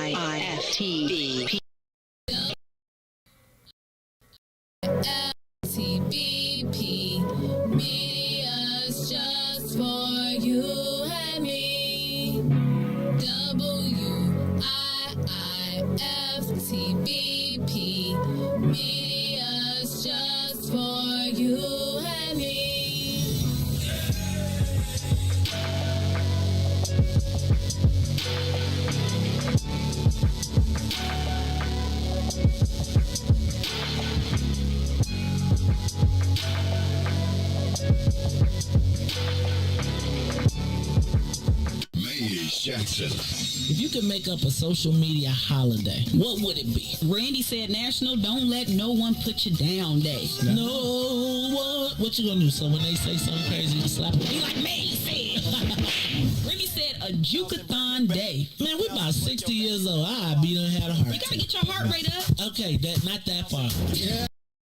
WIIFTBP. WIIFTBP. Media's just for you and me. WIIFTBP. Media's just for you and me. Jackson. If you could make up a social media holiday, what would it be? Randy said National Don't Let No One Put You Down Day. No one. What you gonna do? So when they say something crazy, you slap them? Be like, man, he said. Randy said a Juke-a-thon Day. Man, we about 60 years old. I be done had a heart You gotta attack. get your heart rate up. Okay, not that far. Yeah.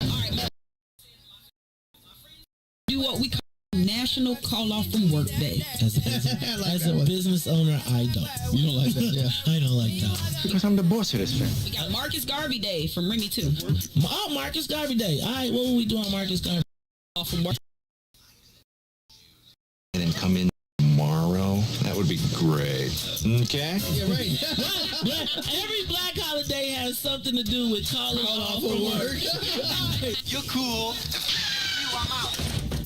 All right, man. Do what we call National Call Off from Work Day. As a business owner, I don't. You don't like that, yeah. I don't like that one. Because I'm the boss of this thing. We got Marcus Garvey Day from Remy too. Oh, Marcus Garvey Day. All right, what will we do on Marcus Garvey? Off from work. And then come in tomorrow. That would be great. Okay? Yeah, right. Every black holiday has something to do with calling off for work. You're cool.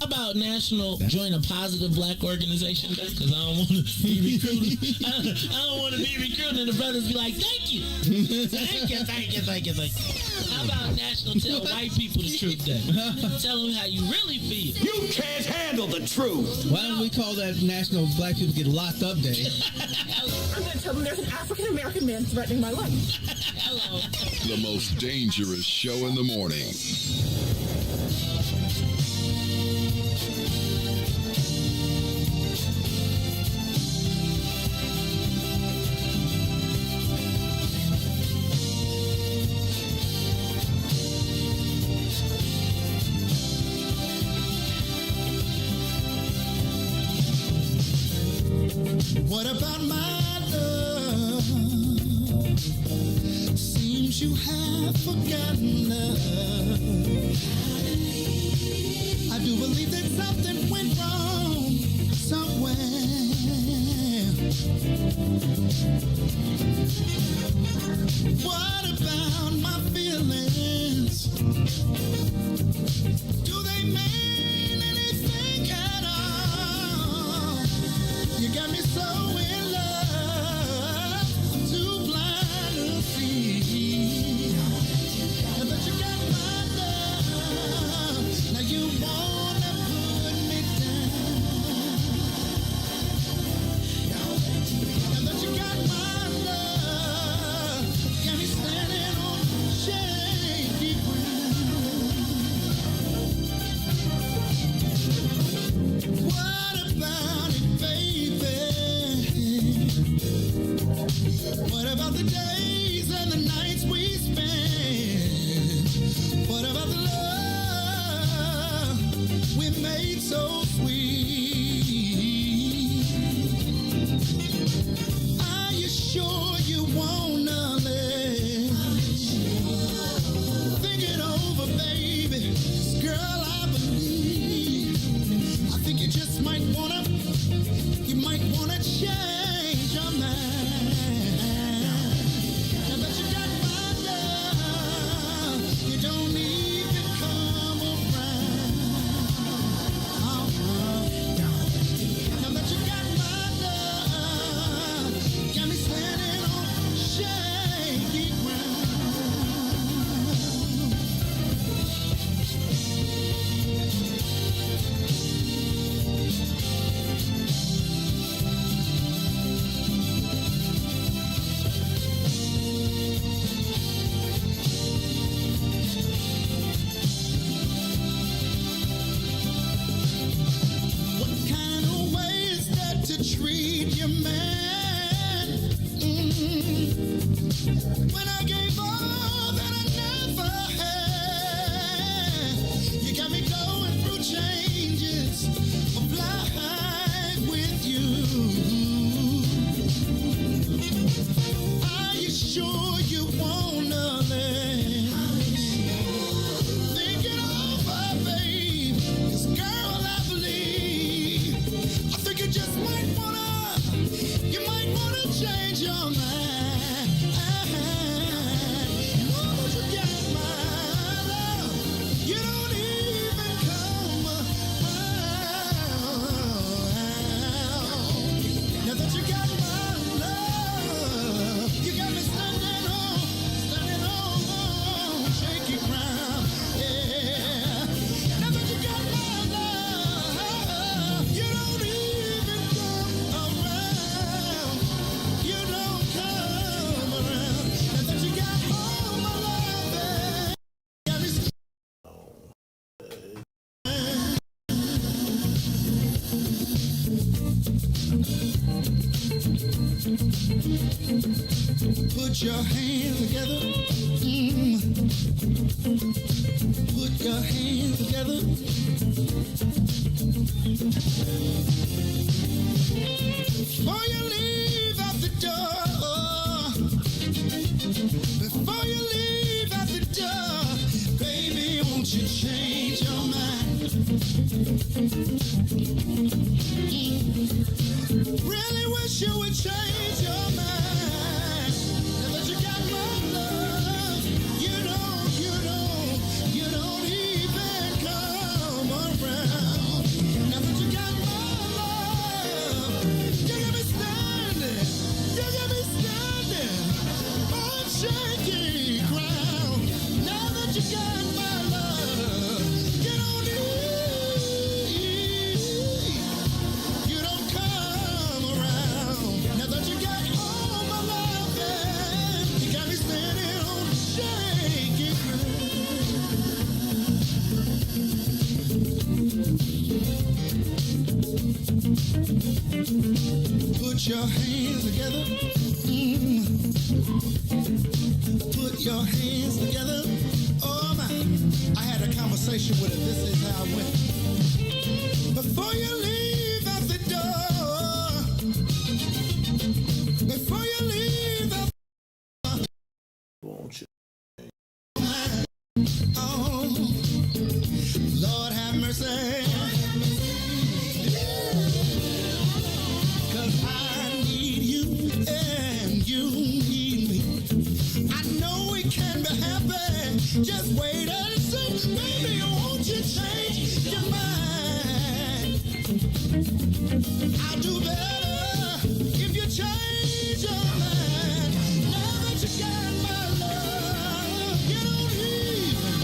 How about National Join a Positive Black Organization Day? Because I don't want to be recruited. I don't want to be recruited and the brothers be like, thank you. Thank you. How about National Tell White People the Truth Day? Tell them how you really feel. You can't handle the truth. Why don't we call that National Black People Get Locked Up Day? I'm going to tell them there's an African-American man threatening my life. Hello. The most dangerous show in the morning. What about my love? Seems you have forgotten love. I do believe that something went wrong somewhere. What about my feelings? Do they mean anything at all? You got me so in love, I'm too blind to see. But you got my love, now you wanna put me down. But you got my love, got me standing on shaky ground. What about it, baby? What about the days and the nights we spent? What about the love we made so sweet? Are you sure you wanna live? Think it over, baby. 'Cause girl, I believe. I think you just might wanna change your mind. Now that you got my love, you don't even come around. Now that you got my love, got me standing on shaky ground. What kind of way is that to treat your man? When I gave all that I never had, you got me going through changes of life with you. Are you sure you wanna live? Think it over, babe. 'Cause girl, I believe. I think you just might wanna change your mind. Put your hands together. Put your hands together. Before you leave out the door, before you leave out the door, baby, won't you change your mind? Really wish you would change your mind. Now that you got my love, you don't even come around. Now that you got my love, you got me standing on shaky ground. Now that you got my love, you don't come around. Now that you got all my love, yeah, you got me standing on shaky ground. Put your hands together. Put your hands together. Oh my, I had a conversation with her. This is how it went. Before you leave out the door, before you leave out the door, won't you? Oh, Lord have mercy. 'Cause I need you and you need me. I know it can be happy. Just wait and see. Baby, won't you change your mind? I'll do better if you change your mind. Now that you got my love, you don't even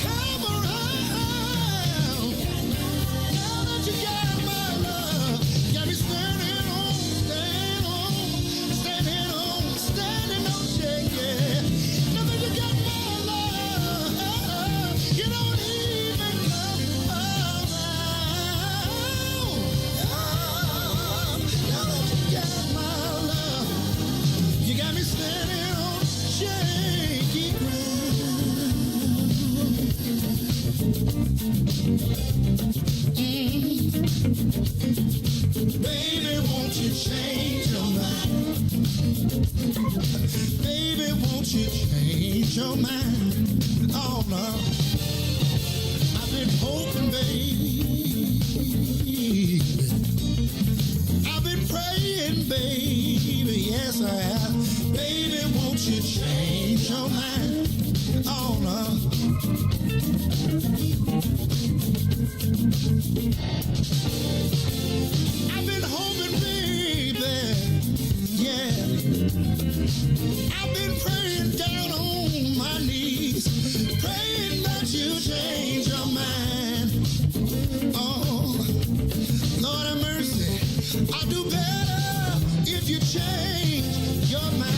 come around. Now that you got my love, got me standing on shaking. Now that you got my love, you don't even come around. Now that you got my love, you got me standing on shaky ground. Baby, won't you change your mind? Baby, won't you change your mind? Oh no, I've been hoping, baby. I've been praying, baby. Yes, I have. Baby, won't you change your mind? Oh no. I've been hoping, baby, yeah. I've been praying down on my knees, praying that you change your mind. Oh, Lord have mercy, I'll do better if you change your mind.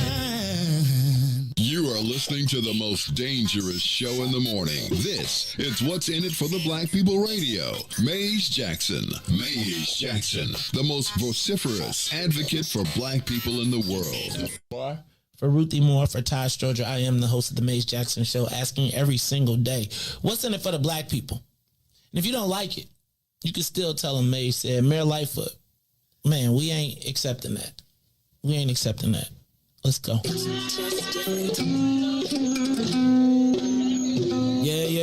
You are listening to the most dangerous show in the morning. This is What's in It for the Black People Radio. Maze Jackson. Maze Jackson, the most vociferous advocate for black people in the world. For Ruthie Moore, for Todd Stoger, I am the host of the Maze Jackson Show, asking every single day, what's in it for the black people? And if you don't like it, you can still tell them Maze said, Mayor Lightfoot, man, we ain't accepting that. We ain't accepting that. Let's go. Yeah.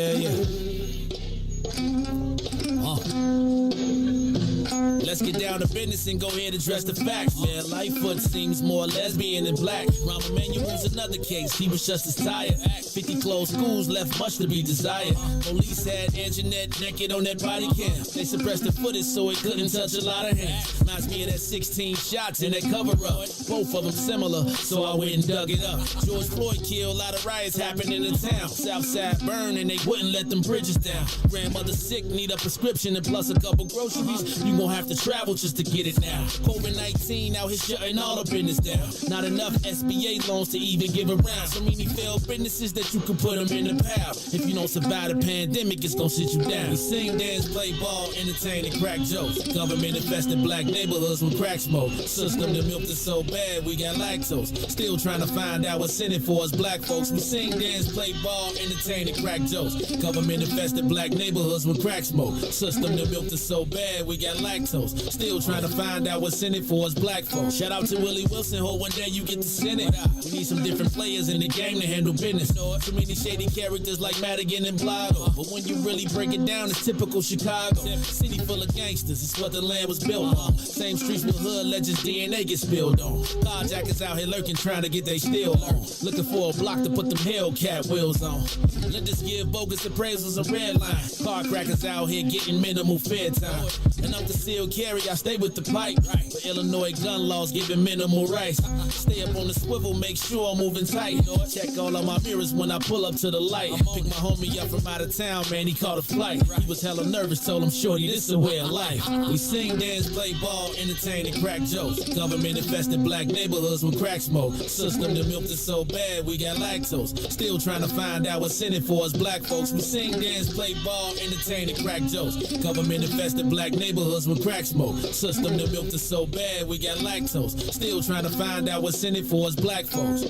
Let's get down to business and go ahead and address the facts, man. Lightfoot seems more lesbian than black. Rahm Emanuel's another case. He was just as tired. 50 closed schools left much to be desired. Police had Anjanette naked on that body cam. They suppressed the footage so it couldn't touch a lot of hands. Reminds me of that 16 shots in that cover up. Both of them similar, so I went and dug it up. George Floyd killed, a lot of riots happened in the town. Southside burned and they wouldn't let them bridges down. Grandmother sick, need a prescription and plus a couple groceries. You gon' have to travel just to get it now. COVID-19 out here shutting all the business down. Not enough SBA loans to even give around. So many failed businesses that you can put them in the pile. If you don't survive the pandemic, it's gonna sit you down. We sing, dance, play ball, entertain, and crack jokes. Government infested black neighborhoods with crack smoke. System that milked us so bad, we got lactose. Still trying to find out what's in it for us black folks. We sing, dance, play ball, entertain, and crack jokes. Government infested black neighborhoods with crack smoke. System that milked us so bad, we got lactose. Still trying to find out what's in it for us black folks. Shout out to Willie Wilson, hope one day you get to send it. We need some different players in the game to handle business. Too many shady characters like Madigan and Blago. But when you really break it down, it's typical Chicago. City full of gangsters, it's what the land was built on. Same streets with hood legends, DNA get spilled on. Carjackers out here lurking, trying to get they steal on. Looking for a block to put them Hellcat wheels on. Let us give bogus appraisals a red line. Car crackers out here getting minimal fair time. And I'm concealed carry, I stay with the pipe. But Illinois gun laws giving minimal rights. Stay up on the swivel, make sure I'm moving tight. Check all of my mirrors when I pull up to the light. Pick my homie up from out of town, man, he caught a flight. He was hella nervous, told him, shorty, this a way of life. We sing, dance, play ball, entertain, and crack jokes. Government infested black neighborhoods with crack smoke. System that milked us so bad, we got lactose. Still trying to find out what's in it for us black folks. We sing, dance, play ball, entertain, and crack jokes. Government infested black neighborhoods with crack smoke. System that milked us so bad, we got lactose. Still trying to find out what's in it for us black folks.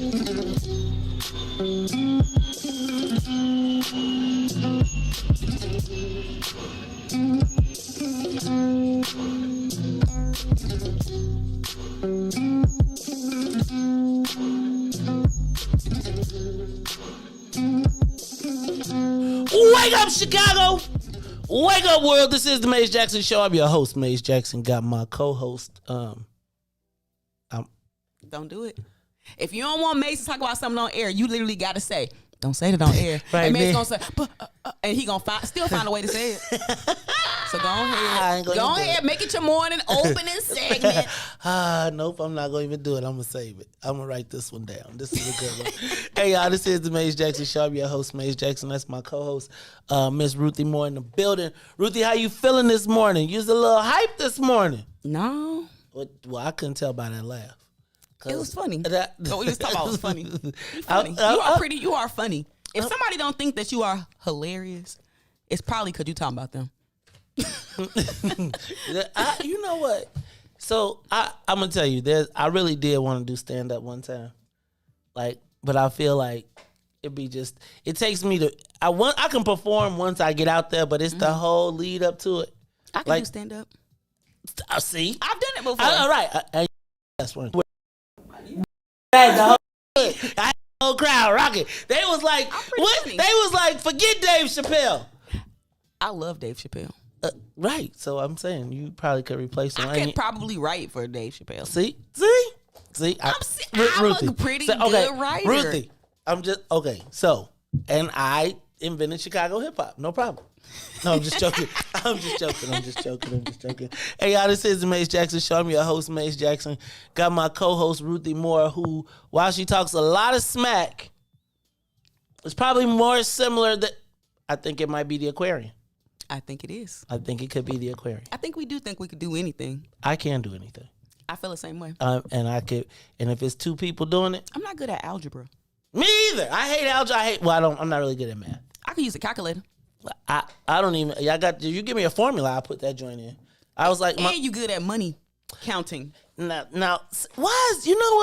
Wake up, Chicago! Wake up, world! This is the Maze Jackson Show. I'm your host, Maze Jackson. Got my co-host. Don't do it. If you don't want Maze to talk about something on air, you literally got to say, don't say that on air. Right, and Maze going to say, and he going to still find a way to say it. So go ahead. Go ahead. Make it your morning opening segment. Nope, I'm not going to even do it. I'm going to save it. I'm going to write this one down. This is a good one. Hey, y'all, this is the Maze Jackson Show. I'm your host, Maze Jackson. That's my co-host, Miss Ruthie Moore in the building. Ruthie, how you feeling this morning? You was a little hype this morning. No. Well, I couldn't tell by that laugh. It was funny. What we was talking about was funny. Funny. You are pretty. You are funny. If somebody don't think that you are hilarious, it's probably because you talking about them. You know what? So I'm gonna tell you, I really did want to do stand up one time, but I feel like it takes me to. I can perform once I get out there, but it's the whole lead up to it. I can do stand up. See, I've done it before. All right, that's one. The whole crowd rocking. They was like, what? Funny. They was like, forget Dave Chappelle. I love Dave Chappelle. Right. So I'm saying you probably could replace him. I could probably write for Dave Chappelle. See. I'm a pretty good writer. Ruthie, I'm just okay. So, and I invented Chicago hip hop. No problem. No, I'm just joking. I'm just joking. Hey, y'all, this is the Maze Jackson Show. I'm your host, Maze Jackson. Got my co-host, Ruthie Moore, who, while she talks a lot of smack, is probably more similar that I think it might be the Aquarian. I think it is. I think it could be the Aquarian. I think we do think we could do anything. I can do anything. I feel the same way. And if it's two people doing it. I'm not good at algebra. Me either. I hate algebra. I'm not really good at math. I can use a calculator. I don't even. You give me a formula, I'll put that joint in. I was like, and you good at money counting. Now, why is, you know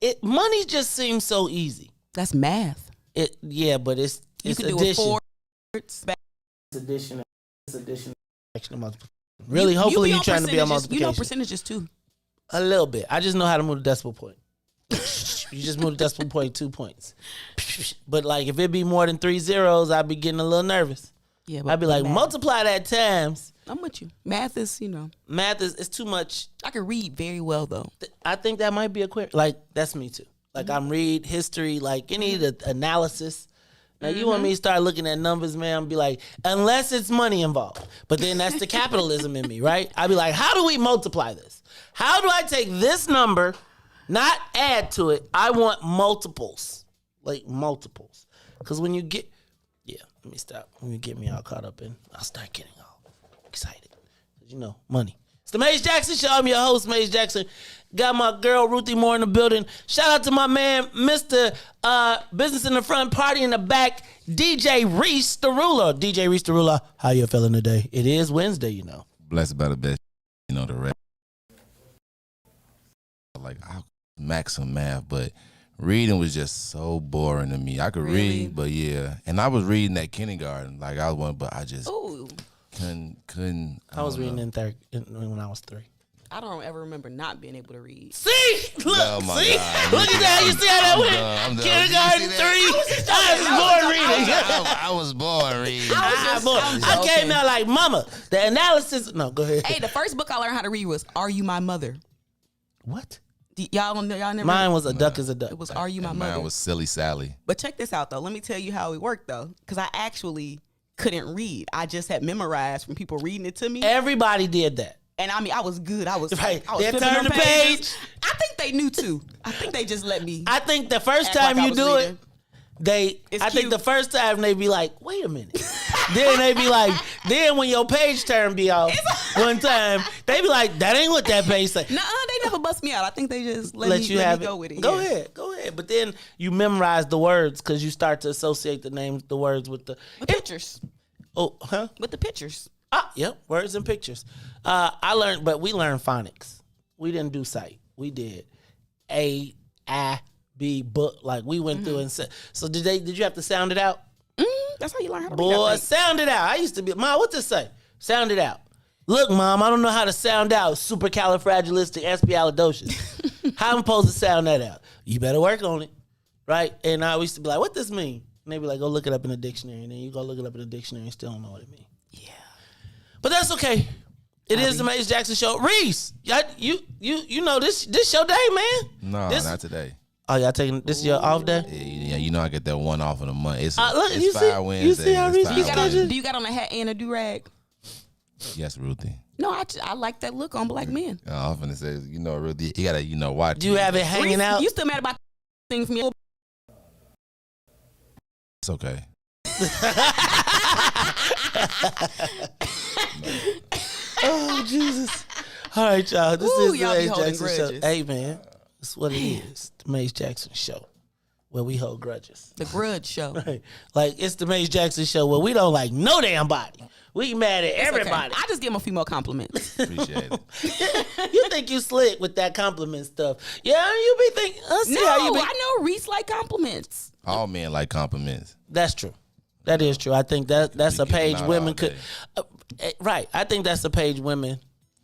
what? Money just seems so easy. That's math. But it's you can addition. Do it forwards. It's addition. Really, hopefully you're trying to be on multiplication. You know percentages too. A little bit. I just know how to move the decimal point. You just move the decimal point 2 points. But like if it be more than 3 zeros, I'd be getting a little nervous. Yeah, I'd be like, multiply that times. I'm with you. Math is, Math is too much. I can read very well though. I think that might be a quick. Like that's me too. Like I'm read history, like any of the analysis. Now you want me to start looking at numbers, man, and be like, unless it's money involved. But then that's the capitalism in me, right? I'd be like, how do we multiply this? How do I take this number, not add to it? I want multiples. Like multiples. Because when you get, let me stop. When you get me all caught up in, I'll start getting all excited. You know, money. It's the Maze Jackson Show. I'm your host, Maze Jackson. Got my girl, Ruthie Moore, in the building. Shout out to my man, Mr. Business in the Front, Party in the Back, DJ Riis the Ruler. DJ Riis the Ruler, how you feeling today? It is Wednesday, you know. Blessed by the best, you know, the rest. Like, I max some math, but reading was just so boring to me. I could read, but yeah. And I was reading at kindergarten. Like, I was one, but I just couldn't. I was reading when I was 3. I don't ever remember not being able to read. See? Look, oh my see? God. Look at that. You see how that went? I'm done. Kindergarten 3. I was born reading. I was born reading. I came out like, mama, the analysis. No, go ahead. Hey, the first book I learned how to read was Are You My Mother? What? Y'all never. Mine was A Duck is a Duck. It was Are You My Mother? Mine was Silly Sally. But check this out, though. Let me tell you how it worked, though. Because I actually couldn't read. I just had memorized from people reading it to me. Everybody did that. And I mean, I was good. I was right. I was They flipping turn them the pages. page. I think they knew too. I think they just let me. I think the first act time like I you was do reading. it, I think the first time they be like, wait a minute. Then they be like, then when your page turn be off one time, they be like, that ain't what that page say. Nuh-uh, they never bust me out. I think they just let me go with it. Go ahead. But then you memorize the words because you start to associate the words with the pictures. Oh, huh? With the pictures. Yep, words and pictures. We learned phonics. We didn't do sight. We did A, I, B, book. Like we went through and said. So did you have to sound it out? That's how you learn how to read. Boy, sound it out. I used to be, Mom, what this say? Sound it out. Look, Mom, I don't know how to sound out supercalifragilisticexpialidocious. How I'm supposed to sound that out? You better work on it, right? And I used to be like, what this mean? And they be like, go look it up in the dictionary. And then you go look it up in the dictionary and still don't know what it means. Yeah. But that's okay. It is the Maze Jackson Show. Riis, you know this your day, man. No, not today. Oh, y'all taking this your off day? Yeah, you know I get that one off of the month. It's look, it's you see- 5 Wednesdays. you see how It's Riis 5 got on- Wednesdays. Do you got on a hat and a do-rag? Yes, Ruthie. No, I like that look on black men. I often say, you know, Ruthie, you gotta, watch. Do you have it hanging Riis, out? You still mad about things from your... It's okay. Oh, Jesus. All right, y'all. This Ooh, is the y'all be Maze holding Jackson Show. grudges. Hey, man. That's what it is. The Maze Jackson Show, where we hold grudges. The grudge show. Right. Like, it's the Maze Jackson Show where we don't like no damn body. We mad at It's okay. everybody. I just give them a few more compliments. Appreciate it. You think you slick with that compliment stuff. Yeah, you be thinking, see how you be. I know Riis like compliments. All men like compliments. That's true. That is true. I think that's a Be giving page out women all could. day. Right. I think that's a page women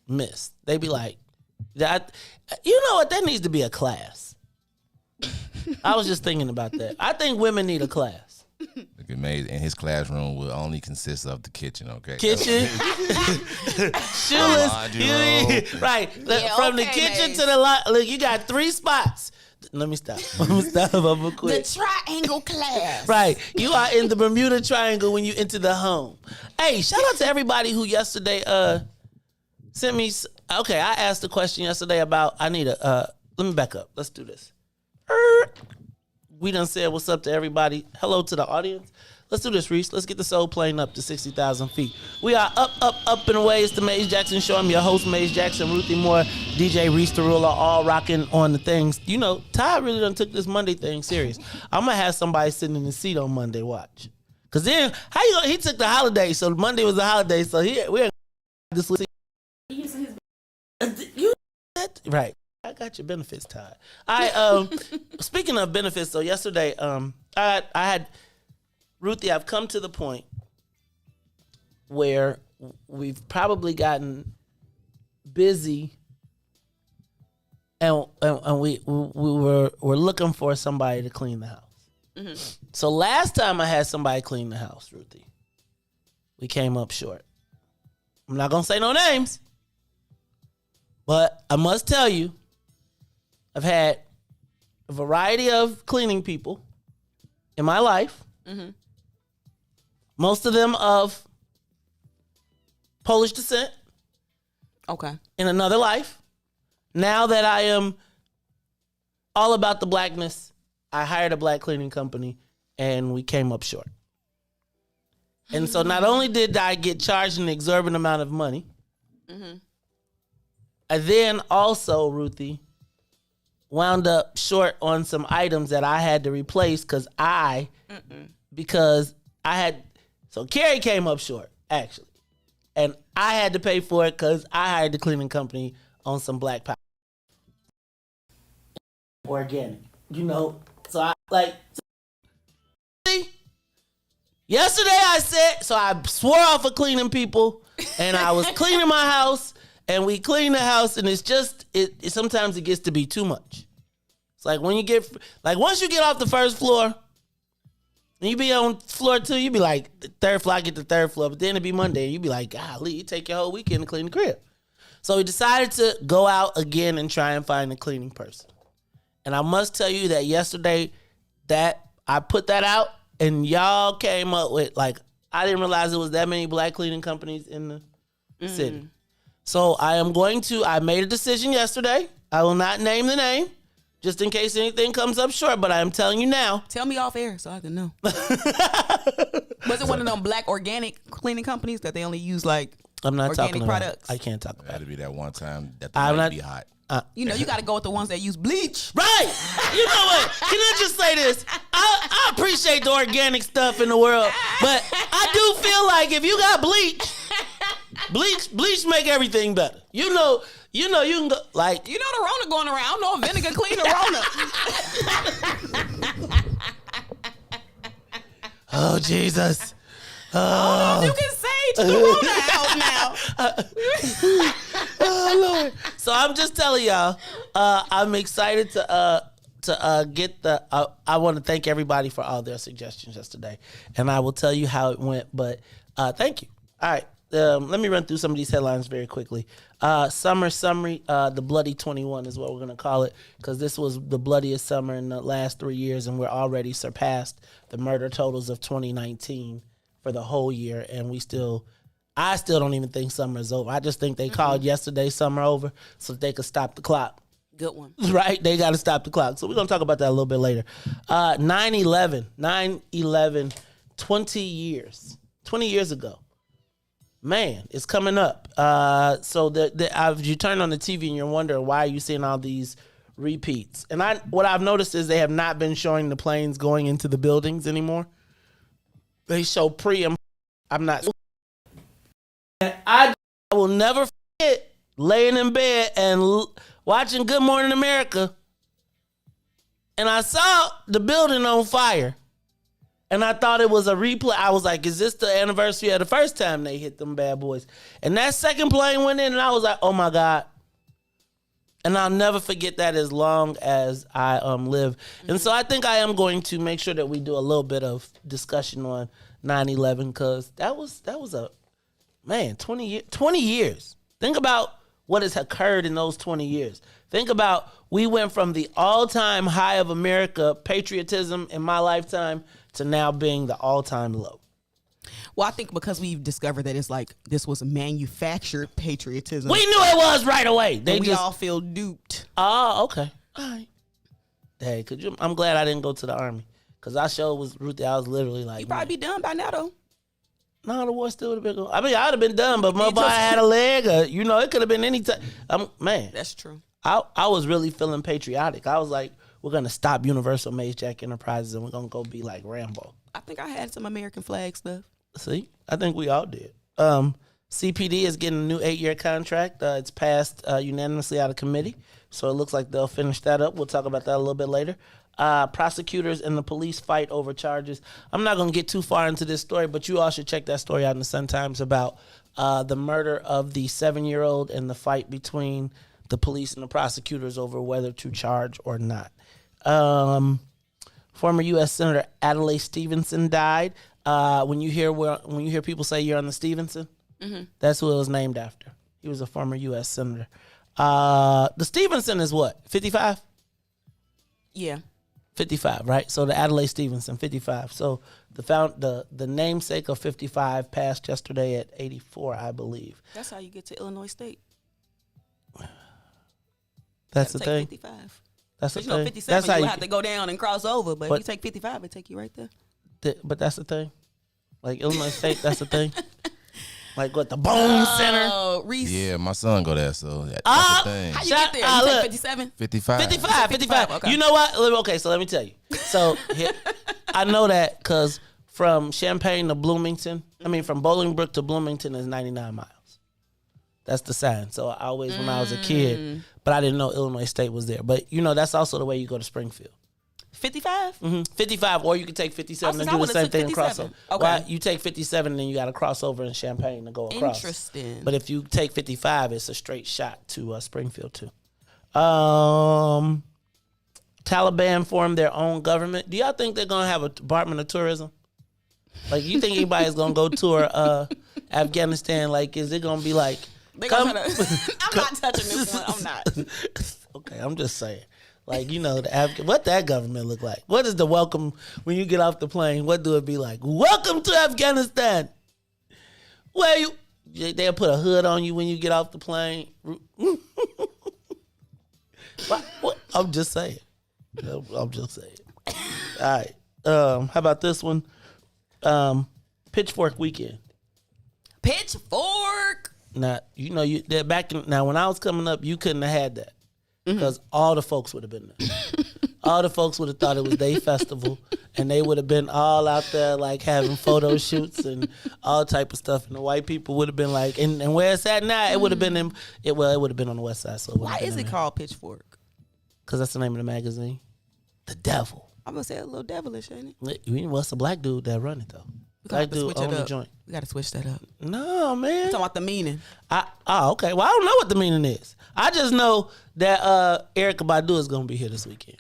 miss. They be like, you know what? That needs to be a class. I was just thinking about that. I think women need a class. Look at Maze, and his classroom will only consist of the kitchen. Okay. Kitchen, shoeless, Laundry room. right? Yeah, From the okay, kitchen Maze. to the lot. Look, you got 3 spots. Let me stop. I'm gonna The quit. triangle class. Right. You are in the Bermuda Triangle when you enter the home. Hey, shout out to everybody who yesterday sent me. Okay, I asked a question yesterday about I need a let me back up. Let's do this. We done said what's up to everybody. Hello to the audience. Let's do this, Riis. Let's get the soul plane up to 60,000 feet. We are up and away. It's the Maze Jackson Show. I'm your host, Maze Jackson, Ruthie Moore, DJ Riis the Ruler, all rocking on the things. You know, Todd really done took this Monday thing serious. I'm going to have somebody sitting in the seat on Monday, watch. Because then, he took the holiday, so Monday was the holiday, so we're this week. Right. I got your benefits, Todd. Speaking of benefits, so yesterday, I had Ruthie, I've come to the point where we've probably gotten busy and we're looking for somebody to clean the house. Mm-hmm. So last time I had somebody clean the house, Ruthie, we came up short. I'm not going to say no names, but I must tell you, I've had a variety of cleaning people in my life. Mm-hmm. Most of them of Polish descent. Okay. In another life. Now that I am all about the blackness, I hired a black cleaning company and we came up short. And so not only did I get charged an exorbitant amount of money, Mm-hmm. I then also, Ruthie, wound up short on some items that I had to replace because I had, so Carrie came up short, actually. And I had to pay for it because I hired the cleaning company on some black powder. Organic. So I, yesterday I said, so I swore off of cleaning people, and I was cleaning my house, and we cleaned the house, and it's just, sometimes it gets to be too much. It's like when you get, once you get off the first floor, and you be on floor 2, you be like, third floor, I get the third floor, but then it'd be Monday, and you be like, golly, you take your whole weekend to clean the crib. So we decided to go out again and try and find a cleaning person. And I must tell you that yesterday, that I put that out, and y'all came up with, I didn't realize there was that many black cleaning companies in the city. So I made a decision yesterday. I will not name the name, just in case anything comes up short, but I am telling you now. Tell me off air so I can know. Was it one of them black organic cleaning companies that they only use I'm not organic talking products? I can't talk about That'd be that one time that I'm might not- be hot. You got to go with the ones that use bleach. Right. You know what? Can I just say this? I appreciate the organic stuff in the world, but I do feel like if you got bleach make everything better. You know you can go the Rona going around. No vinegar clean the Rona. Oh Jesus. I don't know if you can say the Rona out now. Oh Lord. So I'm just telling y'all, I'm excited to get I want to thank everybody for all their suggestions yesterday, and I will tell you how it went. But thank you. All right, let me run through some of these headlines very quickly. Summer summary, the bloody 21 is what we're gonna call it, because this was the bloodiest summer in the last 3 years, and we're already surpassed the murder totals of 2019 for the whole year, and I still don't even think summer is over. I just think they called yesterday summer over so that they could stop the clock. Good one. Right? They got to stop the clock. So we're going to talk about that a little bit later. 9/11, 20 years. 20 years ago. Man, it's coming up. So if you turn on the TV and you're wondering why are you seeing all these repeats. And what I've noticed is they have not been showing the planes going into the buildings anymore. They show pre and I'm not. And I will never forget laying in bed and watching Good Morning America, and I saw the building on fire, and I thought it was a replay. I was like, is this the anniversary of the first time they hit them bad boys? And that second plane went in, and I was like, oh my God. And I'll never forget that as long as I live. And so I think I am going to make sure that we do a little bit of discussion on 9/11, because that was a, man, 20 years. Think about what has occurred in those 20 years. Think about, we went from the all-time high of America, patriotism in my lifetime, to now being the all-time low. Well, I think because we've discovered that it's this was manufactured patriotism. We knew it was right away. We all feel duped. Oh, okay. All right. Hey, I'm glad I didn't go to the Army, because I sure was, Ruthie, I was literally like, You'd probably be done by now, though. No, the war still would have been going. I mean, I would have been done, but my boy had a leg, or, it could have been any time. Man. That's true. I was really feeling patriotic. I was like, we're going to stop Universal Maze Jack Enterprises, and we're going to go be like Rambo. I think I had some American flag stuff. See? I think we all did. CPD is getting a new 8-year contract. It's passed unanimously out of committee, so it looks like they'll finish that up. We'll talk about that a little bit later. Prosecutors and the police fight over charges. I'm not going to get too far into this story, but you all should check that story out in the Sun-Times about the murder of the 7-year-old and the fight between the police and the prosecutors over whether to charge or not. Former U.S. Senator Adlai Stevenson died. When you hear people say you're on the Stevenson, that's who it was named after. He was a former U.S. Senator. The Stevenson is what, 55? Yeah. 55, right? So the Adlai Stevenson, 55. So the namesake of 55 passed yesterday at 84, I believe. That's how you get to Illinois State. That's the thing. 55. That's the thing. 57, that's how you have to go down and cross over, but if you take 55, it take you right there. But that's the thing. Like Illinois State, that's the thing. Like what, the Bone Center? Oh, Riis. Yeah, my son go there, so that's the thing. How you get there? You look. take 57? 55. 55. Okay. You know what? Okay, so let me tell you. So I know that because from Champaign to Bloomington, from Bolingbrook to Bloomington is 99 miles. That's the sign. So I always, when I was a kid, but I didn't know Illinois State was there. But that's also the way you go to Springfield. 55? 55, or you can take 57 and do the same thing and cross over. Okay. Well, you take 57 and then you got to cross over in Champaign to go across. Interesting. But if you take 55, it's a straight shot to Springfield too. Taliban formed their own government. Do y'all think they're going to have a Department of Tourism? Like, you think anybody's going to go tour Afghanistan? Like, is it going to be like... I'm not touching this one. I'm not. Okay, I'm just saying. Like, what that government look like? What is the welcome when you get off the plane? What do it be like? Welcome to Afghanistan. Where they'll put a hood on you when you get off the plane. What? I'm just saying. I'm just saying. All right. How about this one? Pitchfork weekend. Pitchfork. Now, they're back in, now when I was coming up, you couldn't have had that because all the folks would have been there. All the folks would have thought it was their festival, and they would have been all out there like having photo shoots and all type of stuff. And the white people would have been like, and where it's at now, it would have been it would have been on the west side. So why is it called Pitchfork? Because that's the name of the magazine. The Devil. I'm gonna say a little devilish, ain't it? What's the black dude that run it though? Black dude own the joint. We gotta switch that up. No, man. I'm talking about the meaning. Okay. Well, I don't know what the meaning is. I just know that Erykah Badu is gonna be here this weekend.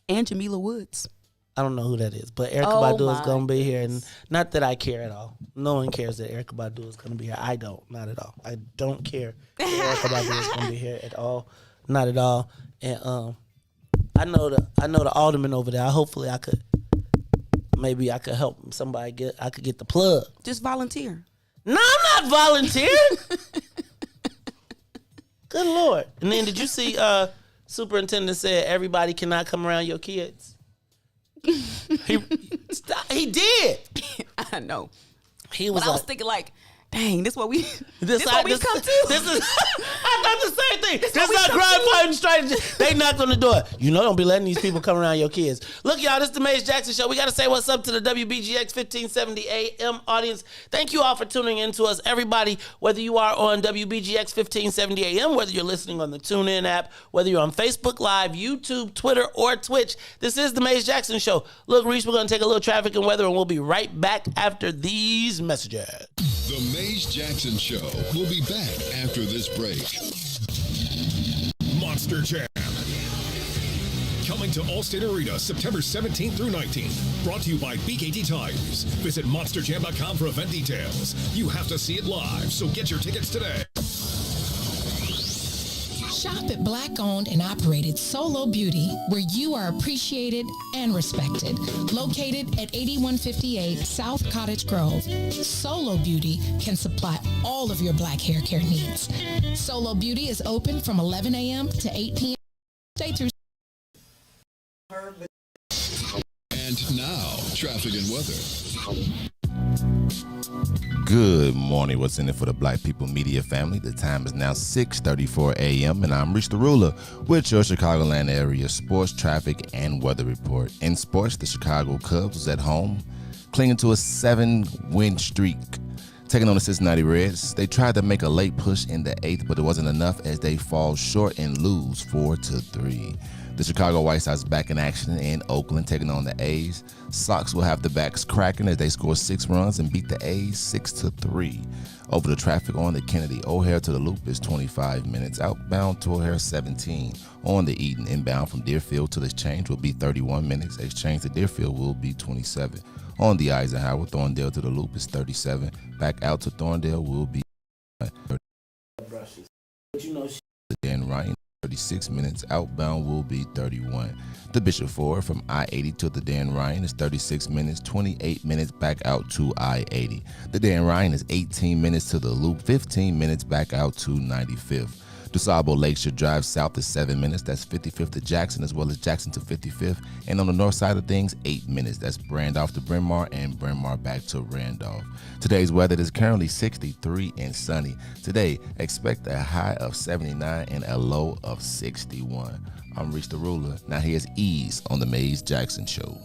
And Jamila Woods. I don't know who that is, but Erykah Badu is gonna be here, and not that I care at all. No one cares that Erykah Badu is gonna be here. I don't, not at all. I don't care that Erykah Badu is gonna be here at all, not at all. And I know the alderman over there. Hopefully, maybe I could help somebody get the plug. Just volunteer. No, I'm not volunteering. Good Lord. And then did you see superintendent said everybody cannot come around your kids? He did. I know. But I was thinking like, dang, this what we come to. This is I thought the same thing. This is our crime fighting strategy. They knocked on the door. Don't be letting these people come around your kids. Look, y'all, this is the Maze Jackson Show. We got to say what's up to the WBGX 1570 AM audience. Thank you all for tuning in to us. Everybody, whether you are on WBGX 1570 AM, whether you're listening on the TuneIn app, whether you're on Facebook Live, YouTube, Twitter, or Twitch, this is the Maze Jackson Show. Look, Riis, we're going to take a little traffic and weather, and we'll be right back after these messages. The Maze Jackson Show will be back after this break. Monster Jam. Coming to Allstate Arena September 17th through 19th. Brought to you by BKT Tires. Visit monsterjam.com for event details. You have to see it live, so get your tickets today. Shop at Black-owned and operated Solo Beauty, where you are appreciated and respected. Located at 8158 South Cottage Grove, Solo Beauty can supply all of your black hair care needs. Solo Beauty is open from 11 a.m. to 8 p.m. Stay through. And now, traffic and weather. Good morning. What's in it for the Black People Media family? The time is now 6:34 a.m. and I'm Riis the Ruler with your Chicagoland area sports, traffic, and weather report. In sports, the Chicago Cubs was at home, clinging to a 7-win streak, taking on the Cincinnati Reds. They tried to make a late push in the 8th, but it wasn't enough as they fall short and lose 4-3. The Chicago White Sox back in action in Oakland, taking on the A's. Sox will have the backs cracking as they score 6 runs and beat the A's 6-3. Over the traffic on the Kennedy O'Hare to the Loop is 25 minutes. Outbound to O'Hare 17. On the Eden inbound from Deerfield to the Exchange will be 31 minutes. Exchange to Deerfield will be 27. On the Eisenhower, Thorndale to the Loop is 37. Back out to Thorndale will be 30. Dan Ryan. 36 minutes. Outbound will be 31. The Bishop Ford from I-80 to the Dan Ryan is 36 minutes, 28 minutes back out to I-80. The Dan Ryan is 18 minutes to the Loop, 15 minutes back out to 95th. DuSable Lakeshore Drive south is 7 minutes. That's 55th to Jackson, as well as Jackson to 55th. And on the north side of things, 8 minutes. That's Randolph to Bryn Mawr and Bryn Mawr back to Randolph. Today's weather is currently 63 and sunny. Today, expect a high of 79 and a low of 61. I'm Riis the Ruler. Now here's Ease on the Maze Jackson Show.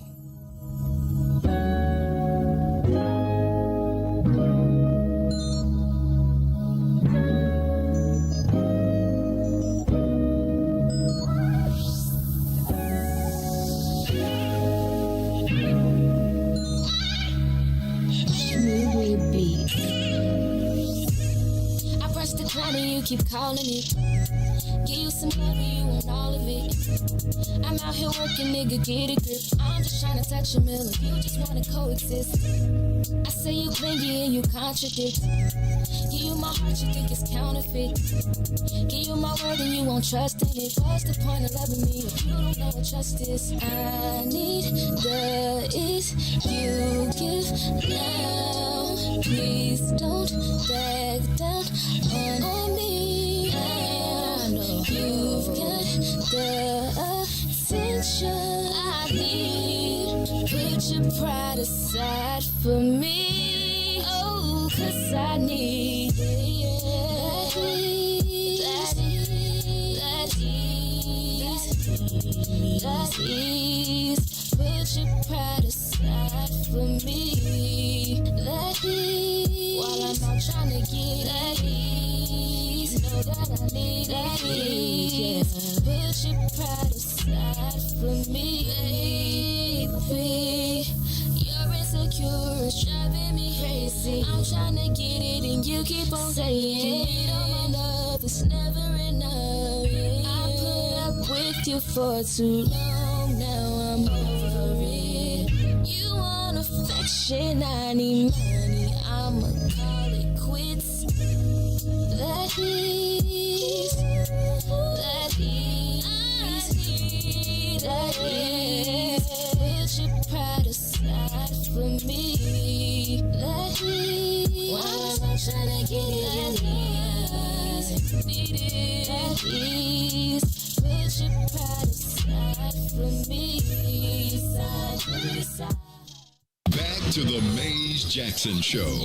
I press decline and you keep calling me. Give you some love and you want all of it. I'm out here working, nigga, get a grip. I'm just trying to touch a million, you just wanna coexist. I say you clingy and you contradict. Give you my heart, you think it's counterfeit. Give you my word and you won't trust in it. What's the point of loving me if you don't know what trust is? I need the ease you give now. Please don't back down on me. I know you've got the attention I need. Put your pride aside for me. Oh, 'cause I need that ease. Put your pride aside for me. That ease. While I'm out trying to get that ease. Know that I need that ease. Put your pride aside for me, baby. You're insecure, it's driving me crazy. I'm trying to get it and you keep on saying it all my love, it's never enough. I put up with you for too long, now I'm over it. You want affection, I need money, I'ma call it quits. That is, that is, that is. Put your pride aside for me. That is, while I'm trying to get it, that is. Put your pride aside for me. Back to the Maze Jackson Show.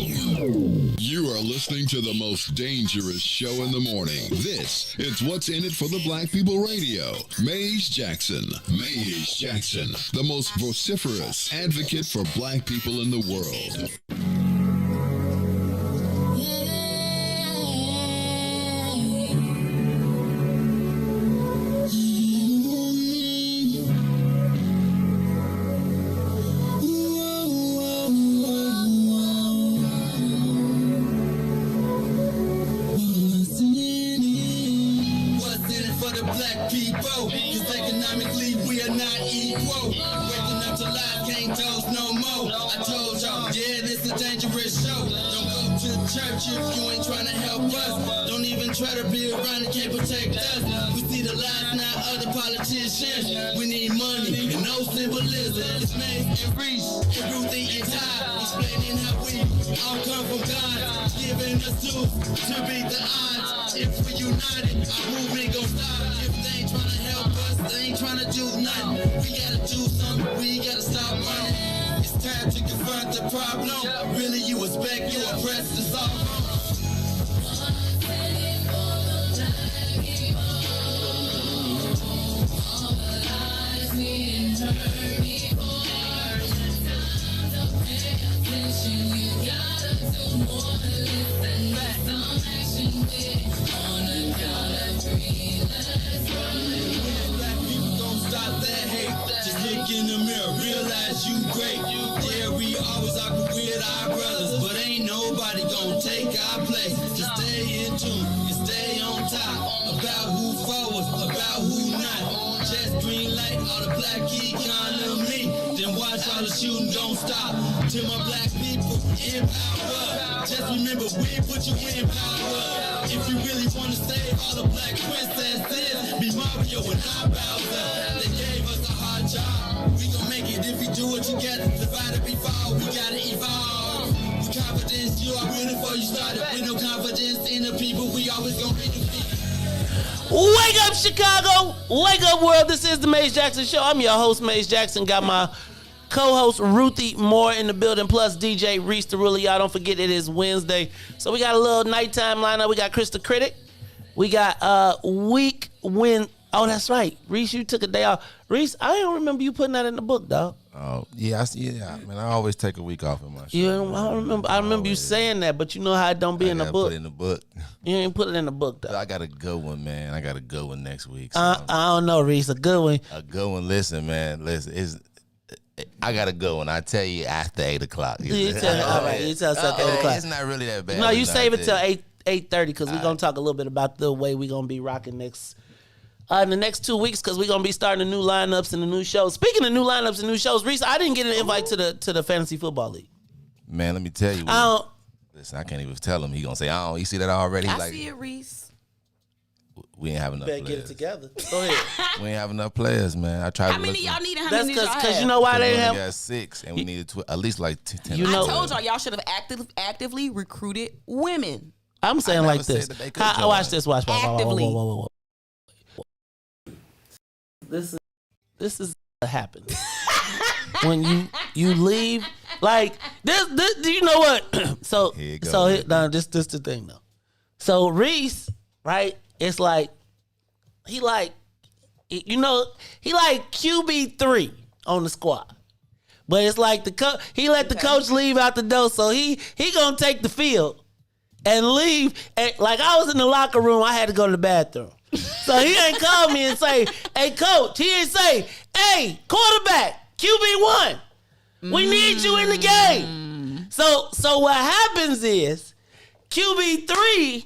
You are listening to the most dangerous show in the morning. This is What's in It for the Black People Radio. Maze Jackson. Maze Jackson, the most vociferous advocate for black people in the world. If you ain't trying to help us, don't even try to be around and can't protect us. We see the lies now of the politicians. We need money and no symbolism. It's Maze and Riis and Ruthie and Todd explaining how we all come from God, giving us tools to beat the odds. If we united, our movement gon' stop. If they ain't trying to help us, they ain't trying to do nothing. We gotta do something, we gotta stop running. It's time to confront the problem. Really, you expect you oppressed to solve. In the mirror, realize you great. Yeah, we always argue with our brothers, but ain't nobody gonna take our place. Just stay in tune and stay on top about who forward, about who not. Just green light all the black economy, then watch all the shooting don't stop. To my black people in power, just remember we put you in power. If you really wanna save all the black princesses, be Mario and I Bowser. They gave us a hard job. We gon' make it if we do it together. Divided we fall, we gotta evolve. With confidence, you are ready before you started. With no confidence in the people, we always gon' be defeated. Wake up, Chicago. Wake up, world. This is the Maze Jackson Show. I'm your host, Maze Jackson. Got my co-host, Ruthie Moore in the building, plus DJ Riis the Ruler. Y'all don't forget it is Wednesday. So we got a little nighttime lineup. We got Chris the Critic. We got week win. Oh, that's right. Riis, you took a day off. Riis, I don't remember you putting that in the book, dog. Oh, yeah, man, I always take a week off in my show. I remember you saying that, but you know how it don't be in the book. Put it in the book. You ain't put it in the book, though. I got a good one, man. I got a good one next week. So I don't know, Riis. A good one. A good one. Listen, man. I got a good one. I tell you after 8 o'clock. You tell us after 8 o'clock. It's not really that bad. No, you save it till 8:30 because we're gonna talk a little bit about the way we're gonna be rocking next. In the next 2 weeks, because we're gonna be starting the new lineups and the new shows. Speaking of new lineups and new shows, Riis, I didn't get an invite to the Fantasy Football League. Man, let me tell you. Listen, I can't even tell him. He gonna say, "Oh, you see that already?" I see it, Riis. We ain't have enough players. Better get it together. Go ahead. We ain't have enough players, man. I tried. How many y'all need? How That's many y'all have? because you know why they only have got 6, and we needed at least like 10. I told y'all should have actively recruited women. I'm saying like this. Watch this. Watch. Actively. Whoa. This is what happens when you leave like this. Do you know what? So this the thing though. So Riis, right? It's like he like QB3 on the squad, but it's like he let the coach leave out the door, so he gonna take the field and leave. And like I was in the locker room, I had to go to the bathroom. So he ain't call me and say, "Hey, coach." He ain't say, "Hey, quarterback, QB1, we need you in the game." So what happens is QB3,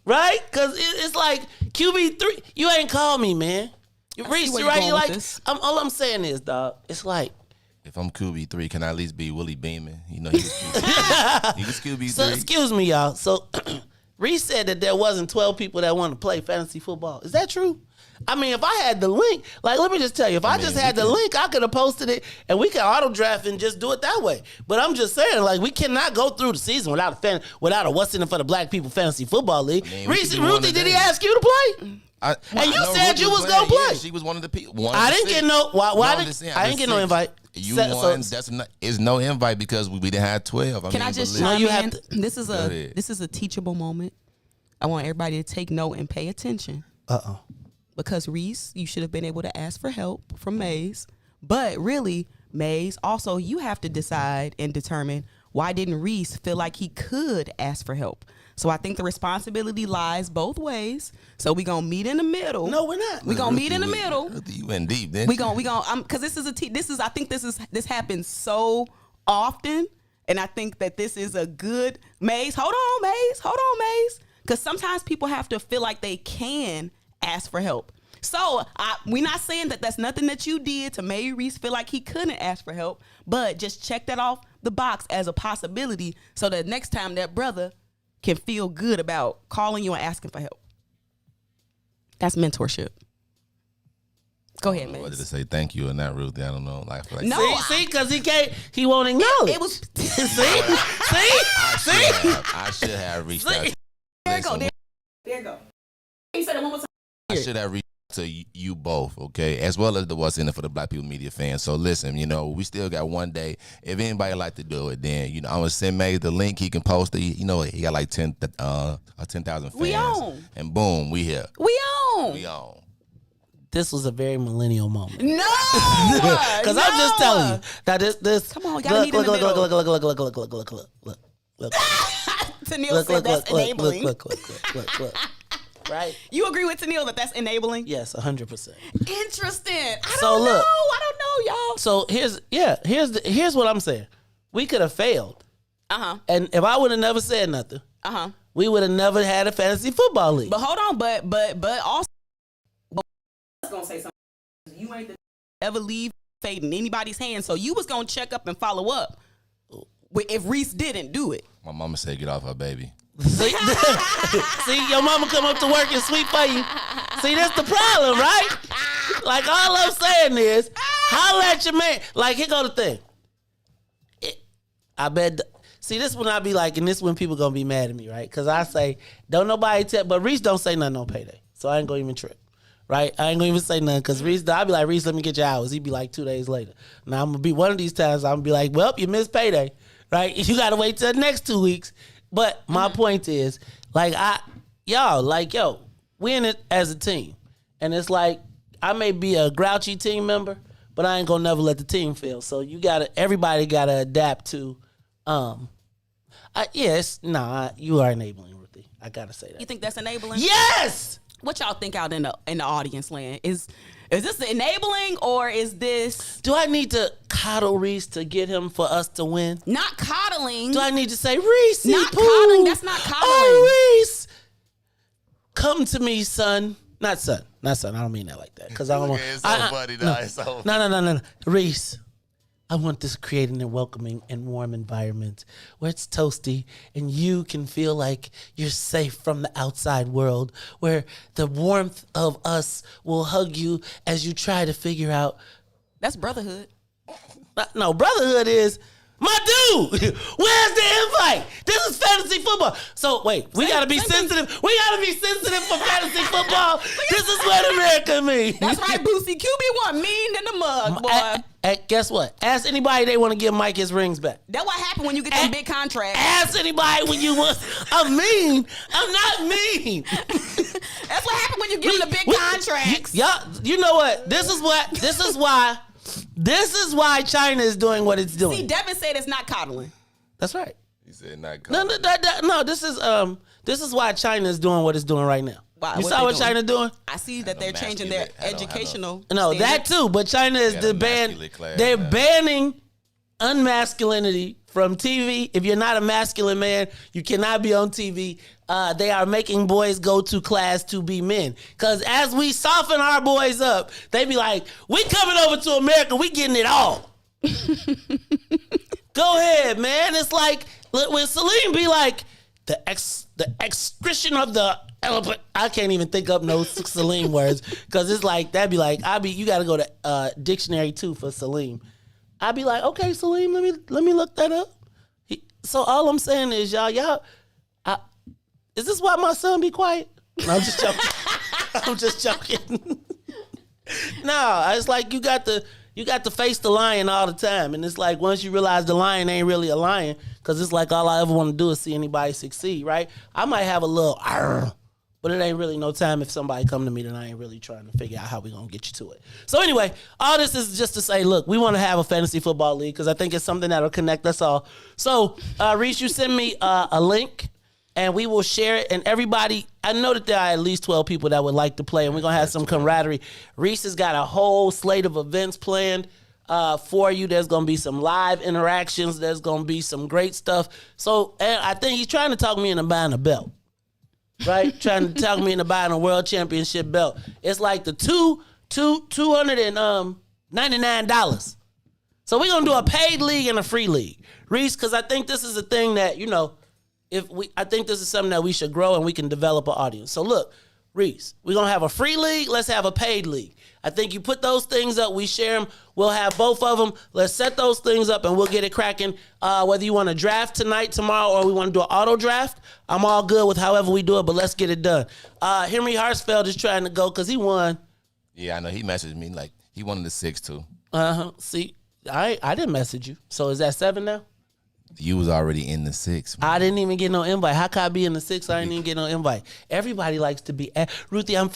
right? Because it's like QB3. You ain't call me, man. You Riis, right? You like all I'm saying is, dog. It's like if I'm QB3, can I at least be Willie Beeman? You know, he was QB3. So excuse me, y'all. So. Riis said that there wasn't 12 people that want to play fantasy football. Is that true? I mean, if I had the link, like, let me just tell you, if I just had the link, I could have posted it and we could auto draft and just do it that way. But I'm just saying, like, we cannot go through the season without a what's in it for the Black People Fantasy Football League. Ruthie, did he ask you to play? And you said you was going to play. Yeah, she was one of the people. I didn't get no, I didn't get no invite. You won. It's no invite because we didn't have 12. Can I just chime in? This is a teachable moment. I want everybody to take note and pay attention. Because Riis, you should have been able to ask for help from Maze. But really, Maze, also you have to decide and determine why didn't Riis feel like he could ask for help. So I think the responsibility lies both ways. So we gonna meet in the middle. No, we're not. We gonna meet in the middle. You went deep, then. We gonna because I think this happens so often, and I think that this is a good Maze. Hold on, Maze. Because sometimes people have to feel like they can ask for help. So we're not saying that that's nothing that you did to make Riis feel like he couldn't ask for help, but just check that off the box as a possibility so that next time that brother can feel good about calling you and asking for help. That's mentorship. Go ahead, man. What did it say? Thank you and not Ruthie. I don't know. No, see, because he won't acknowledge. It was. see. I should have reached out. There you go. There you go. You said it one more time. I should have reached to you both, okay, as well as the what's in it for the Black People Media fans. So listen, we still got one day. If anybody like to do it, then I'm gonna send Maze the link. He can post it. He got like 10,000 fans. We on. And boom, we here. We on. This was a very millennial moment. No, because I'm just telling you that this. Come on, y'all need in the middle. Look. Tanil said that's enabling. Look. Right? You agree with Tanil that's enabling? Yes, 100%. Interesting. I don't know, y'all. So here's what I'm saying. We could have failed. And if I would have never said nothing, we would have never had a fantasy football league. But hold on, but also I was gonna say something. You ain't ever leave fate in anybody's hands, so you was gonna check up and follow up if Riis didn't do it. My mama said get off her baby. See, your mama come up to work and sweep for you. See, that's the problem, right? Like, all I'm saying is, holla at your man. Like, here go the thing. I bet. See, this when I be like, and this when people gonna be mad at me, right? Because I say, don't nobody tell, but Riis don't say nothing on payday. So I ain't gonna even trip. Right? I ain't gonna even say nothing because Riis, I'll be like, Riis, let me get your hours. He'd be like 2 days later. Now I'm gonna be one of these times, I'm gonna be like, well, you missed payday. Right? You gotta wait till the next 2 weeks. But my point is, like, we in it as a team. And it's like, I may be a grouchy team member, but I ain't gonna never let the team fail. So everybody gotta adapt to, you are enabling, Ruthie. I gotta say that. You think that's enabling? Yes! What y'all think out in the audience land? Is this enabling or is this? Do I need to coddle Riis to get him for us to win? Not coddling. Do I need to say, Riis, not coddling? That's not coddling. Oh, Riis, come to me, son. Not son. I don't mean that like that because I don't want. It's so funny, though. It's so. No. Riis, I want this creating a welcoming and warm environment where it's toasty and you can feel like you're safe from the outside world, where the warmth of us will hug you as you try to figure out. That's brotherhood. No, brotherhood is, my dude, where's the invite? This is fantasy football. So wait, we gotta be sensitive. We gotta be sensitive for fantasy football. This is what America means. That's right, Boosie. QB1 mean in the mug, boy. Guess what? Ask anybody they want to give Mike his rings back. That's what happened when you get them big contracts. Ask anybody when you want. I'm mean. I'm not mean. That's what happened when you give them the big contracts. Y'all, you know what? This is why China is doing what it's doing. See, Devin said it's not coddling. That's right. He said not coddling. No. This is why China is doing what it's doing right now. Wow, you saw what China doing? I see that they're changing their educational. No, that too. But China is they're banning unmasculinity from TV. If you're not a masculine man, you cannot be on TV. They are making boys go to class to be men. Because as we soften our boys up, they be like, we coming over to America, we getting it all. Go ahead, man. It's like when Salim be like, the excretion of the elephant. I can't even think up no Salim words because it's like, that'd be like, you got to go to dictionary too for Salim. I'd be like, okay, Salim, let me look that up. So all I'm saying is, y'all, is this why my son be quiet? No, I'm just joking. I'm just joking. No, it's like you got to face the lion all the time, and it's like once you realize the lion ain't really a lion, because it's like all I ever want to do is see anybody succeed, right? I might have a little, but it ain't really no time if somebody come to me, then I ain't really trying to figure out how we gonna get you to it. So anyway, all this is just to say, look, we want to have a fantasy football league because I think it's something that'll connect us all. So Riis, you send me a link. And we will share it. And everybody, I know that there are at least 12 people that would like to play. And we're going to have some camaraderie. Riis has got a whole slate of events planned for you. There's going to be some live interactions. There's going to be some great stuff. So and I think he's trying to talk me into buying a belt. Right? Trying to talk me into buying a world championship belt. It's like the $299. So we're going to do a paid league and a free league. Riis, because I think this is a thing that, I think this is something that we should grow and we can develop an audience. So look, Riis, we're going to have a free league. Let's have a paid league. I think you put those things up, we share them. We'll have both of them. Let's set those things up and we'll get it cracking. Whether you want to draft tonight, tomorrow, or we want to do an auto draft, I'm all good with however we do it, but let's get it done. Henry Hartsfeld is trying to go because he won. Yeah, I know. He messaged me like he wanted the 6 too. See, I didn't message you. So is that 7 now? You was already in the 6. Man. I didn't even get no invite. How could I be in the 6? I didn't even get no invite. Everybody likes to be. Ruthie, I'm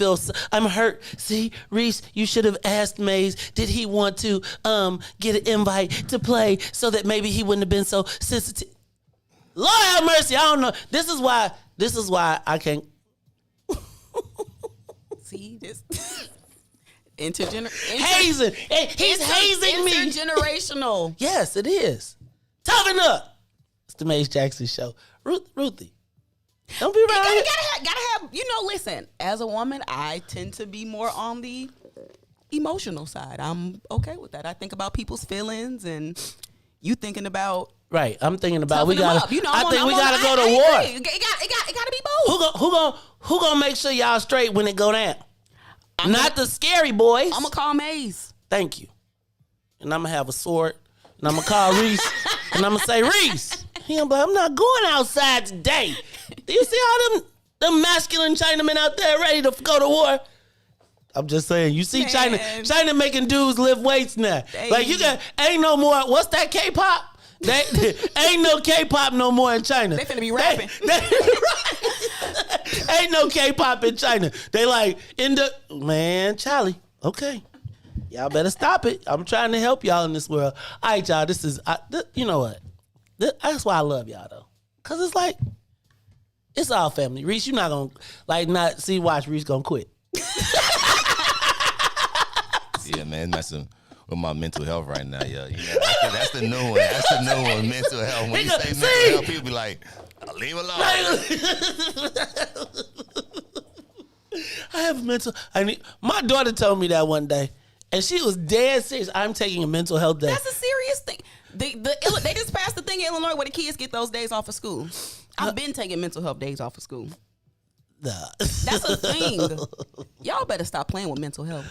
hurt. See, Riis, you should have asked Mays. Did he want to get an invite to play so that maybe he wouldn't have been so sensitive? Lord have mercy. I don't know. This is why I can't. See this. Hazing. He's hazing me. Intergenerational. Yes, it is. Toughen up. It's the Mays Jackson Show. Ruthie, don't be around here. Gotta have, listen, as a woman, I tend to be more on the emotional side. I'm okay with that. I think about people's feelings and you thinking about. Right, I'm thinking about we gotta. We gotta go to war. It gotta be both. Who gonna make sure y'all straight when it go down? Not the scary boys. I'm gonna call Mays. Thank you. And I'm gonna have a sword. And I'm gonna call Riis. And I'm gonna say, Riis. He gonna be like, I'm not going outside today. Do you see all Them masculine Chinamen out there ready to go to war. I'm just saying, you see China making dudes lift weights now. Like ain't no more, what's that K-pop? Ain't no K-pop no more in China. They finna be rapping. Ain't no K-pop in China. They like, Charlie, okay. Y'all better stop it. I'm trying to help y'all in this world. All right, y'all, you know what? That's why I love y'all, though. Because it's like, it's all family. Riis, you're not going to, watch Riis going to quit. Yeah, man, messing with my mental health right now, yo. You know, that's the new one. That's the new one, mental health. When you say mental health, people be like, leave alone. I have mental. My daughter told me that one day, and she was dead serious. I'm taking a mental health day. That's a serious thing. They just passed the thing in Illinois where the kids get those days off of school. I've been taking mental health days off of school. That's a thing. Y'all better stop playing with mental health.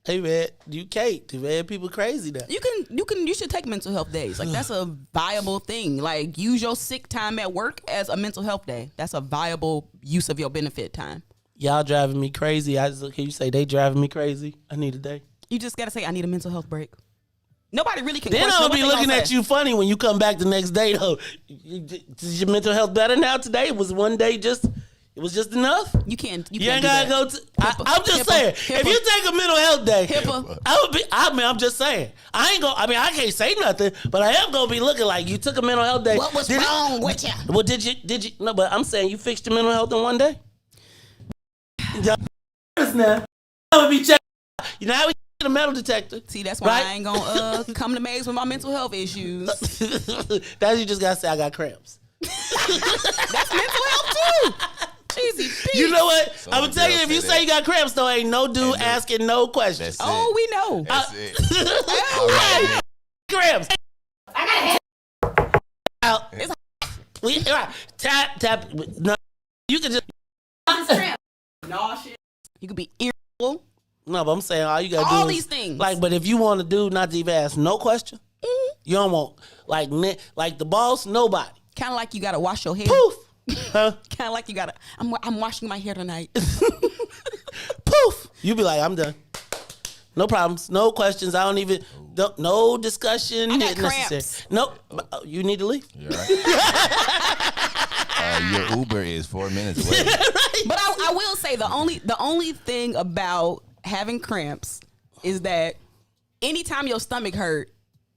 Hey man, you can't, man. People crazy now. You should take mental health days. Like that's a viable thing. Like use your sick time at work as a mental health day. That's a viable use of your benefit time. Y'all driving me crazy. Can you say they driving me crazy? I need a day. You just gotta say I need a mental health break. Nobody really can. Then I'll be looking at you funny when you come back the next day. Though, is your mental health better now? Today it was one day just. It was just enough. You ain't gotta go to. I'm just saying. If you take a mental health day, I'm just saying. I can't say nothing, but I am gonna be looking like you took a mental health day. What was wrong with you? Well, did you? No, but I'm saying you fixed your mental health in one day. Now, I would be checking. Now we get a metal detector. See, that's why I ain't gonna come to Maze with my mental health issues. That's you just gotta say I got cramps. That's mental health too. Cheesy Pete. You know what? So I'm gonna tell you, if you say you got cramps, though, ain't no dude asking no questions. Oh, we know. That's it. Right. Cramps. I got a head. Tap. No, you can just. Nauseous. You could be irritable. No, but I'm saying all you gotta do all is, these things. But if you want to do not to even ask no question, you don't want like the boss, nobody. Kind of like you gotta wash your hair. Poof. Huh? Kind of like you gotta. I'm washing my hair tonight. Poof. You be like, I'm done. No problems. No questions. I don't even. No discussion. I got necessary. Cramps. Nope. You need to leave. You're right. Your Uber is 4 minutes away. Right. But I will say the only thing about having cramps is that anytime your stomach hurt,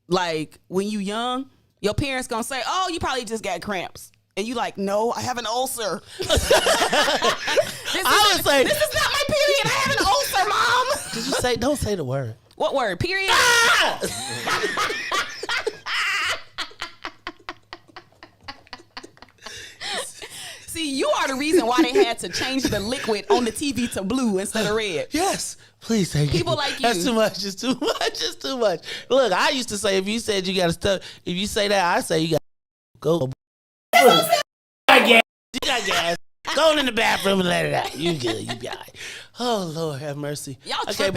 like when you young, your parents gonna say, "Oh, you probably just got cramps." And you like, no, I have an ulcer. This is not my period. I have an ulcer, Mom. Did you say? Don't say the word. What word? Period. See, you are the reason why they had to change the liquid on the TV to blue instead of red. Yes. Please thank you. People like you. That's too much. It's too much. It's too much. Look, I used to say if you said you got to stuff, if you say that, I say you got to go. You got gas. Go in the bathroom and let it out. You good. You be all right. Oh, Lord, have mercy. I can't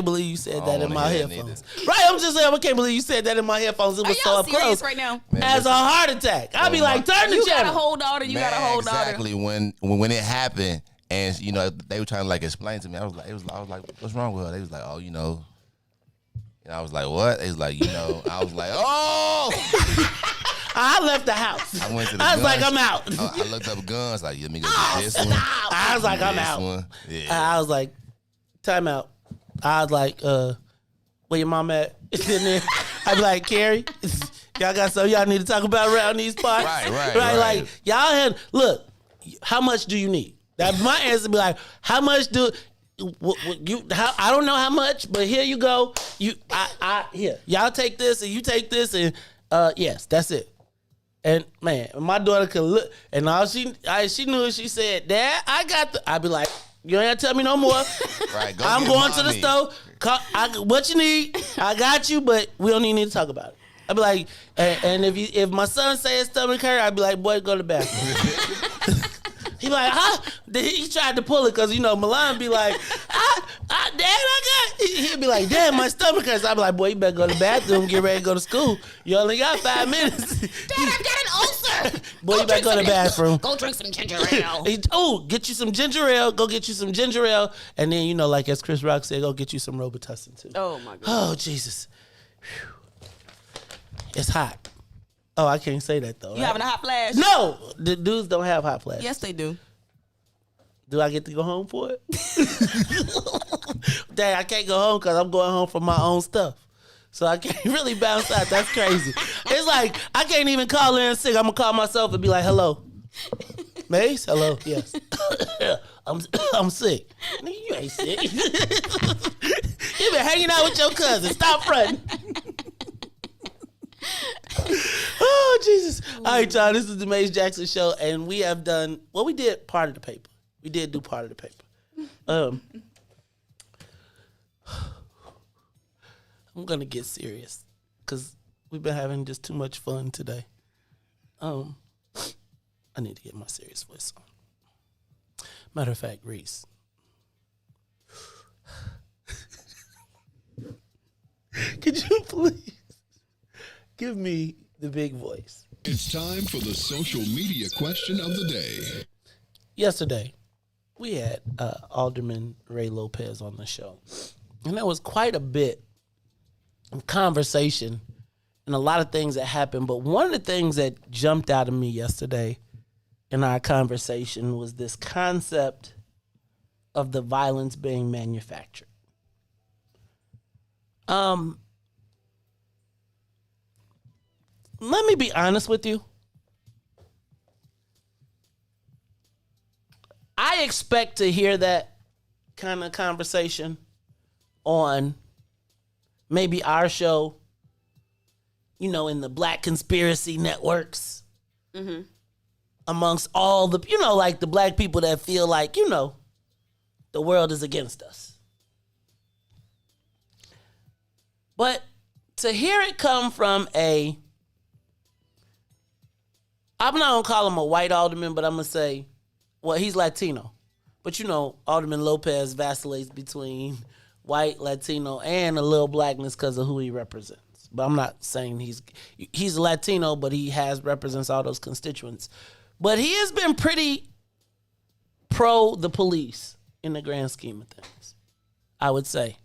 believe you said that in my headphones. Right, I'm just saying, I can't believe you said that in my headphones. It was so up close. Right now? Man, as a heart attack. I'd be like, turn the channel. You got a hold on and you got a hold on. Exactly. When it happened, and they were trying to like explain to me. I was like, what's wrong with her? They was like, oh, And I was like, what? They was like, I was like, oh. I left the house. I went to the I was guns. like, I'm out. I looked up guns. Like, let me go get this one. I was like, I'm out. Yeah. I was like, time out. I was like, where your mom at? And then I'd be like, Carrie, y'all got something y'all need to talk about around these parts? Right. Like, y'all had, look, how much do you need? That my answer would be like, how much do you? I don't know how much, but here you go. Here, y'all take this and you take this and yes, that's it. And man, my daughter could look, and all she knew is she said, "Dad, I got the." I'd be like, "You ain't gotta tell me no more. Right, I'm going to the store. What you need, I got you, but we don't even need to talk about it." I'd be like, and if my son say his stomach hurt, I'd be like, "Boy, go to the bathroom." He like, huh? He tried to pull it because, you know, Milan be like, Dad, I got. He'd be like, Dad, my stomach hurts. I'd be like, boy, you better go to the bathroom, get ready to go to school. You only got 5 minutes. Dad, I've got an ulcer. Boy, you better go to the bathroom. Go drink some ginger ale. Get you some ginger ale. Go get you some ginger ale. And then, you know, like as Chris Rock said, go get you some Robitussin too. Oh, my God. Oh, Jesus. Whew. It's hot. Oh, I can't say that though. You having a hot flash? No, the dudes don't have hot flashes. Yes, they do. Do I get to go home for it? Dang, I can't go home because I'm going home for my own stuff. So I can't really bounce out. That's crazy. It's like, I can't even call in sick. I'm going to call myself and be like, hello. Mace? Hello? Yes. I'm sick. Nigga, you ain't sick. You been hanging out with your cousin. Stop fronting. Oh, Jesus. All right, y'all. This is the Mace Jackson Show, and we have done, well, we did part of the paper. We did do part of the paper. I'm going to get serious because we've been having just too much fun today. I need to get my serious voice on. Matter of fact, Riis. Could you please give me the big voice? It's time for the social media question of the day. Yesterday, we had Alderman Ray Lopez on the show. And there was quite a bit of conversation and a lot of things that happened. But one of the things that jumped out of me yesterday in our conversation was this concept of the violence being manufactured. Let me be honest with you. I expect to hear that kind of conversation on maybe our show, you know, in the Black conspiracy networks, amongst all the, you know, like the Black people that feel like, you know, the world is against us. But to hear it come from I'm not going to call him a white alderman, but I'm going to say, well, he's Latino. But, you know, Alderman Lopez vacillates between white, Latino, and a little blackness because of who he represents. But I'm not saying he's a Latino, but he represents all those constituents. But he has been pretty pro the police in the grand scheme of things, I would say.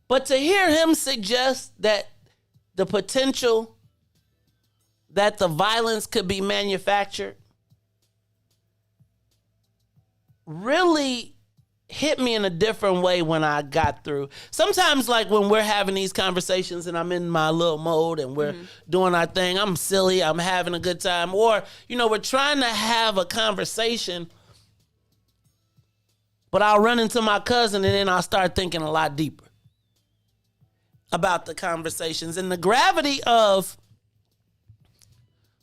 But to hear him suggest that the potential that the violence could be manufactured really hit me in a different way when I got through. Sometimes, like when we're having these conversations and I'm in my little mode and we're doing our thing, I'm silly, I'm having a good time. Or, you know, we're trying to have a conversation, but I'll run into my cousin and then I'll start thinking a lot deeper about the conversations and the gravity of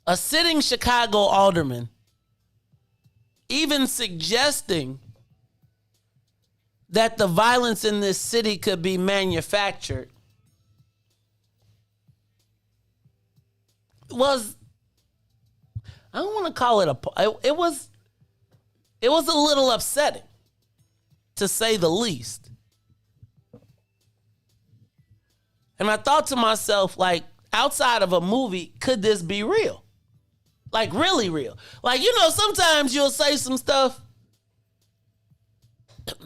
a sitting Chicago alderman even suggesting that the violence in this city could be manufactured was, I don't want to call it it was a little upsetting, to say the least. And I thought to myself, like, outside of a movie, could this be real? Like, really real. Like, you know, sometimes you'll say some stuff,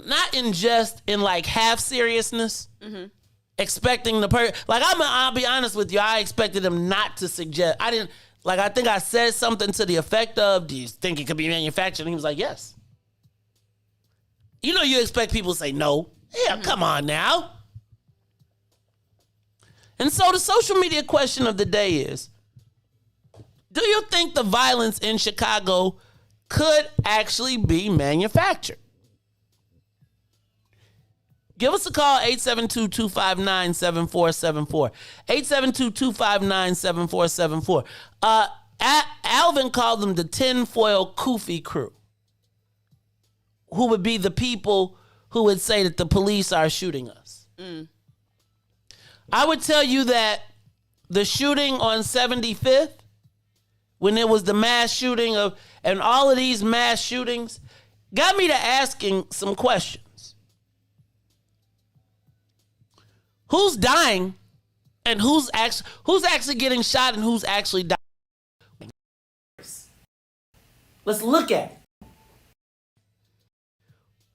not in jest, in like half seriousness, expecting the person. Like, I'll be honest with you, I expected him not to suggest. I think I said something to the effect of, do you think it could be manufactured? And he was like, yes. You know, you expect people to say no. Yeah, come on now. And so the social media question of the day is, do you think the violence in Chicago could actually be manufactured? Give us a call, 872-259-7474. 872-259-7474. Alvin called them the tinfoil kufi crew, who would be the people who would say that the police are shooting us. I would tell you that the shooting on 75th when it was the mass shooting and all of these mass shootings, got me to asking some questions. Who's dying and who's actually getting shot and who's actually dying? Let's look at it.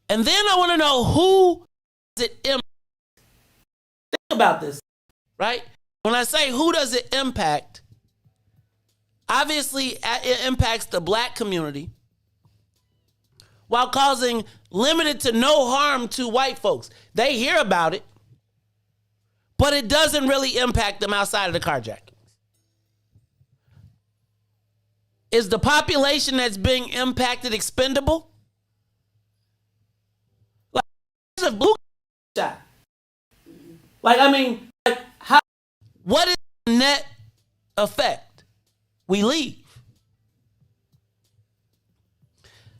And then I want to know who does it impact. Think about this, right? When I say who does it impact, obviously it impacts the black community while causing limited to no harm to white folks. They hear about it, but it doesn't really impact them outside of the carjackings. Is the population that's being impacted expendable? Like, there's a blue shot. Like, I mean, like, what is the net effect? We leave.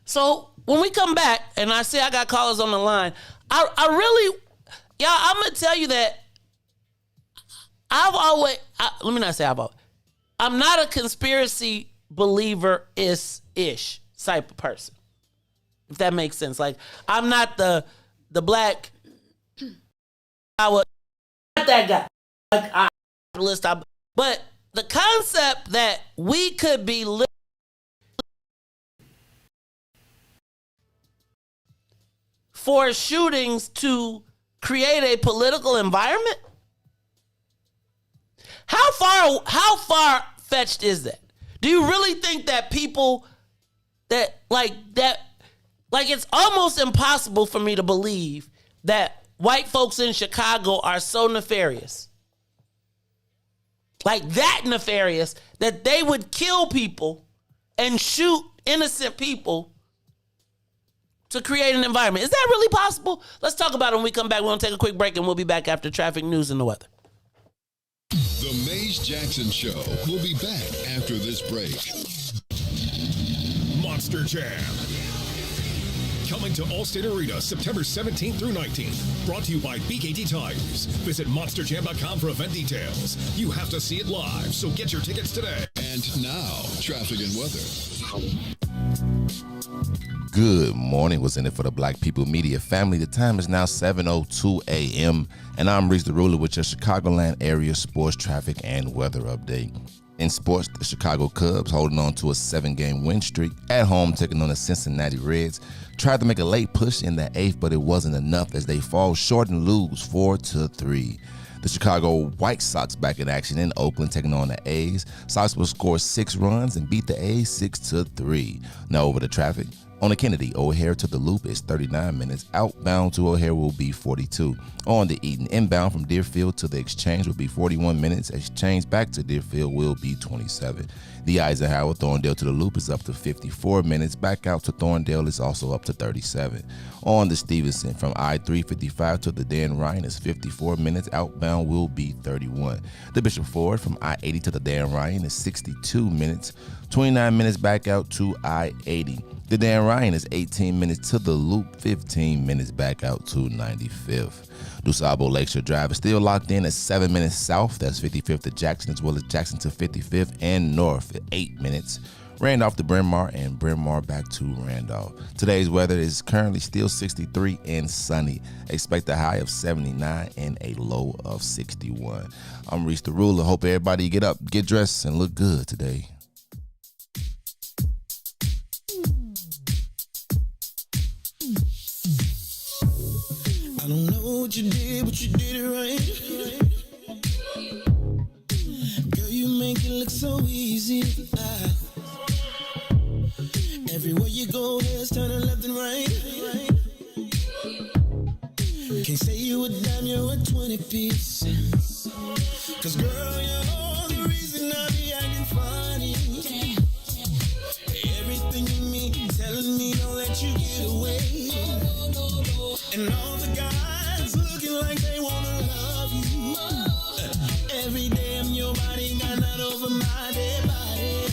So when we come back, and I say I got callers on the line, I really, y'all, I'm going to tell you that I'm not a conspiracy believer-ish type of person, if that makes sense. Like, I'm not the black, not that guy. Like, but the concept that we could be for shootings to create a political environment? How far fetched is that? Do you really think that people that it's almost impossible for me to believe that white folks in Chicago are so nefarious, like that nefarious, that they would kill people and shoot innocent people to create an environment? Is that really possible? Let's talk about it when we come back. We're going to take a quick break, and we'll be back after traffic, news, and the weather. The Maze Jackson Show will be back after this break. Monster Jam. Coming to Allstate Arena September 17th through 19th. Brought to you by BKT Tires. Visit monsterjam.com for event details. You have to see it live, so get your tickets today. And now, traffic and weather. Good morning. What's in it for the Black People Media family? The time is now 7:02 a.m. and I'm Riis the Ruler with your Chicagoland area sports traffic and weather update. In sports, the Chicago Cubs, holding on to a 7-game win streak, at home taking on the Cincinnati Reds, tried to make a late push in the 8th, but it wasn't enough as they fall short and lose 4-3. The Chicago White Sox back in action in Oakland, taking on the A's. Sox will score 6 runs and beat the A's 6-3. Now over to traffic. On the Kennedy, O'Hare to the Loop is 39 minutes. Outbound to O'Hare will be 42. On the Eaton, inbound from Deerfield to the Exchange will be 41 minutes. Exchange back to Deerfield will be 27. The Eisenhower, Thorndale to the Loop is up to 54 minutes. Back out to Thorndale is also up to 37. On the Stevenson, from I-355 to the Dan Ryan is 54 minutes. Outbound will be 31. The Bishop Ford from I-80 to the Dan Ryan is 62 minutes. 29 minutes back out to I-80. The Dan Ryan is 18 minutes to the Loop, 15 minutes back out to 95th. DuSable Lakeshore Drive is still locked in at 7 minutes south. That's 55th to Jackson, as well as Jackson to 55th and north at 8 minutes. Randolph to Bryn Mawr and Bryn Mawr back to Randolph. Today's weather is currently still 63 and sunny. Expect a high of 79 and a low of 61. I'm Riis the Ruler. Hope everybody get up, get dressed, and look good today. I don't know what you did, but you did it right. Girl, you make it look so easy. Everywhere you go, there's turning left and right. Can't say you a dime, you're a 20-piece. Cause girl, you're the reason I be acting funny. Everything in me telling me don't let you get away. And all the guys looking like they wanna love you. Every day I'm your body, got none over my dead body.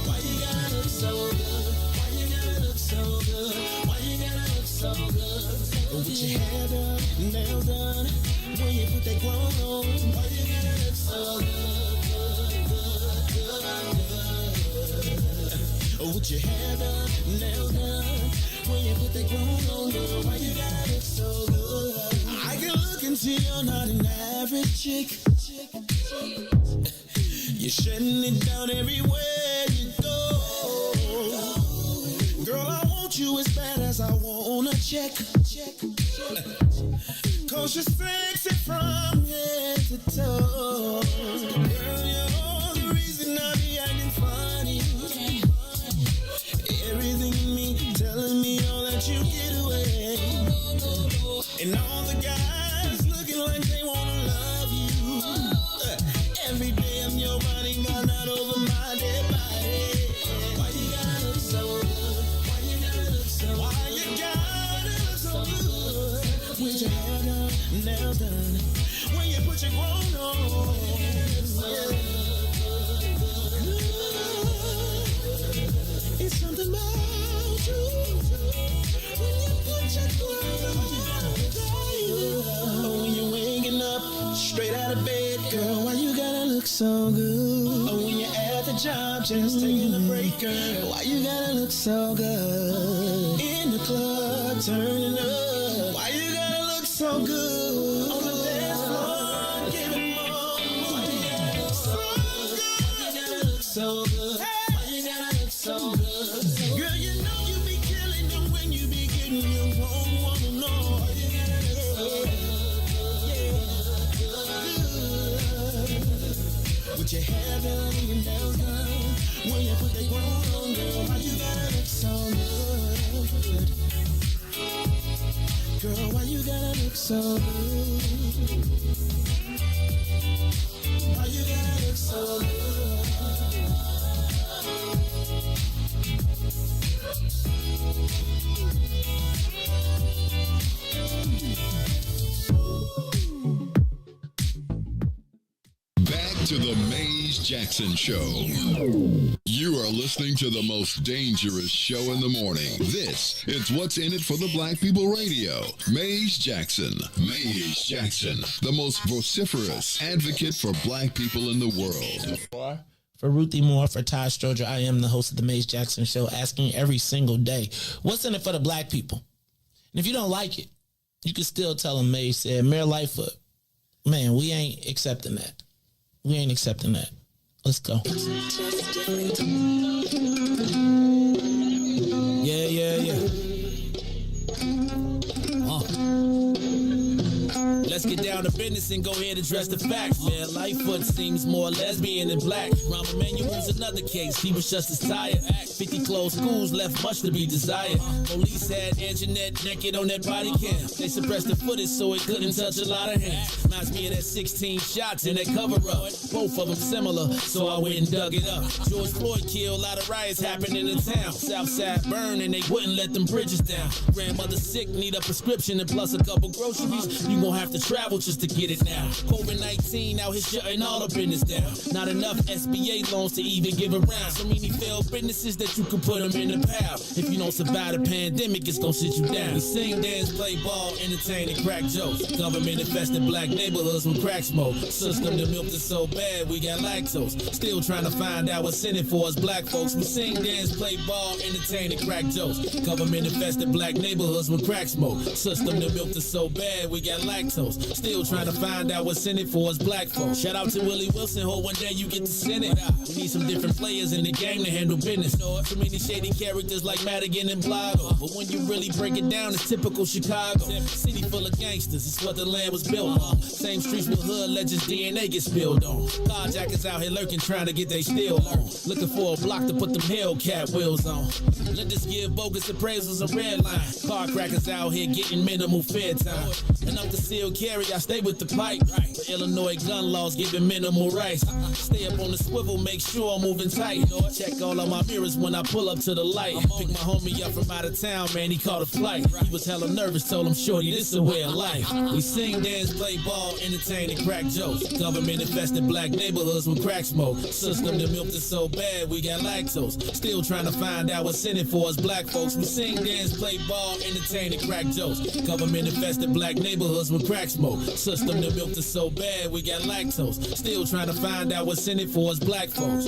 Why you gotta look so good? Why you gotta look so good? Why you gotta look so good? With your hair done, nails done, when you put that clothes on. Why you gotta look so good, good, good, good, good? With your hair done, nails done. When you put that grown on, girl, why you gotta look so good? I can look and see you're not an average chick. You're shutting it down everywhere you go. Girl, I want you as bad as I want a check. Cause you're sexy from head to toe. Girl, you're the reason I be acting funny. Everything in me telling me all that you get away. And all the guys looking like they wanna love you. Every day I'm your bodyguard, not over my dead body. Why you gotta look so good? Why you gotta look so good? Why you gotta look so good? With your hair done, nails done. When you put your grown on. It's something about you. When you put your clothes on. Oh, when you're waking up straight out of bed, girl, why you gotta look so good? Oh, when you're at the job just taking a break, girl, why you gotta look so good? In the club turning up, why you gotta look so good? On the dance floor, giving more. Why you gotta look so good? Why you gotta look so good? Why you gotta look so good? Girl, you know you be killing them when you be getting your own wanna know. Why you gotta look so good? With your hair done and your nails done. When you put that grown on, girl, why you gotta look so good? Girl, why you gotta look so good? Why you gotta look so good? Back to the Maze Jackson Show. You are listening to the most dangerous show in the morning. This is What's in It for the Black People Radio. Maze Jackson. Maze Jackson, the most vociferous advocate for black people in the world. For Ruthie Moore, for Todd Stoger, I am the host of the Maze Jackson Show, asking every single day, what's in it for the black people? And if you don't like it, you can still tell them Maze said, Mayor Lightfoot, man, we ain't accepting that. We ain't accepting that. Let's go. Yeah. Let's get down to business and go ahead and address the facts, man. Lightfoot seems more lesbian than black. Rahm Emanuel's another case. He was just as tired. 50 closed schools left much to be desired. Police had Anjanette naked on that body cam. They suppressed the footage so it couldn't touch a lot of hands. Reminds me of that 16 shots in that cover-up. Both of them similar, so I went and dug it up. George Floyd killed, a lot of riots happened in the town. Southside burned and they wouldn't let them bridges down. Grandmother sick, need a prescription and plus a couple groceries. You gon' have to travel just to get it now. COVID-19 out here shutting all the business down. Not enough SBA loans to even give around. So many failed businesses that you can put them in the pile. If you don't survive the pandemic, it's gonna sit you down. We sing, dance, play ball, entertain, and crack jokes. Government infested black neighborhoods with crack smoke. System that milked us so bad, we got lactose. Still trying to find out what's in it for us black folks. We sing, dance, play ball, entertain, and crack jokes. Government infested black neighborhoods with crack smoke. System that milked us so bad, we got lactose. Still trying to find out what's in it for us black folks. Shout out to Willie Wilson, hope one day you get to send it. We need some different players in the game to handle business. So many shady characters like Madigan and Blago. But when you really break it down, it's typical Chicago. City full of gangsters, it's what the land was built on. Same streets with hood legends, DNA gets spilled on. Carjackers out here lurking, trying to get they steal on. Looking for a block to put them Hellcat wheels on. Let us give bogus appraisals a red line. Car crackers out here getting minimal fair time. And up the seal carry, I stay with the pipe. The Illinois gun laws giving minimal rights. Stay up on the swivel, make sure I'm moving tight. Check all of my mirrors when I pull up to the light. Pick my homie up from out of town, man, he caught a flight. He was hella nervous, told him, shorty, this is a way of life. We sing, dance, play ball, entertain, and crack jokes. Government infested black neighborhoods with crack smoke. System that milked us so bad, we got lactose. Still trying to find out what's in it for us black folks. We sing, dance, play ball, entertain, and crack jokes. Government infested black neighborhoods with crack smoke. System that milked us so bad, we got lactose. Still trying to find out what's in it for us black folks.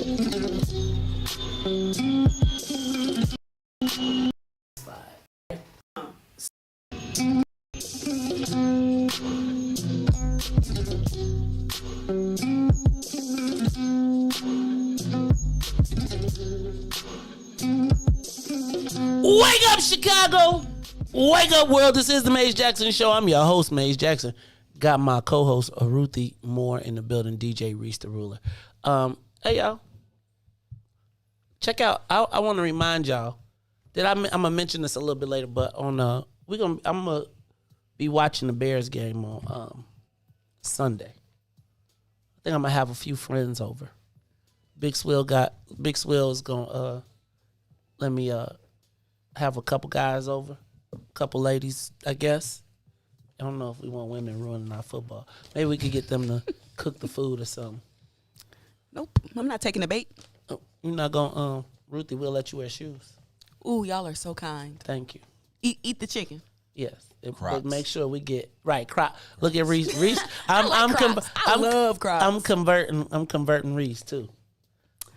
up, Chicago? Wake up, world. This is the Maze Jackson Show. I'm your host, Maze Jackson. Got my co-host, Ruthie Moore, in the building, DJ Riis the Ruler. Hey, y'all. Check out. I want to remind y'all that I'm going to mention this a little bit later, but on I'm going to be watching the Bears game on Sunday. I think I'm going to have a few friends over. Big Swill is going to let me have a couple guys over. A couple ladies, I guess. I don't know if we want women ruining our football. Maybe we could get them to cook the food or something. Nope, I'm not taking the bait. Oh, you're not going to, Ruthie, we'll let you wear shoes. Ooh, y'all are so kind. Thank you. Eat the chicken. Yes. But make sure we get right. Look at Riis. Riis. I love Crocs. I'm converting Riis too.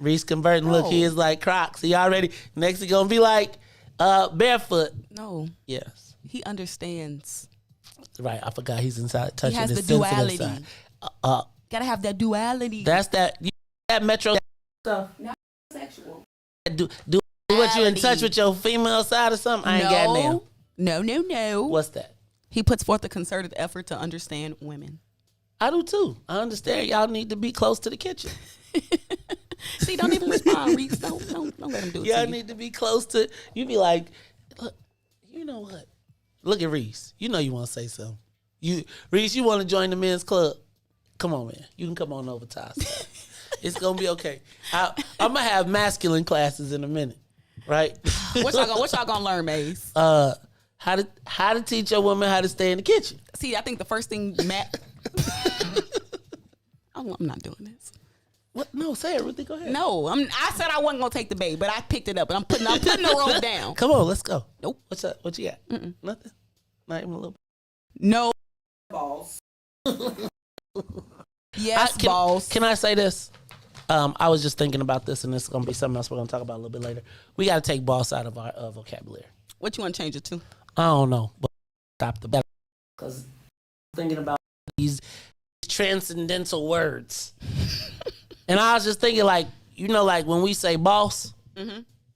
Riis converting. Look, he is like Crocs. He already next he's gonna be like barefoot. No. Yes. He understands. Right. I forgot he's inside touching he has his the duality. Side. Gotta have that duality. That's that metro stuff. Not sexual. Do what you in touch with your female side or something? I ain't got now. No. What's that? He puts forth a concerted effort to understand women. I do too. I understand y'all need to be close to the kitchen. See, don't even respond, Riis. Don't let him do it. Y'all need to be close to. You be like, look, you know what? Look at Riis. You know you want to say something. Riis, you want to join the men's club? Come on, man. You can come on over to us. It's gonna be okay. I'm gonna have masculine classes in a minute, right? What y'all gonna learn, Maze? How to teach a woman how to stay in the kitchen. See, I think the first thing I'm not doing this. What? No, say it, Ruthie. Go ahead. No, I said I wasn't gonna take the bait, but I picked it up and I'm putting the rope down. Come on, let's go. Nope. What's up? What you got? Nothing. Not even a little bit. No balls. Yes, balls. Can I say this? I was just thinking about this, and this is gonna be something else we're gonna talk about a little bit later. We got to take boss out of our vocabulary. What you want to change it to? I don't know, but stop the because I'm thinking about these transcendental words, and I was just thinking, like when we say boss,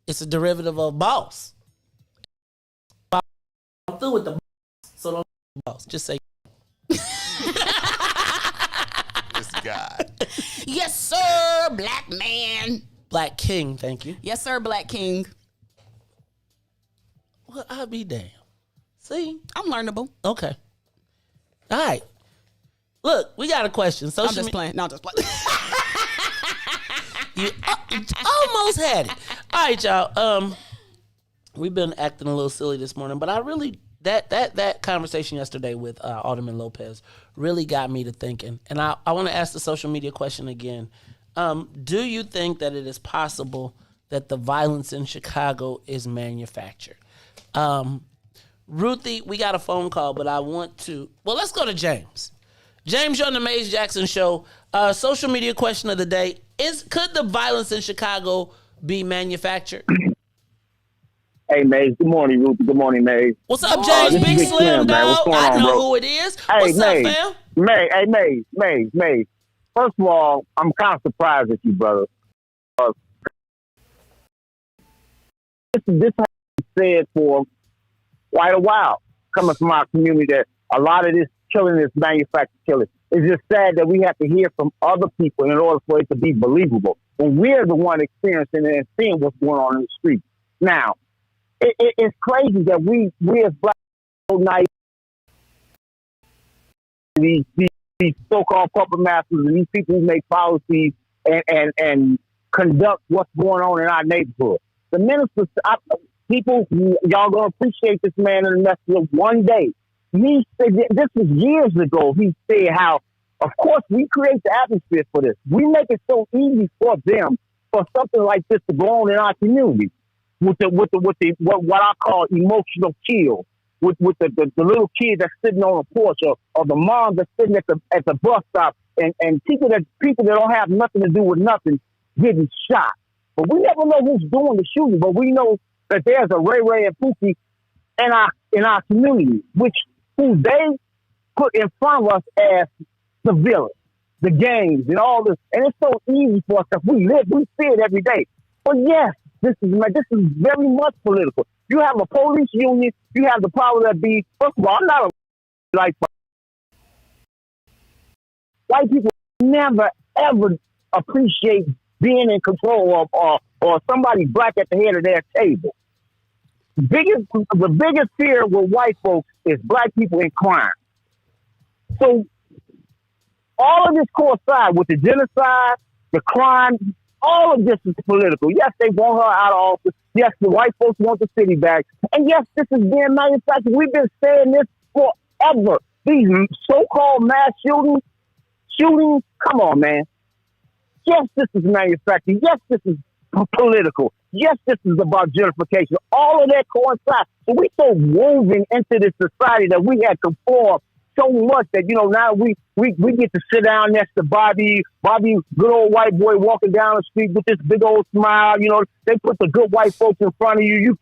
it's a derivative of boss. I'm through with the boss, so don't boss. Just say. This guy. Yes, sir, black man. Black king, thank you. Yes, sir, black king. Well, I'll be damned. See? I'm learnable. Okay. All right. Look, we got a question. I'm just playing. No, I'm just playing. You almost had it. All right, y'all. We've been acting a little silly this morning, but I really that conversation yesterday with Alderman Lopez really got me to thinking. And I want to ask the social media question again. Do you think that it is possible that the violence in Chicago is manufactured? Ruthie, we got a phone call, but I want to... Well, let's go to James. James, you're on the Maze Jackson Show. Social media question of the day. Could the violence in Chicago be manufactured? Hey, Maze. Good morning, Ruthie. Good morning, Maze. What's up, James? Big Slim, dog. I know who it is. What's up, fam? Maze. First of all, I'm kind of surprised at you, brother. This has been said for quite a while, coming from our community, that a lot of this killing is manufactured killing. It's just sad that we have to hear from other people in order for it to be believable, when we're the one experiencing it and seeing what's going on in the street. Now, it's crazy that we as black people, nice, these so-called puppet masters and these people who make policies and conduct what's going on in our neighborhood. The minister, y'all gonna appreciate this man in the message of one day. He said, this was years ago, he said how, of course, we create the atmosphere for this. We make it so easy for them for something like this to go on in our community with what I call emotional kill. With the little kid that's sitting on a porch, or the mom that's sitting at the bus stop, and people that don't have nothing to do with nothing getting shot. But we never know who's doing the shooting. But we know that there's a Ray and Pookie in our community, who they put in front of us as the villains, the gangs, and all this. And it's so easy for us because we see it every day. But yes, this is very much political. You have a police union. You have the power that be. First of all, I'm not a like white people never ever appreciate being in control of or somebody black at the head of their table. The biggest fear with white folks is black people in crime. So all of this coincide with the genocide, the crime, all of this is political. Yes, they want her out of office. Yes, the white folks want the city back. And yes, this is being manufactured. We've been saying this forever. These so-called mass shootings, come on, man. Yes, this is manufactured. Yes, this is political. Yes, this is about gentrification. All of that coincides. So we so woven into this society that we had conformed so much that, now we get to sit down next to Bobby, good old white boy walking down the street with this big old smile. They put the good white folks in front of you.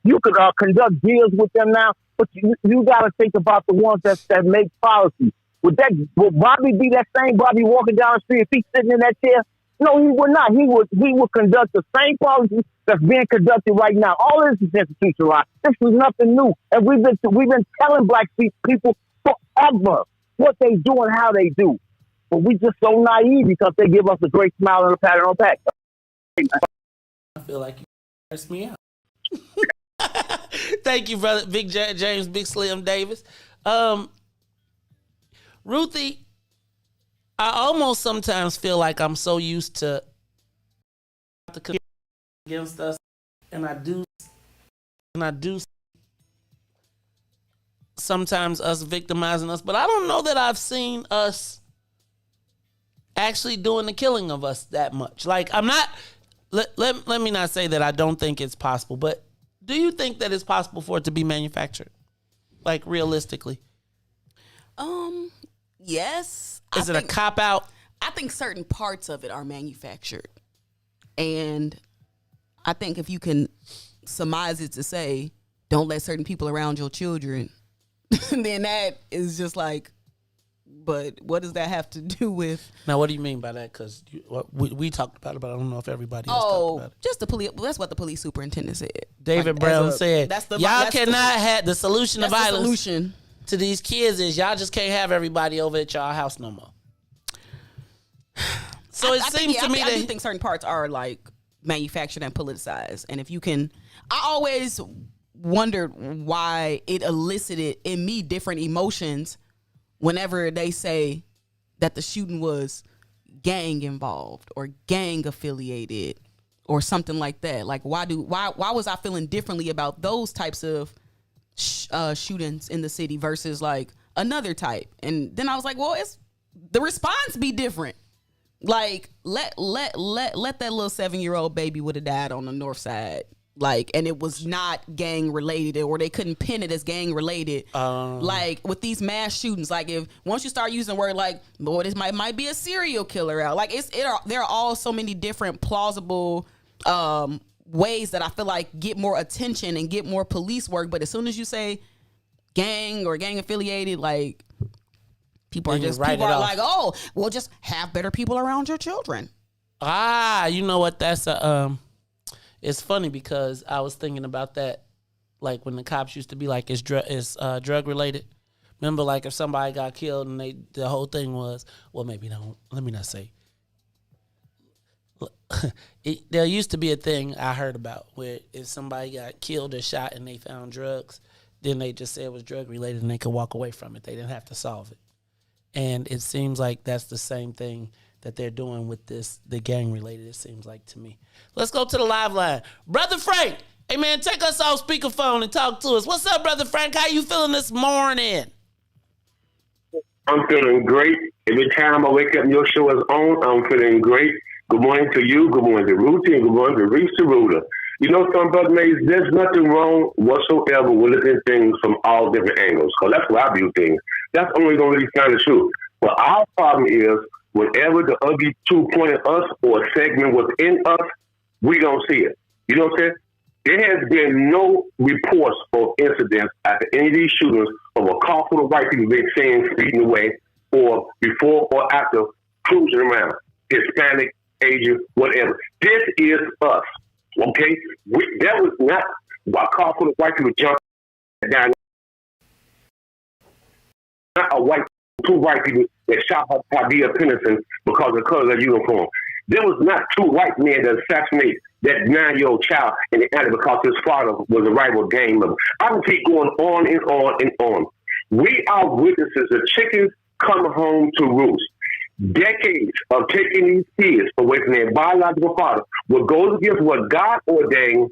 You could conduct deals with them now, but you got to think about the ones that make policy. Would Bobby be that same Bobby walking down the street if he's sitting in that chair? No, he would not. He would conduct the same policy that's being conducted right now. All of this is institutionalized. This is nothing new, and we've been telling black people forever what they do and how they do. But we just so naive because they give us a great smile and a pat on the back. I feel like you stressed me out. Thank you, brother. Big James, Big Slim Davis. Ruthie, I almost sometimes feel like I'm so used to the against us, and I do sometimes us victimizing us, but I don't know that I've seen us actually doing the killing of us that much. Like, I'm not, let me not say that I don't think it's possible, but do you think that it's possible for it to be manufactured? Like, realistically? Yes. Is it a cop-out? I think certain parts of it are manufactured. And I think if you can surmise it to say, don't let certain people around your children, then that is just like, but what does that have to do with? Now, what do you mean by that? Because we talked about it, but I don't know if everybody else talked about it. Just the police. Well, that's what the police superintendent said. David Brown said, y'all cannot have the solution to violence. Solution to these kids is y'all just can't have everybody over at y'all house no more. So it seems to me that I do think certain parts are like manufactured and politicized. And if you can, I always wondered why it elicited in me different emotions whenever they say that the shooting was gang involved or gang affiliated or something like that. Like, why was I feeling differently about those types of shootings in the city versus like another type? And then I was like, well, it's the response be different. Like, let that little 7-year-old baby would have died on the north side. Like, and it was not gang related, or they couldn't pin it as gang related. Like with these mass shootings, like if once you start using the word like, Lord, this might be a serial killer out. Like there are all so many different plausible ways that I feel like get more attention and get more police work. But as soon as you say gang or gang affiliated, like people are like, oh, well, just have better people around your children. You know what? That's it's funny because I was thinking about that, like when the cops used to be like, it's drug related. Remember, like if somebody got killed and the whole thing was, well, maybe don't. Let me not say. There used to be a thing I heard about where if somebody got killed or shot and they found drugs, then they just said it was drug related and they could walk away from it. They didn't have to solve it. And it seems like that's the same thing that they're doing with the gang related, it seems like to me. Let's go to the live line. Brother Frank, hey man, take us off speakerphone and talk to us. What's up, Brother Frank? How you feeling this morning? I'm feeling great. Every time I wake up and your show is on, I'm feeling great. Good morning to you. Good morning to Ruthie, and good morning to Riis the Ruler. You know something, Brother Mays? There's nothing wrong whatsoever with looking at things from all different angles, because that's why I view things. That's only going to really find the truth. But our problem is, whenever the ugly truth point at us or a segment within us, we don't see it. You know what I'm saying? There has been no reports of incidents after any of these shootings of a car full of white people being seen speeding away, or before or after cruising around, Hispanic, Asian, whatever. This is us, okay? That was not a car full of white people jumped down. Not two white people that shot her Padilla Pennison because of the color of their uniform. There was not two white men that assassinated that 9-year-old child in the alley because his father was a rival gang member. I can keep going on and on and on. We are witnesses of chickens coming home to roost. Decades of taking these kids away from their biological father, what goes against what God ordained,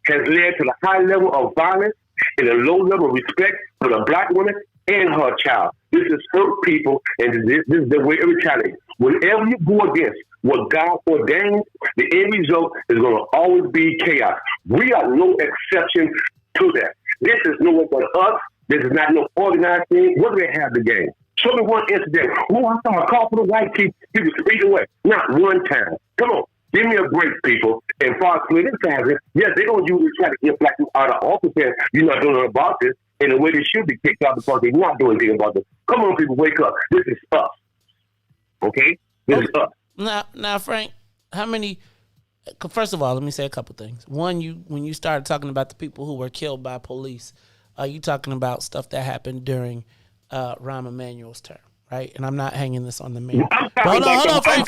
has led to the high level of violence and a low level of respect for the black woman and her child. This is hurt people, and this is the way it retaliates. Whenever you go against what God ordained, the end result is going to always be chaos. We are no exception to that. This is no one but us. This is not no organized thing. What do they have the game? Show me one incident. Oh, I saw a car for the white people. He was speeding away. Not one time. Come on. Give me a break, people. And far as this happens, yes, they're going to usually try to get black people out of office and you're not doing nothing about this. In a way they should be kicked out because they're not doing anything about this. Come on, people, wake up. This is us. Okay? This is us. Now, Frank, how many? First of all, let me say a couple things. One, when you started talking about the people who were killed by police, you talking about stuff that happened during Rahm Emanuel's term, right? And I'm not hanging this on the mayor. Hold on, Frank,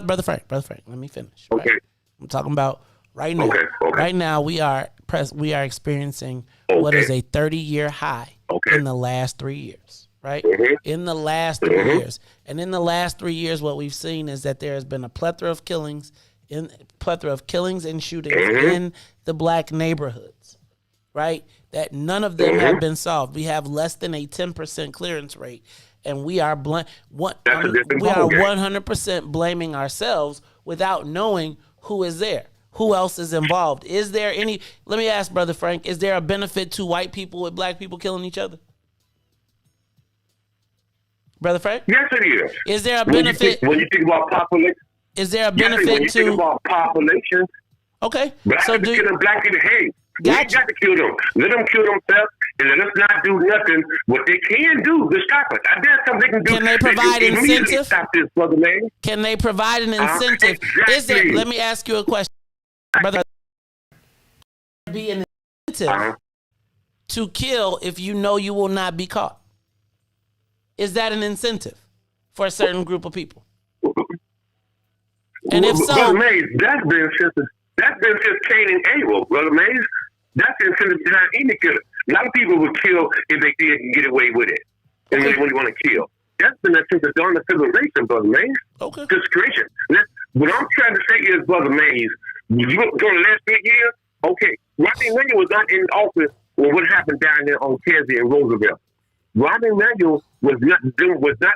brother Frank. Let me finish. Right? Okay. I'm talking about right now. Okay. Right now, we are experiencing what is a 30-year high in the last 3 years. Right? Mm-hmm. In the last 3 years. And in the last 3 years, what we've seen is that there has been a plethora of killings and shootings in the black neighborhoods, right? That none of them have been solved. We have less than a 10% clearance rate, and we are 100% blaming ourselves without knowing who is there. Who else is involved? Is there any, let me ask Brother Frank, is there a benefit to white people with black people killing each other? Brother Frank? Yes, it is. Is there a benefit? When you think about population. Is there a benefit when you think about population. Okay. So do killing black people, hey, we got to kill them. Let them kill themselves and let us not do nothing. What they can do to stop it. I bet something they can do. Can they provide incentive? Stop this, brother man. Can they provide an incentive? Exactly. Is there, let me ask you a question. Brother, be an incentive to kill if you know you will not be caught? Is that an incentive for a certain group of people? And if so, Brother Mays, that's been since Cain and Abel, Brother Mays. That's the incentive behind any killer. A lot of people would kill if they didn't get away with it, and when they want to kill. That's been that since the dawn of civilization, Brother Mays. Okay. Just creation. What I'm trying to say is, Brother Mays, you go to the last 8 years. Okay, Rodney Emanuel was not in office when what happened down there on Kersey and Roosevelt. Rodney Emanuel was not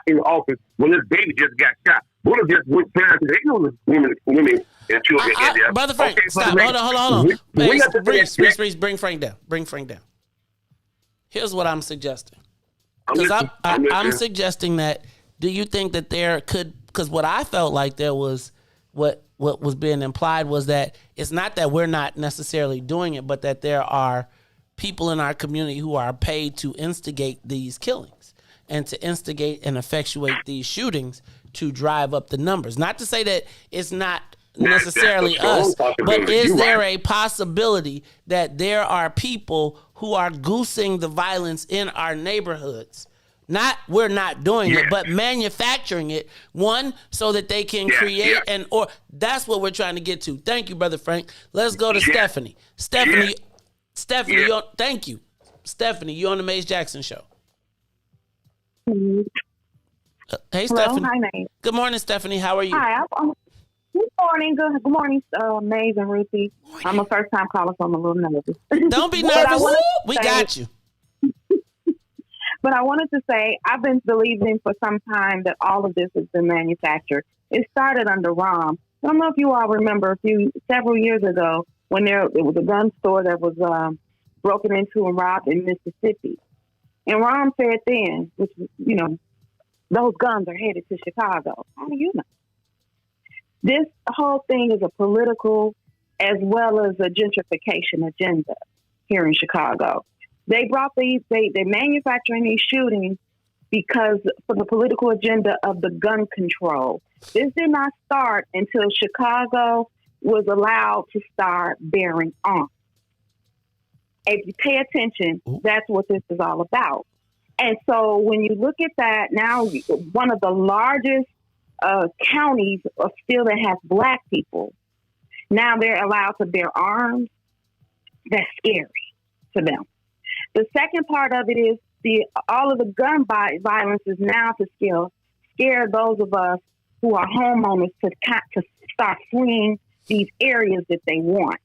in office when his baby just got shot. Bullets just went down to the women and children in there. Brother Frank, stop. Hold on. Reese, bring Frank down. Here's what I'm suggesting. Because I'm suggesting that, do you think that there could, because what I felt like there was, what was being implied was that it's not that we're not necessarily doing it, but that there are people in our community who are paid to instigate these killings and to instigate and effectuate these shootings to drive up the numbers. Not to say that it's not necessarily us, but is there a possibility that there are people who are goosing the violence in our neighborhoods? We're not doing it, but manufacturing it, one, so that they can create or that's what we're trying to get to. Thank you, Brother Frank. Let's go to Stephanie. Stephanie, thank you. Stephanie, you're on the Mace Jackson Show. Hey, Stephanie. Hi, Mace. Good morning, Stephanie. How are you? Hi. Good morning. Good morning, Maze and Ruthie. I'm a first-time caller, so I'm a little nervous. Don't be nervous. We got you. But I wanted to say, I've been believing for some time that all of this has been manufactured. It started under Rahm. I don't know if you all remember several years ago when it was a gun store that was broken into and robbed in Mississippi. And Rahm said then, which, those guns are headed to Chicago. How do you know? This whole thing is a political as well as a gentrification agenda here in Chicago. They brought they're manufacturing these shootings because for the political agenda of the gun control. This did not start until Chicago was allowed to start bearing arms. If you pay attention, that's what this is all about. And so when you look at that, now one of the largest counties still that has black people, now they're allowed to bear arms. That's scary to them. The second part of it is all of the gun violence is now to scare those of us who are homeowners to start fleeing these areas that they want.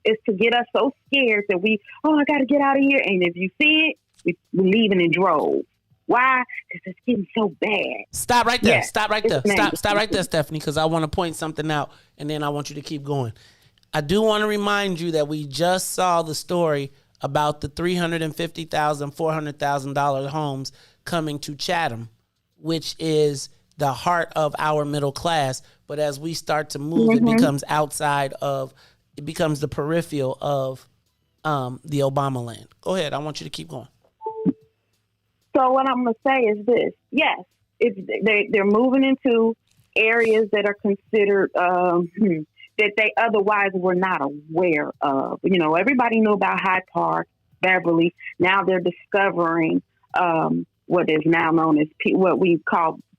It's to get us so scared that I got to get out of here. And if you see it, we're leaving in droves. Why? Because it's getting so bad. Stop right there. Yes, Stop right there. Stop right there, Stephanie, because I want to point something out, and then I want you to keep going. I do want to remind you that we just saw the story about the $350,000, $400,000 homes coming to Chatham, which is the heart of our middle class. But as we start to move, it becomes it becomes the peripheral of the Obama land. Go ahead. I want you to keep going. So what I'm going to say is this. Yes, they're moving into areas that are considered that they otherwise were not aware of. You know, everybody knew about Hyde Park, Beverly. Now they're discovering what is now known as what we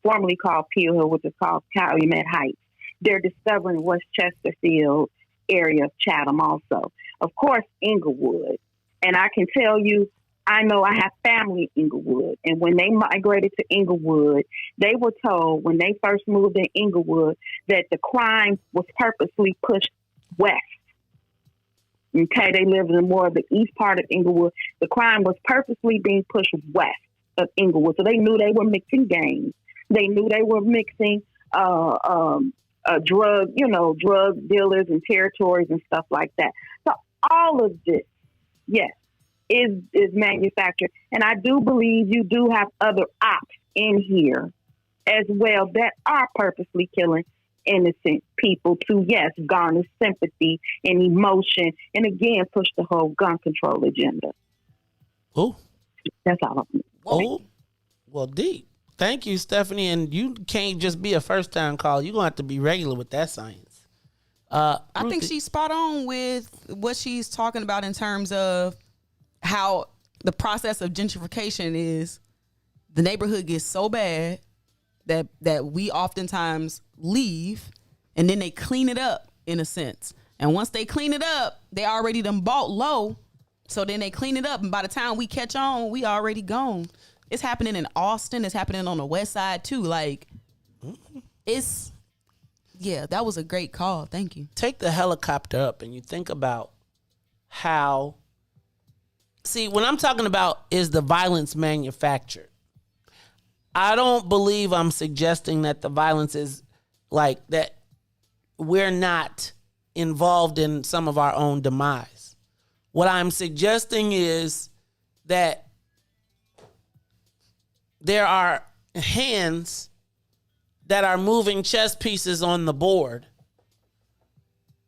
formerly called Peel Hill, which is called Calumet Heights. They're discovering West Chesterfield area of Chatham also. Of course, Inglewood. And I can tell you, I know I have family in Inglewood. And when they migrated to Inglewood, they were told when they first moved in Inglewood that the crime was purposely pushed west. Okay, they lived in more of the east part of Inglewood. The crime was purposely being pushed west of Inglewood. So they knew they were mixing gangs. They knew they were mixing drug dealers and territories and stuff like that. So all of this, yes, is manufactured. And I do believe you do have other ops in here as well that are purposely killing innocent people to, yes, garner sympathy and emotion, and again, push the whole gun control agenda. Oh. That's all I'm saying. Oh. Well, deep. Thank you, Stephanie. And you can't just be a first-time caller. You're going to have to be regular with that science. I think she's spot on with what she's talking about in terms of how the process of gentrification is. The neighborhood gets so bad that we oftentimes leave, and then they clean it up in a sense. And once they clean it up, they already done bought low. So then they clean it up, and by the time we catch on, we already gone. It's happening in Austin. It's happening on the west side too. Like, that was a great call. Thank you. Take the helicopter up and you think about how, when I'm talking about is the violence manufactured, I don't believe I'm suggesting that the violence is like that we're not involved in some of our own demise. What I'm suggesting is that there are hands that are moving chess pieces on the board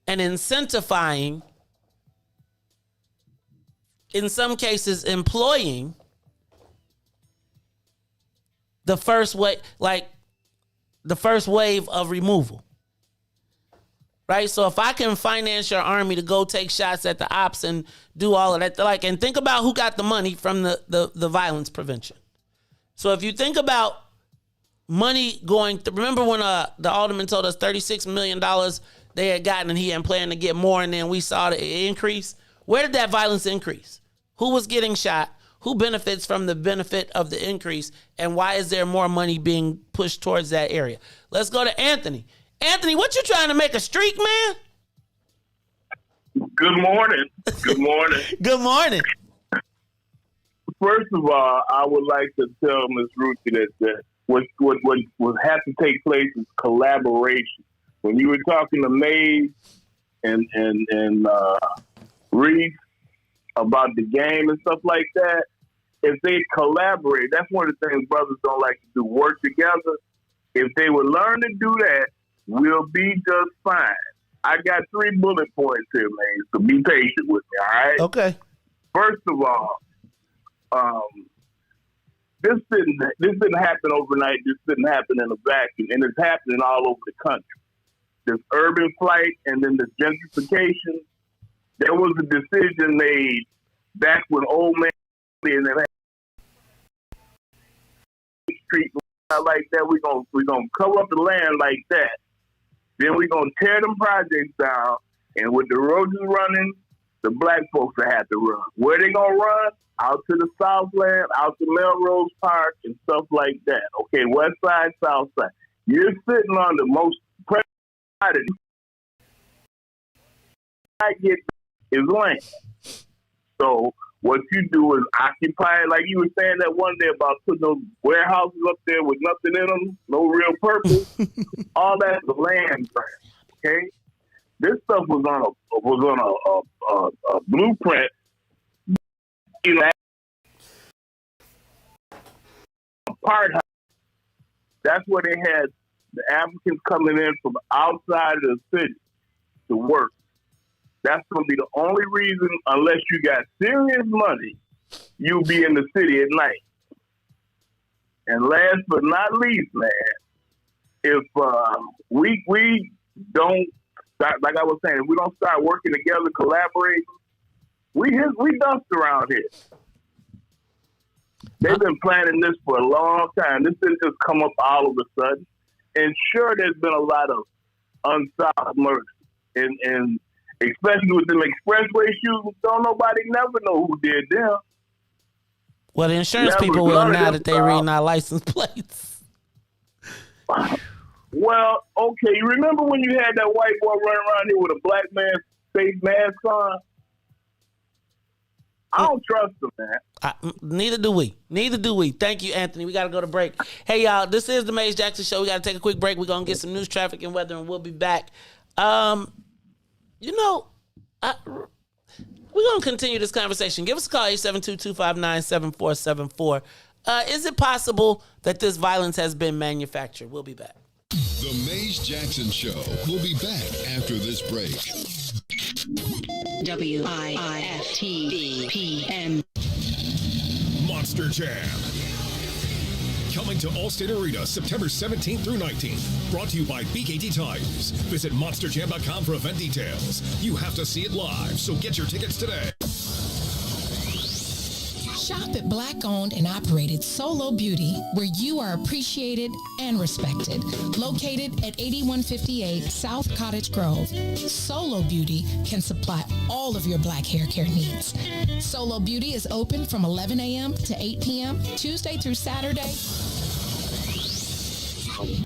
and incentivizing, in some cases employing, the first wave of removal. Right? So if I can finance your army to go take shots at the ops and do all of that, and think about who got the money from the violence prevention. So if you think about money going, remember when the alderman told us $36 million they had gotten and he had planned to get more, and then we saw the increase? Where did that violence increase? Who was getting shot? Who benefits from the benefit of the increase? And why is there more money being pushed towards that area? Let's go to Anthony. Anthony, what you trying to make a streak, man? Good morning. Good morning. Good morning. First of all, I would like to tell Ms. Ruthie that what has to take place is collaboration. When you were talking to Mays and Riis about the game and stuff like that, if they collaborate, that's one of the things brothers don't like to do, work together. If they would learn to do that, we'll be just fine. I got 3 bullet points here, man, so be patient with me, all right? Okay. First of all, this didn't happen overnight. This didn't happen in a vacuum, and it's happening all over the country. this urban flight and then this gentrification, there was a decision made back when old man and then street like that. We're gonna cover up the land like that. Then we're gonna tear them projects down, and with the roads running, the black folks will have to run. Where they gonna run? Out to the Southland, out to Melrose Park and stuff like that. Okay, West Side, South Side. You're sitting on the most private I get is land. So what you do is occupy, like you were saying that one day about putting those warehouses up there with nothing in them, no real purpose. All that's the land grab. Okay, this stuff was on a blueprint. You know, apartheid. That's where they had the Africans coming in from outside of the city to work. That's going to be the only reason, unless you got serious money, you'll be in the city at night. And last but not least, man, if we don't start, like I was saying, if we don't start working together, collaborating, we dust around here. They've been planning this for a long time. This didn't just come up all of a sudden. And sure, there's been a lot of unsolved murders, and especially with them expressway shootings, don't nobody never know who did them. Well, the insurance people will now that they reading our license plates. Well, okay, you remember when you had that white boy running around here with a black man's face mask on? I don't trust him, man. Neither do we. Thank you, Anthony. We got to go to break. Hey, y'all, this is the Maze Jackson Show. We got to take a quick break. We're going to get some news, traffic, and weather, and we'll be back. We're going to continue this conversation. Give us a call, 872-259-7474. Is it possible that this violence has been manufactured? We'll be back. The Maze Jackson Show will be back after this break. WIIFTBP Monster Jam. Coming to Allstate Arena September 17th through 19th. Brought to you by BKT Tires. Visit monsterjam.com for event details. You have to see it live, so get your tickets today. Shop at Black-owned and operated Solo Beauty, where you are appreciated and respected. Located at 8158 South Cottage Grove, Solo Beauty can supply all of your black hair care needs. Solo Beauty is open from 11 a.m. to 8 p.m., Tuesday through Saturday.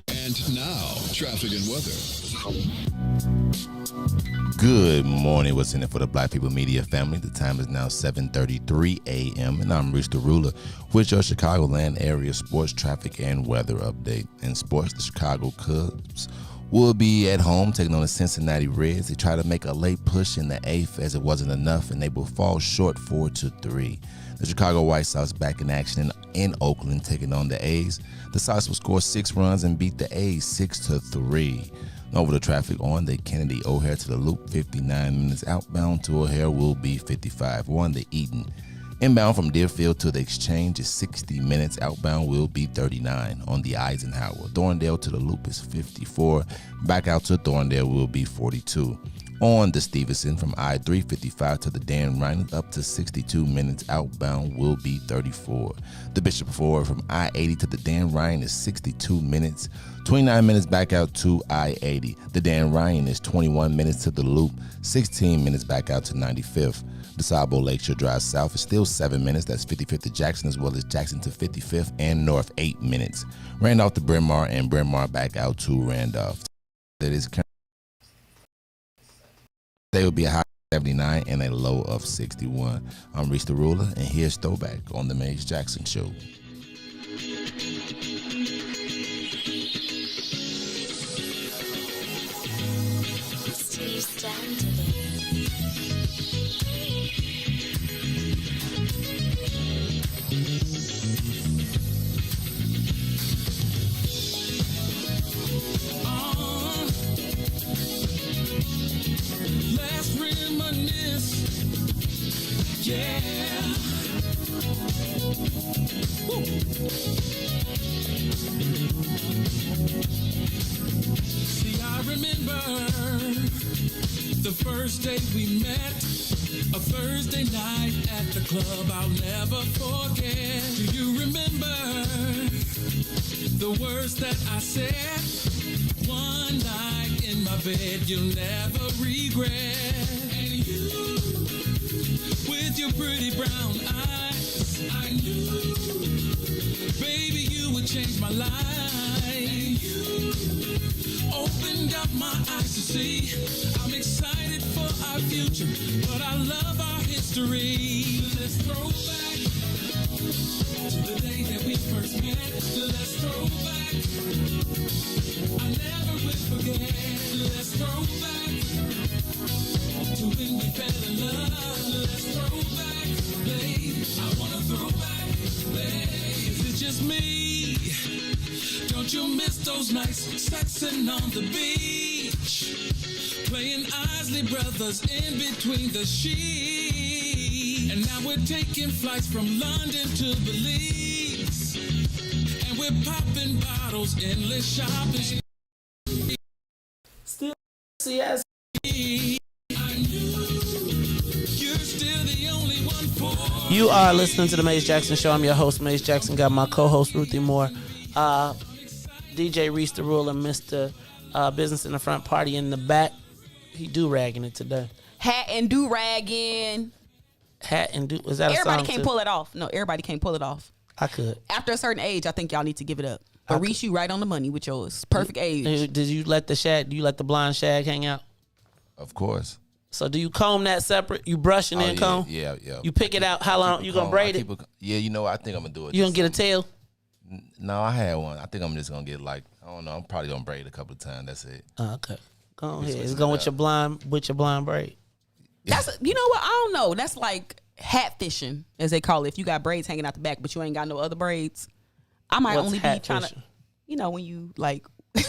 And now, traffic and weather. Good morning. What's in it for the Black People Media family? The time is now 7:33 a.m. and I'm Riis the Ruler with your Chicagoland area sports, traffic, and weather update. In sports, the Chicago Cubs will be at home taking on the Cincinnati Reds. They try to make a late push in the 8th as it wasn't enough, and they will fall short 4-3. The Chicago White Sox back in action in Oakland taking on the A's. The Sox will score 6 runs and beat the A's 6-3. Over the traffic on the Kennedy O'Hare to the Loop, 59 minutes outbound to O'Hare will be 55. On the Eaton inbound from Deerfield to the Exchange is 60 minutes. Outbound will be 39. On the Eisenhower, Thorndale to the Loop is 54. Back out to Thorndale will be 42. On the Stevenson from I-355 to the Dan Ryan up to 62 minutes. Outbound will be 34. The Bishop Ford from I-80 to the Dan Ryan is 62 minutes. 29 minutes back out to I-80. The Dan Ryan is 21 minutes to the Loop, 16 minutes back out to 95th. The Sabo Lakeshore Drive South is still 7 minutes. That's 55th to Jackson, as well as Jackson to 55th and North 8 minutes. Randolph to Bryn Mawr and Bryn Mawr back out to Randolph. That is current. They will be a high of 79 and a low of 61. I'm Riis the Ruler, and here's Throwback on the Maze Jackson Show. Let's reminisce, yeah. Woo. remember the first day we met? A Thursday night at the club I'll never forget. Do you remember the words that I said? One night in my bed you'll never regret. And you, with your pretty brown eyes, I knew, baby, you would change my life. And you opened up my eyes to see I'm excited for our future, but I love our history. Let's throw back to the day that we first met. Let's throw back, I never will forget. Let's throw back to when we fell in love. Let's throw back, babe. I wanna throw back, babe. Is it just me? Don't you miss those nights sexing on the beach? Playing Isley Brothers in between the sheets. And now we're taking flights from London to Belize. And we're popping bottles, endless shopping. Still CS. You are listening to the Maze Jackson Show. I'm your host, Maze Jackson. Got my co-host, Ruthie Moore. DJ Riis the Ruler, Mr. Business in the Front, Party in the back. He do-ragging it today. Hat and do-ragging. Hat and do... Was that a song Everybody can't too? pull it off. No, everybody can't pull it off. I could. After a certain age, I think y'all need to give it up. But Riis, you right on the money with yours. Perfect age. Did you let the shag... Do you let the blonde shag hang out? Of course. So do you comb that separate? You brush and then comb? Yeah. You pick it out. How long? You gonna braid it? Yeah, you know, I think I'm gonna do it. You gonna get a tail? No, I had one. I think I'm just gonna get like, I don't know. I'm probably gonna braid a couple of times. That's it. Okay. Go ahead. It's going with your blind braid. That's you know what? I don't know. That's like hat fishing, as they call it. If you got braids hanging out the back, but you ain't got no other braids, I might What's only be hat trying fishing? to. You know when you like, you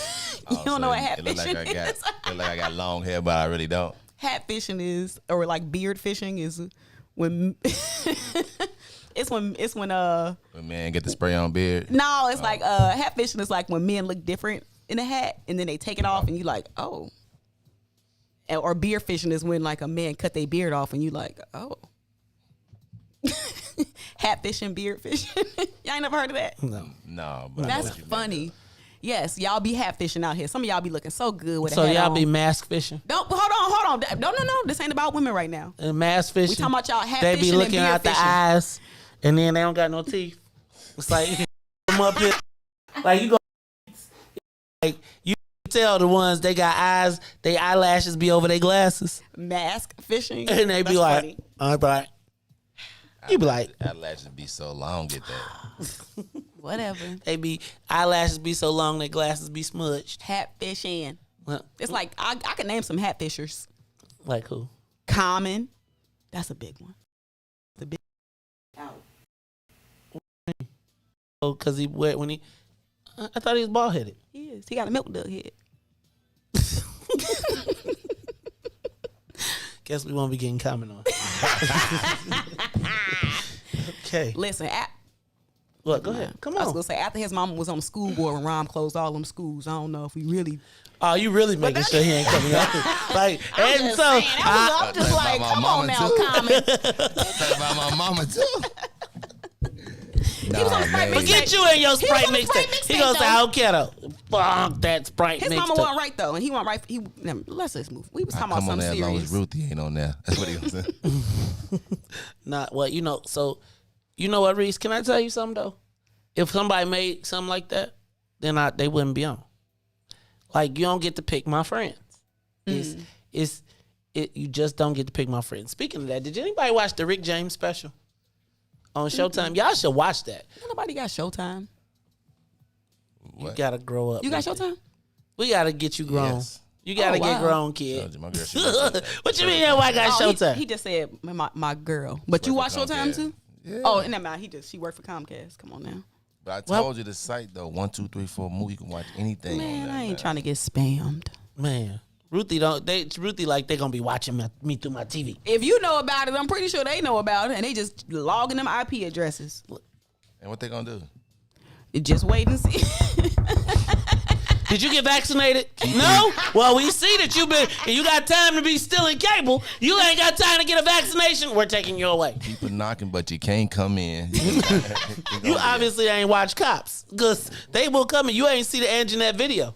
don't know what hat fishing is. Look like I got long hair, but I really don't. Hat fishing is, or like beard fishing is when it's when When man get the spray on beard. no, it's like hat fishing is like when men look different in a hat and then they take it off and you like, oh. Or beard fishing is when like a man cut their beard off and you like, oh. Hat fishing, beard fishing. Y'all ain't never heard of that? No, but that's funny. Yes, y'all be hat fishing out here. Some of y'all be looking so good with a So hat y'all on. be mask fishing? Don't hold on. No. This ain't about women right now. And mask fishing. We talking about y'all hat They fishing be looking and beard out the fishing. eyes, and then they don't got no teeth. It's like you can them up here, like you go, like you can tell the ones they got eyes, they eyelashes be over their glasses. Mask fishing, and they be That's like, funny. all right. You be like, eyelashes be so long, get that. Whatever. They be eyelashes be so long, their glasses be smudged. Hat fishing. Well, It's like I can name some hat fishers. like who? Common. That's a big one. The big. Oh, cause he wet when he. I thought he was bald headed. He is. He got a milk dug head. Guess we won't be getting comment on. Okay. Listen. What? Go ahead. Come I was on. gonna say after his mama was on the school board when Rom closed all them schools. I don't know if we really. Oh, you really making sure he ain't coming out? Like, I'm and just so saying, I'm just like, come on now, Common. Talk about my mama too. He was on Sprite mixtape. Forget you and your He was Sprite on the Sprite mixtape. He mixtape, gonna say, though. "Okay, though, fuck that Sprite His mixtape." mama wasn't right though, and he wasn't right. Let's just move. We was talking about Come on something there as long as serious. Ruthie ain't on there. That's what he was saying. Not well, you know. So, you know what, Riis? Can I tell you something though? If somebody made something like that, then they wouldn't be on. Like you don't get to pick my friends. You just don't get to pick my friends. Speaking of that, did anybody watch the Rick James special on Showtime? Y'all should watch that. Nobody got Showtime. You gotta grow up. You got Showtime? We gotta get you grown. Yes. You gotta Oh, get wow. grown, kid. My girl, she was- What you mean? I got Oh, Showtime? He just said my girl. But you watch Showtime Comcast. too? Yeah. Oh, never mind. She worked for Comcast. Come on now. But I told you the site though, 1, 2, 3, 4 movie. You can watch anything. Man, on that, I ain't trying to get spammed. Man, Ruthie like they gonna be watching me through my TV. If you know about it, I'm pretty sure they know about it, and they just logging them IP addresses. And what they gonna do? Just wait and see. Did you get vaccinated? No? Well, we see that you got time to be still in cable. You ain't got time to get a vaccination. We're taking you away. Keep it knocking, but you can't come in. You obviously ain't watch Cops because they will come in. You ain't see the Anjanette video.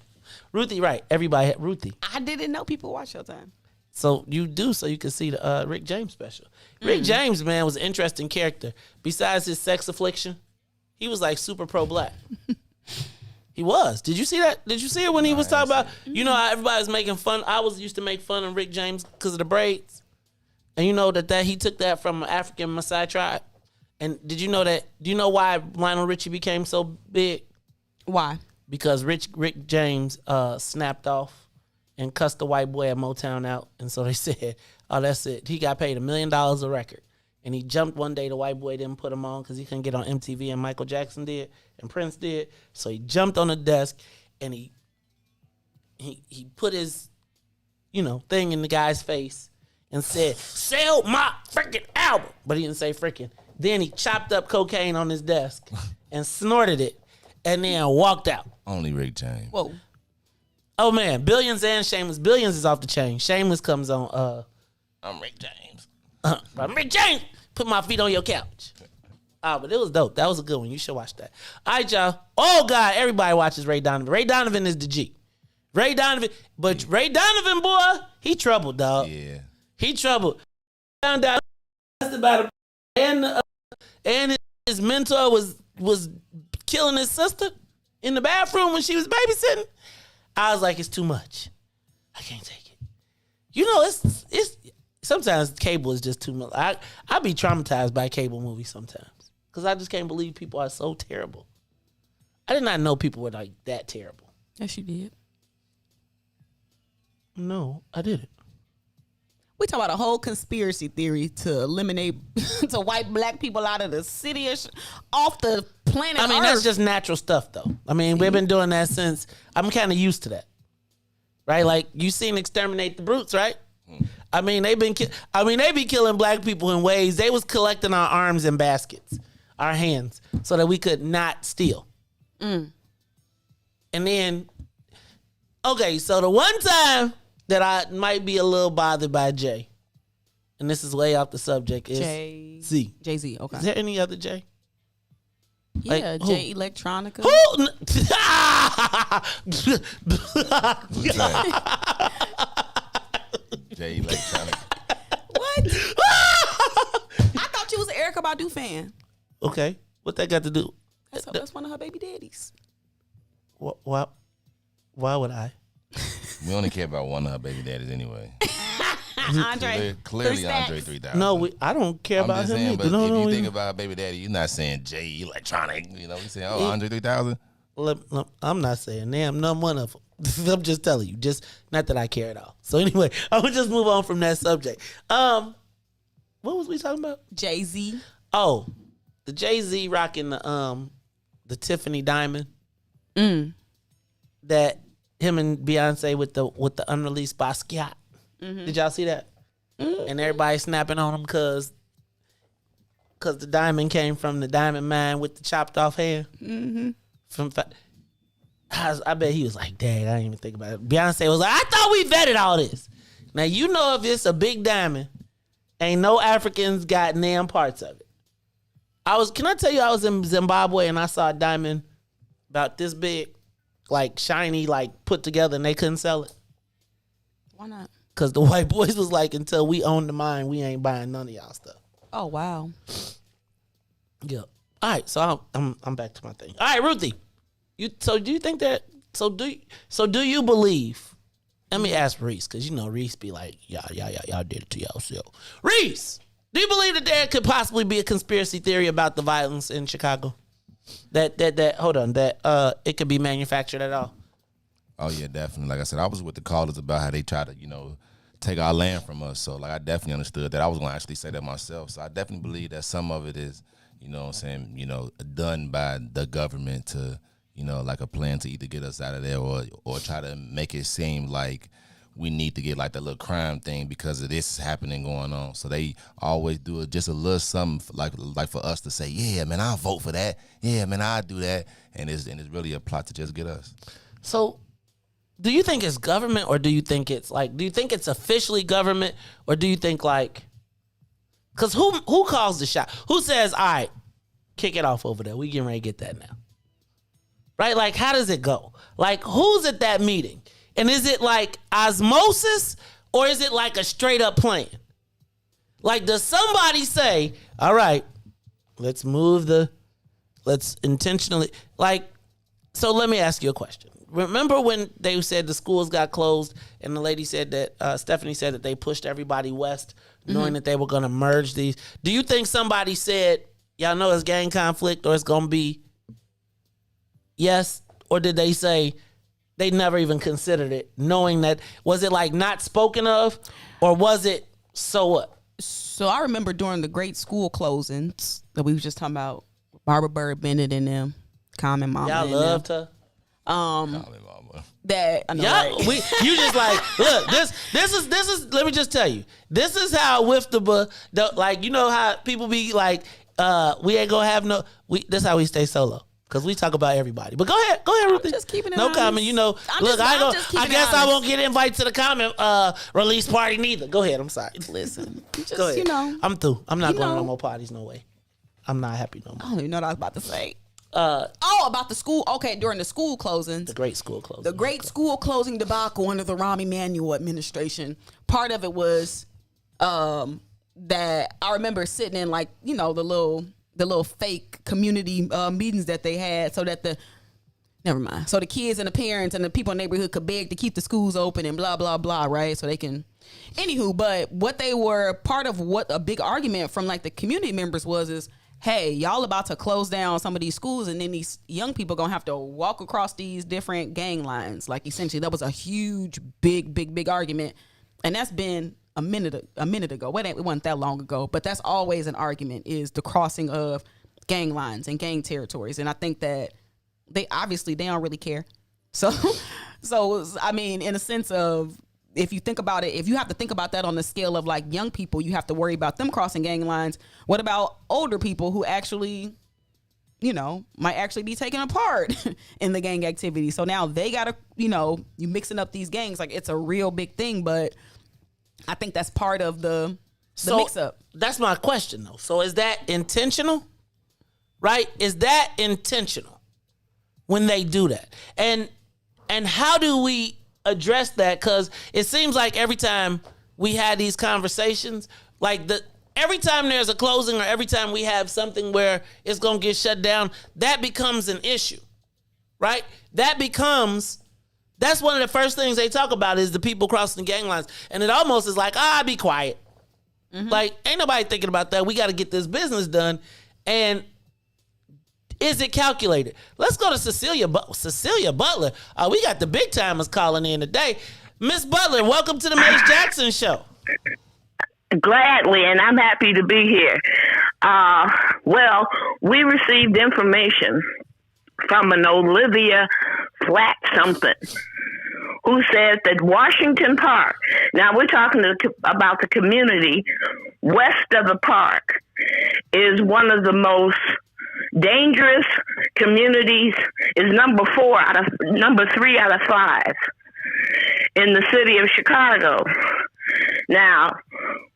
Ruthie, right. Everybody had Ruthie. I didn't know people watch Showtime. So you do, so you can see the Rick James special. Rick James, man, was an interesting character. Besides his sex affliction, he was like super pro-black. He was. Did you see that? Did you see it when he was talking about, you know how everybody was making fun? I used to make fun of Rick James because of the braids. And you know that he took that from an African Maasai tribe. And do you know why Lionel Richie became so big? Why? Because Rick James snapped off and cussed the white boy at Motown out. And so they said, oh, that's it. He got paid $1 million a record. And he jumped one day. The white boy didn't put him on because he couldn't get on MTV, and Michael Jackson did and Prince did. So he jumped on the desk and he put his, thing in the guy's face and said, sell my freaking album. But he didn't say freaking. Then he chopped up cocaine on his desk and snorted it and then walked out. Only Rick James. Whoa. Oh, man. Billions and Shameless. Billions is off the chain. Shameless comes on, I'm Rick James. I'm Rick James. Put my feet on your couch. But it was dope. That was a good one. You should watch that. All right, y'all. Oh, God. Everybody watches Ray Donovan. Ray Donovan is the G. Ray Donovan. But Ray Donovan, boy, he troubled, dog. Yeah. He troubled. Found out about him. And his mentor was killing his sister in the bathroom when she was babysitting. I was like, it's too much. I can't take it. It's sometimes cable is just too much. I be traumatized by cable movies sometimes because I just can't believe people are so terrible. I did not know people were like that terrible. Yes, you did. No, I didn't. We talk about a whole conspiracy theory to eliminate, to wipe black people out of the city, off the planet I mean, Earth. that's just natural stuff, though. I mean, we've been doing that since, I'm kind of used to that. Right? Like, you seen Exterminate the Brutes, right? I mean, they be killing black people in ways. They was collecting our arms in baskets, our hands, so that we could not steal. And then, okay, so the one time that I might be a little bothered by Jay, and this is way off the subject, is Z. Jay-Z, okay. Is there any other Jay? Yeah, Like, Jay Electronica. Who? Jay Electronica. What? I thought you was an Erykah Badu fan. Okay, what that got to do? That's one of her baby daddies. Why would I? We only care about one of her baby daddies anyway. Andre. Clearly Andre 3000. No, I don't care I'm about just him. saying, either. but No, if you think about baby daddy, you're not saying Jay Electronic. We saying, Andre 3000. I'm not saying them. None one of them. I'm just telling you. Just not that I care at all. So anyway, I would just move on from that subject. What was we talking about? Jay-Z. Oh, the Jay-Z rocking the Tiffany diamond. That him and Beyonce with the unreleased Basquiat. Did y'all see that? And everybody snapping on him because the diamond came from the diamond mine with the chopped off hand. I bet he was like, dang, I didn't even think about it. Beyonce was like, I thought we vetted all this. Now, you know, if it's a big diamond, ain't no Africans got damn parts of it. Can I tell you, I was in Zimbabwe and I saw a diamond about this big, like shiny, like put together, and they couldn't sell it. Why not? Because the white boys was like, until we own the mine, we ain't buying none of y'all stuff. Oh, wow. Yeah. All right, so I'm back to my thing. All right, Ruthie. Do you think that? So do you believe? Let me ask Riis, because Riis be like, y'all did it to y'all. Riis, do you believe that there could possibly be a conspiracy theory about the violence in Chicago? That it could be manufactured at all? Oh yeah, definitely. Like I said, I was with the callers about how they try to, take our land from us. So like I definitely understood that. I was going to actually say that myself. So I definitely believe that some of it is, done by the government to, like a plan to either get us out of there or try to make it seem like we need to get like that little crime thing because of this happening going on. So they always do it just a little something like for us to say, yeah, man, I'll vote for that. Yeah, man, I'll do that. And it's really a plot to just get us. So do you think it's government, or do you think it's officially government, or do you think because who calls the shot? Who says, all right, kick it off over there. We getting ready to get that now. Right? Like, how does it go? Like, who's at that meeting? And is it like osmosis, or is it like a straight up plan? Like, does somebody say, all right, let's intentionally, so let me ask you a question. Remember when they said the schools got closed and the lady said that, Stephanie said that they pushed everybody west, knowing that they were going to merge these? Do you think somebody said, y'all know it's gang conflict, or it's going to be yes? Or did they say they never even considered it, knowing that, was it like not spoken of, or was it so what? So I remember during the great school closings that we was just talking about, Barbara Bird Bennett and them, Common Mama. Y'all loved her. That I know, y'all, right? you just like, look, this is. Let me just tell you, this is how WIIFTBP, like, you know how people be like, we ain't gonna have no. This how we stay solo. Because we talk about everybody. But go ahead, Ruthie. Just keeping it no honest. comment, you know. I guess I won't get invited to the comment release party neither. Go ahead, I'm sorry. Listen, just, go ahead. you know. I'm through. I'm not going to no more parties, no way. I'm not happy no more. I don't even know what I was about to say. About the school. Okay, during the school closings. The great school closing. The great school closing debacle under the Rahm Emanuel administration. Part of it was that I remember sitting in, like, you know, the little fake community meetings that they had, so that so the kids and the parents and the people in the neighborhood could beg to keep the schools open and blah blah blah, right? So they can, anywho. But what they were, part of what a big argument from like the community members was hey, y'all about to close down some of these schools, and then these young people gonna have to walk across these different gang lines. Like, essentially, that was a huge, big argument, and that's been a minute ago. It wasn't that long ago, but that's always an argument, is the crossing of gang lines and gang territories. And I think that they don't really care. So I mean, in a sense of, if you think about it, if you have to think about that on the scale of like young people, you have to worry about them crossing gang lines. What about older people who actually, you know, might actually be taking a part in the gang activity? So now they gotta, you know, you mixing up these gangs, like, it's a real big thing. But I think that's part of the mix up. That's my question though. So is that intentional? Right? Is that intentional when they do that? And how do we address that? Because it seems like every time we had these conversations, like every time there's a closing, or every time we have something where it's going to get shut down, that becomes an issue, right? That's one of the first things they talk about, is the people crossing the gang lines. And it almost is like, be quiet. Mm-hmm. Like, ain't nobody thinking about that. We got to get this business done. And is it calculated? Let's go to Cecilia Butler. We got the big timers calling in today. Miss Butler, welcome to the Mace Jackson Show. Gladly, and I'm happy to be here. Well, we received information from an Olivia Flat something, who said that Washington Park, now we're talking about the community west of the park, is one of the most dangerous communities, is number 3 out of 5 in the city of Chicago. Now,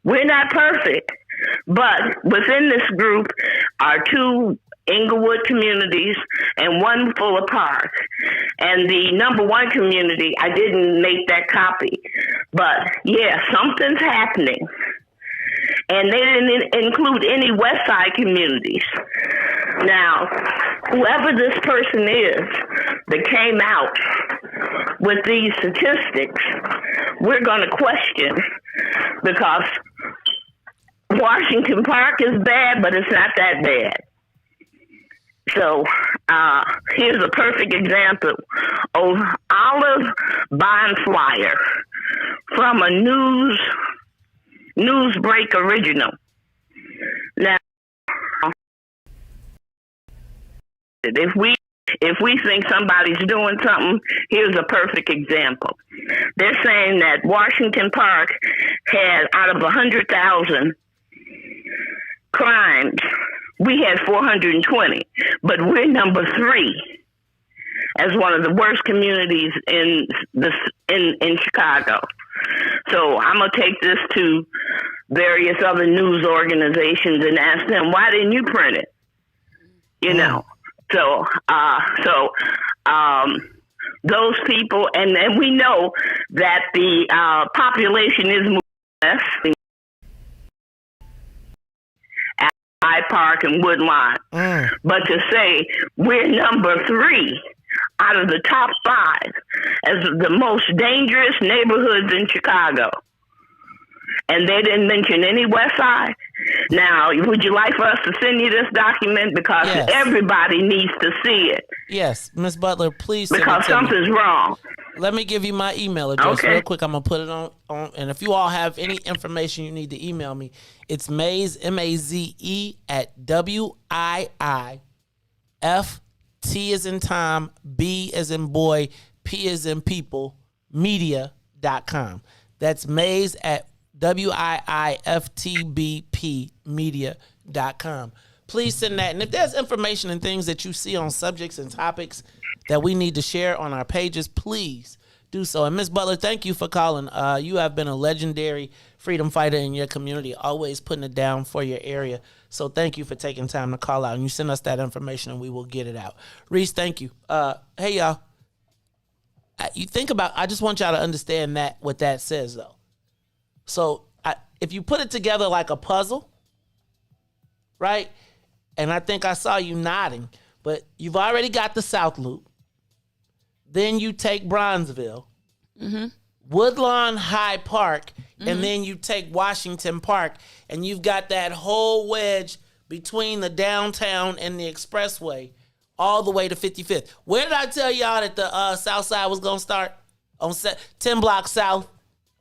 we're not perfect, but within this group are 2 Inglewood communities and 1 Fuller Park. And the number 1 community, I didn't make that copy, but yeah, something's happening. And they didn't include any West Side communities. Now, whoever this person is that came out with these statistics, we're going to question, because Washington Park is bad, but it's not that bad. So here's a perfect example of Olive Bond flyer from a Newsbreak original. Now, if we think somebody's doing something, here's a perfect example. They're saying that Washington Park had, out of 100,000 crimes, we had 420, but we're number 3. as one of the worst communities in Chicago. So I'm gonna take this to various other news organizations and ask them, why didn't you print it? You know. So those people, and then we know that the population is moving west at Hyde Park and Woodlawn. But to say we're number 3 out of the top 5 as the most dangerous neighborhoods in Chicago, and they didn't mention any West Side. Now, would you like for us to send you this document? Because everybody needs to see it. Yes, Ms. Butler, please send because it to something's me. wrong. Let me give you my email address real quick. I'm going to put it on. And if you all have any information you need to email me, it's Maze, M-A-Z-E, at WIIFT as in Tom, B as in boy, P as in people, media.com. That's Maze at WIIFTBP media.com. Please send that. And if there's information and things that you see on subjects and topics that we need to share on our pages, please do so. And Ms. Butler, thank you for calling. You have been a legendary freedom fighter in your community, always putting it down for your area. So thank you for taking time to call out. And you send us that information and we will get it out. Riis, thank you. Hey, y'all. You think about, I just want y'all to understand that what that says, though. So if you put it together like a puzzle, right? And I think I saw you nodding, but you've already got the South Loop. Then you take Bronzeville, Woodlawn, Hyde Park, and then you take Washington Park, and you've got that whole wedge between the downtown and the expressway all the way to 55th. Where did I tell y'all that the South Side was going to start? On 10 blocks south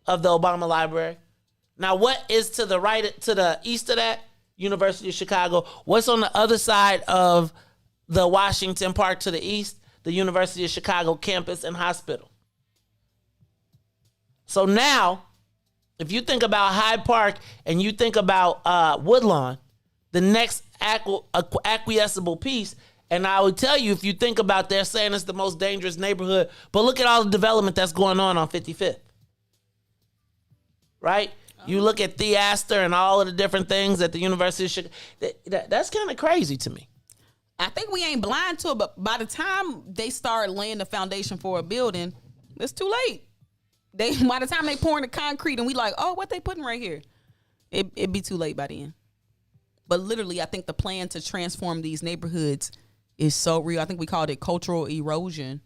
of the Obama Library. Now, what is to the right, to the east of that? University of Chicago. What's on the other side of the Washington Park to the east? The University of Chicago campus and hospital. So now, if you think about Hyde Park and you think about Woodlawn, the next acquiesceable piece, and I would tell you, if you think about, they're saying it's the most dangerous neighborhood, but look at all the development that's going on 55th. Right? You look at Theaster and all of the different things at the University of Chicago. That's kind of crazy to me. I think we ain't blind to it, but by the time they start laying the foundation for a building, it's too late. By the time they pouring the concrete and we like, oh, what they putting right here? It'd be too late by then. But literally, I think the plan to transform these neighborhoods is so real. I think we called it cultural erosion.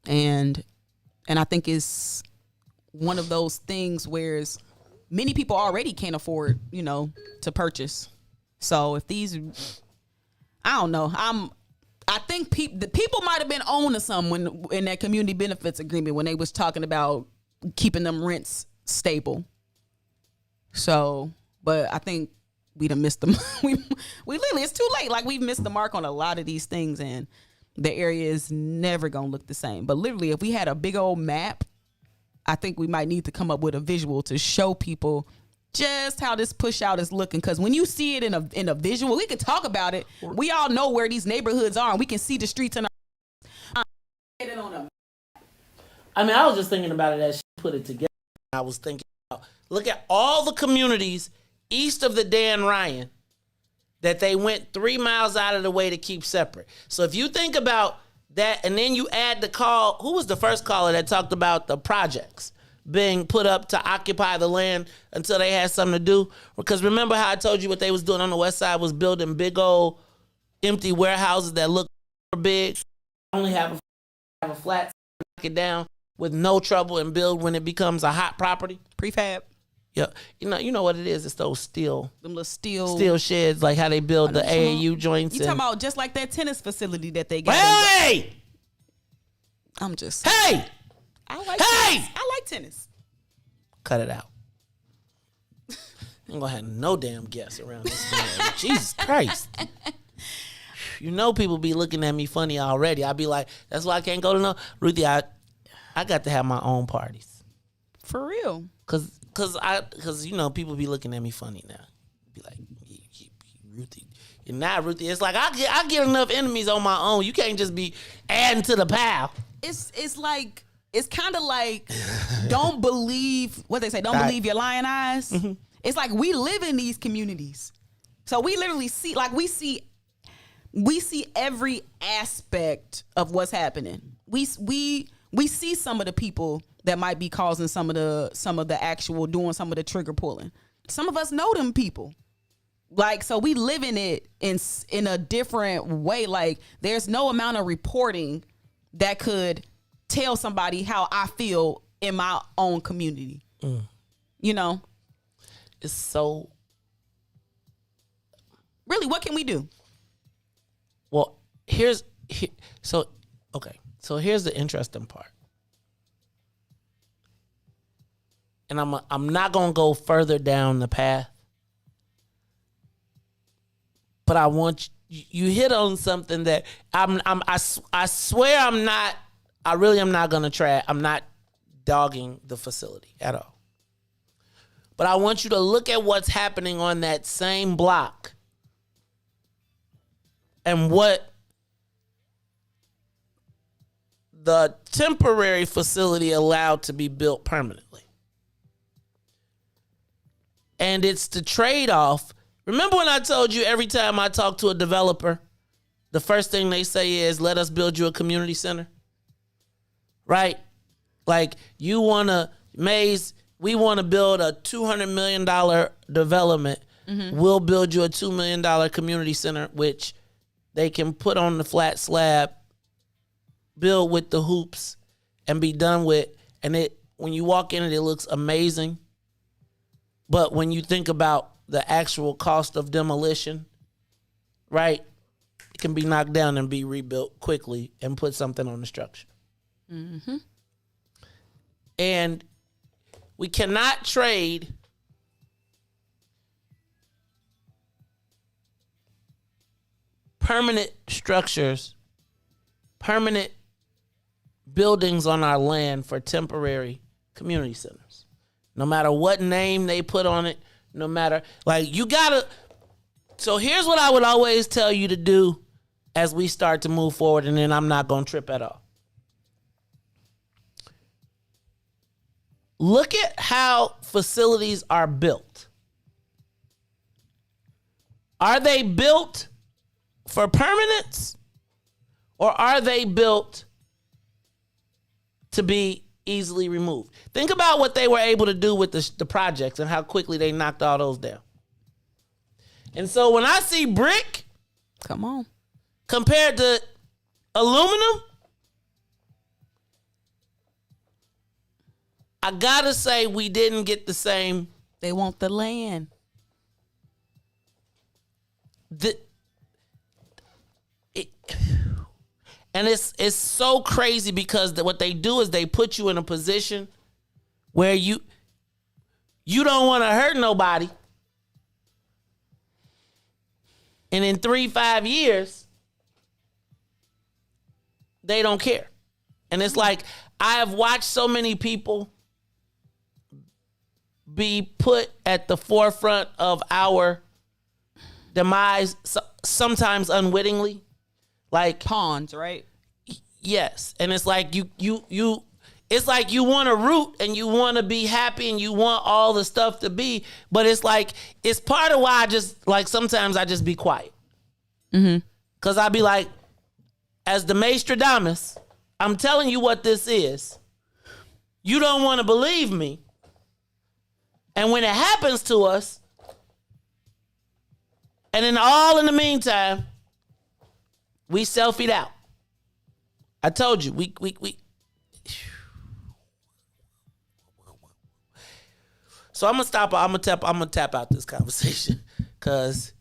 And I think it's one of those things where many people already can't afford, to purchase. So if these, I don't know. I think the people might have been on to something in that community benefits agreement when they was talking about keeping them rents stable. So, but I think we done missed them. we literally, it's too late. Like, we've missed the mark on a lot of these things, and the area is never gonna look the same. But literally, if we had a big old map, I think we might need to come up with a visual to show people just how this push out is looking. Because when you see it in a visual, we can talk about it. We all know where these neighborhoods are, and we can see the streets in our. I mean, I was just thinking about it as she put it together. I was thinking about, look at all the communities east of the Dan Ryan that they went 3 miles out of the way to keep separate. So if you think about that, and then you add the call, who was the first caller that talked about the projects being put up to occupy the land until they had something to do? Because remember how I told you what they was doing on the west side was building big old empty warehouses that look big, only have a flat, knock it down with no trouble and build when it becomes a hot property. Prefab. Yeah, you know what it is. It's those them little steel sheds, like how they build the AAU joints. You talking about just like that tennis facility that they got? Hey, I'm just. Hey, I like. Tennis. I like tennis. Cut it out. I'm gonna have no damn guests around this man. Jesus Christ. You know people be looking at me funny already. I be like, that's why I can't go to no Ruthie. I got to have my own parties. For real. Cause people be looking at me funny now. Be like, Ruthie, Nah, Ruthie, it's like I get enough enemies on my own. You can't just be adding to the pile. It's like it's kind of like don't believe what they say. Don't believe your lying eyes. Mm-hmm. It's like we live in these communities, so we literally see we see every aspect of what's happening. We see some of the people that might be causing some of the actual doing some of the trigger pulling. Some of us know them people. Like, so we live in it in a different way. Like, there's no amount of reporting that could tell somebody how I feel in my own community. You know? It's so... Really, what can we do? Well, so here's the interesting part. And I'm not going to go further down the path. But I want you hit on something that I swear I really am not going to try. I'm not dogging the facility at all. But I want you to look at what's happening on that same block and what the temporary facility allowed to be built permanently. And it's the trade-off. Remember when I told you every time I talk to a developer, the first thing they say is, let us build you a community center? Right? Like, we want to build a $200 million development. Mm-hmm. We'll build you a $2 million community center, which they can put on the flat slab, build with the hoops, and be done with. And when you walk in it looks amazing. But when you think about the actual cost of demolition, right, it can be knocked down and be rebuilt quickly and put something on the structure. Mm-hmm. And we cannot trade permanent structures, permanent buildings on our land for temporary community centers. No matter what name they put on it, no matter, like, you gotta. So here's what I would always tell you to do as we start to move forward, and then I'm not gonna trip at all. Look at how facilities are built. Are they built for permanence, or are they built to be easily removed? Think about what they were able to do with the projects and how quickly they knocked all those down. And so when I see brick, come on, compared to aluminum, I gotta say we didn't get the same. They want the land. And it's so crazy because what they do is they put you in a position where you don't want to hurt nobody. And in 3-5 years, they don't care. And it's like, I have watched so many people be put at the forefront of our demise, sometimes unwittingly. Like pawns, right? Yes. And it's like it's like you want to root and you want to be happy and you want all the stuff to be, but it's like, it's part of why I just, like, sometimes I just be quiet. Mm-hmm. Cause I be like, as the Maestradamus, I'm telling you what this is. You don't want to believe me. And when it happens to us, and then all in the meantime, we selfied out. I told you, we. So I'm gonna stop. I'm gonna tap out this conversation because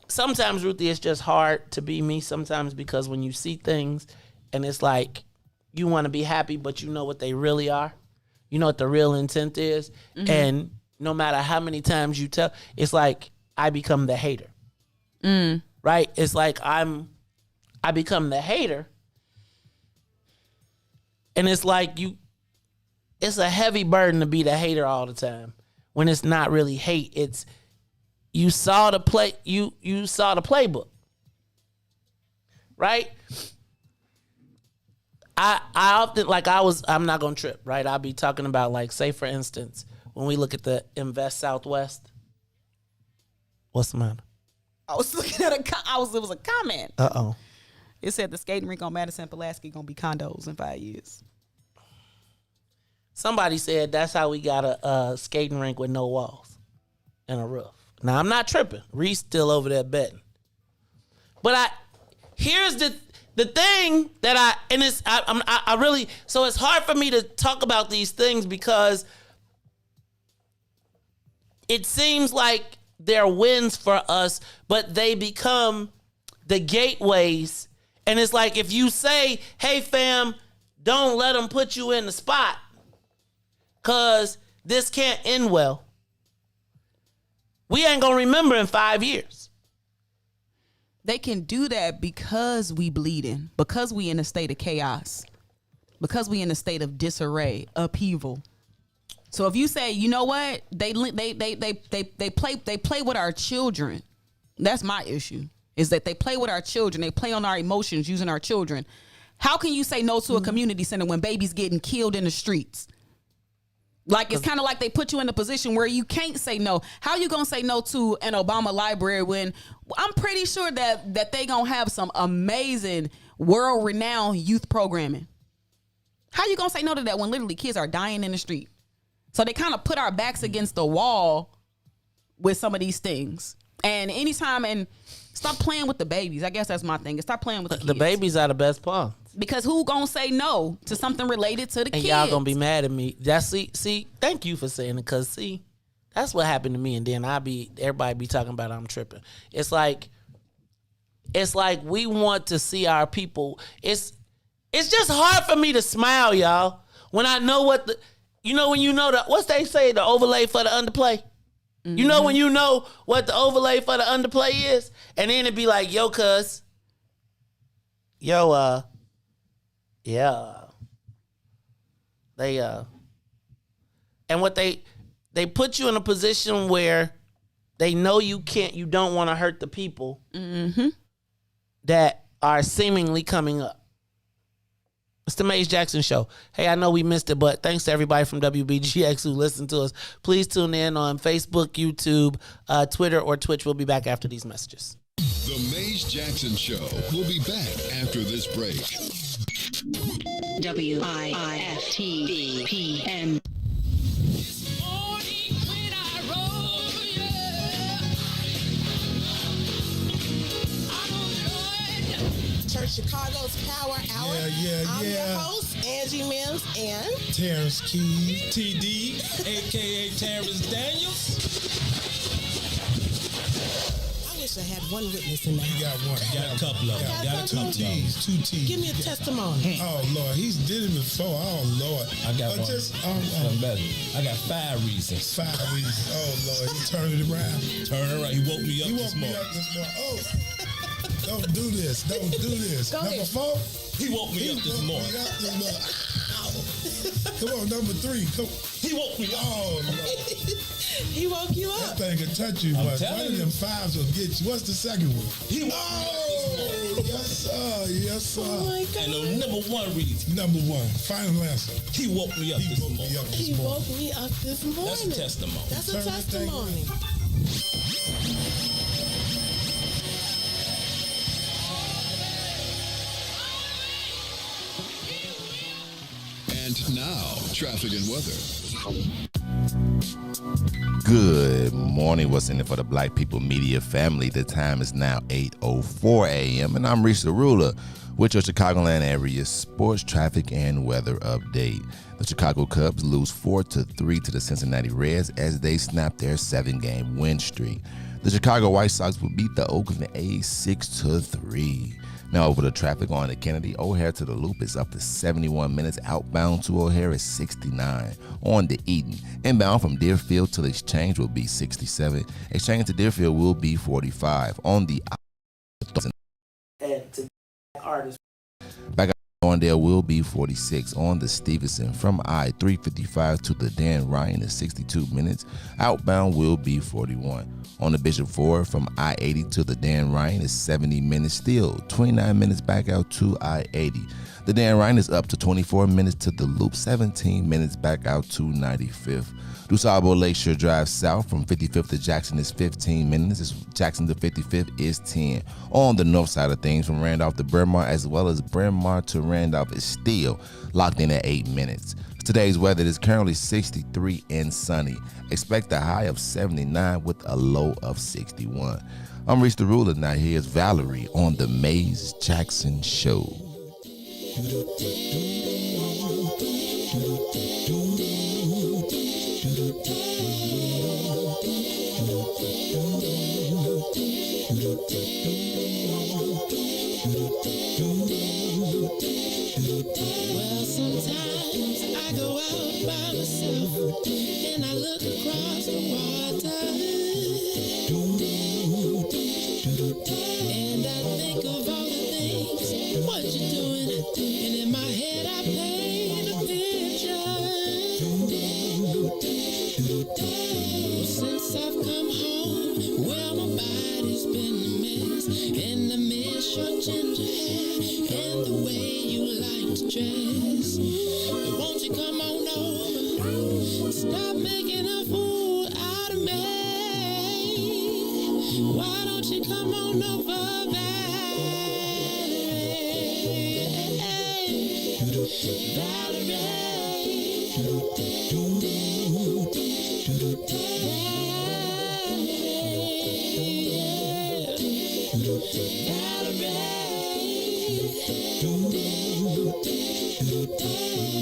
sometimes, Ruthie, it's just hard to be me sometimes, because when you see things and it's like you want to be happy, but you know what they really are. You know what the real intent is. Mm-hmm. And no matter how many times you tell, it's like I become the hater. Mm. Right? It's like I become the hater. And it's like it's a heavy burden to be the hater all the time when it's not really hate. you saw the playbook, right? I often, like, I'm not gonna trip, right? I'll be talking about, like, say for instance, when we look at the Invest Southwest. What's the matter? I was looking at it was a comment. Uh-oh. It said the skating rink on Madison Pulaski gonna be condos in 5 years. Somebody said that's how we got a skating rink with no walls and a roof. Now, I'm not tripping. Riis still over there betting. But here's the thing that I really, so it's hard for me to talk about these things because it seems like they're wins for us, but they become the gateways. And it's like if you say, hey, fam, don't let them put you in the spot because this can't end well. We ain't going to remember in 5 years. They can do that because we bleeding, because we in a state of chaos, because we in a state of disarray, upheaval. So if you say, you know what, they play with our children. That's my issue. Is that they play with our children. They play on our emotions using our children. How can you say no to a community center when babies getting killed in the streets? Like, it's kind of like they put you in a position where you can't say no. How you gonna say no to an Obama library when I'm pretty sure that they gonna have some amazing world-renowned youth programming? How you gonna say no to that when literally kids are dying in the street? So they kind of put our backs against the wall with some of these things. And anytime, and stop playing with the babies. I guess that's my thing. Stop playing with the kids. The babies are the best pawns. Because who gonna say no to something related to the kids? And y'all gonna be mad at me. That's see, thank you for saying it, cause see, that's what happened to me. And then everybody be talking about I'm tripping. It's like we want to see our people. It's just hard for me to smile, y'all, when I know what when you know what's they say, the overlay for the underplay. Mm-hmm. You know when you know what the overlay for the underplay is, and then it be like, yo, cuz, yeah, they and what they put you in a position where they know you don't want to hurt the people that are seemingly coming up. It's the Maze Jackson Show. Hey, I know we missed it, but thanks to everybody from WBGX who listened to us. Please tune in on Facebook, YouTube, Twitter, or Twitch. We'll be back after these messages. The Maze Jackson Show will be back after this break. WIIFTBP. Church Chicago's Power Hour. I'm your host, Angie Mims, and Terrence Keys, TD, a.k.a. Terrence Daniels. I wish I had one witness in the house. You got one. Got a couple of them. Got two T's. Give me a testimony. Oh, Lord. He's did it before. Oh, Lord. I got one. Something better. I got 5 reasons. 5 reasons. Oh, Lord. He turned it around. Turn it around. He woke me up this morning. Oh. Don't do this. Don't do this. Go number ahead. 4. He woke me up this morning. Come on, number 3. Come. He woke me up. Oh, Lord. He woke you up. That thing can touch you. I'm One telling of you. them 5s will get you. What's the second one? He woke me up. Yes, sir. Yes, sir. Oh my God. And the number 1 reason. Number 1. Final answer. He woke me up this morning. He woke me up this morning. That's a testimony. That's a testimony. And now, traffic and weather. Good morning. What's in it for the Black People Media family? The time is now 8:04 a.m. and I'm Riis the Ruler with your Chicagoland area sports, traffic, and weather update. The Chicago Cubs lose 4-3 to the Cincinnati Reds as they snap their 7-game win streak. The Chicago White Sox will beat the Oakland A's 6-3. Now over to traffic on the Kennedy. O'Hare to the Loop is up to 71 minutes. Outbound to O'Hare is 69. On the Eaton, inbound from Deerfield to the Exchange will be 67. Exchange to Deerfield will be 45. On the And to artists. Back Thorndale will be 46. On the Stevenson from I-355 to the Dan Ryan is 62 minutes. Outbound will be 41. On the Bishop Ford from I-80 to the Dan Ryan is 70 minutes still. 29 minutes back out to I-80. The Dan Ryan is up to 24 minutes to the Loop. 17 minutes back out to 95th. DuSable Lakeshore Drive south from 55th to Jackson is 15 minutes. Jackson to 55th is 10. On the north side of things from Randolph to Bryn Mawr as well as Bryn Mawr to Randolph is still locked in at 8 minutes. Today's weather is currently 63 and sunny. Expect a high of 79 with a low of 61. I'm Riis the Ruler. Now here's Valerie on the Maze Jackson Show. Well, sometimes I go out by myself and I look across the water and I think of all the things what you're doing, and in my head I paint a picture. Since I've come home, well, my body's been a mess, and I miss your ginger hair and the way you like to dress. But won't you come on over? Stop making a fool out of me. Why don't you come on over,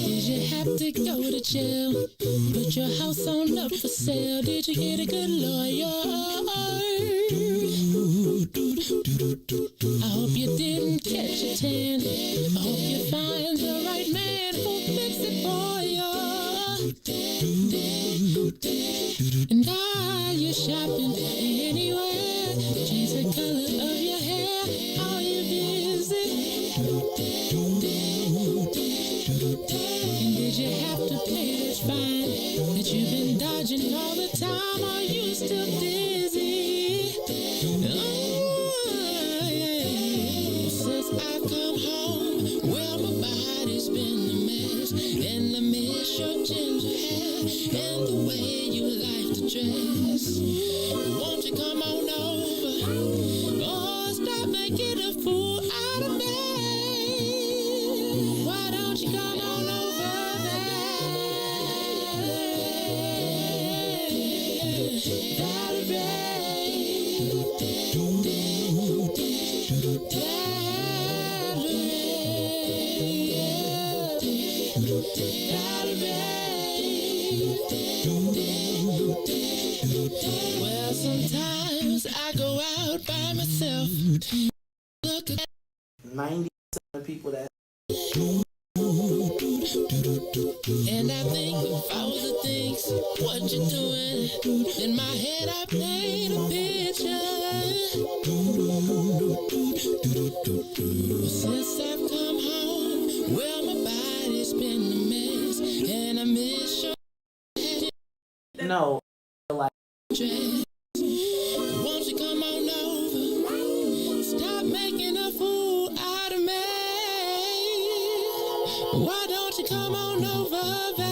Did you have to go to jail? Put your house on up for sale. Did you get a good lawyer? I hope you didn't catch a tan. I hope you find the right man who'll fix it for you. And are you shopping anywhere? Change the color of your hair. Are you busy? And did you have to pay this fine that you've been dodging all the time? Are you still dizzy? Since I've come home, well, my body's been a mess, and I miss your ginger hair and the way you like to dress. Won't you come on over? Oh, stop making a fool out of me. Why don't you come on over there? Well, sometimes I go out by myself. Look at 90% of people that and I think of all the things what you're doing. In my head I paint a picture. Since I've come home, well, my body's been a mess, and I miss your no, like dress. Won't you come on over? Stop making a fool out of me. Why don't you come on over there?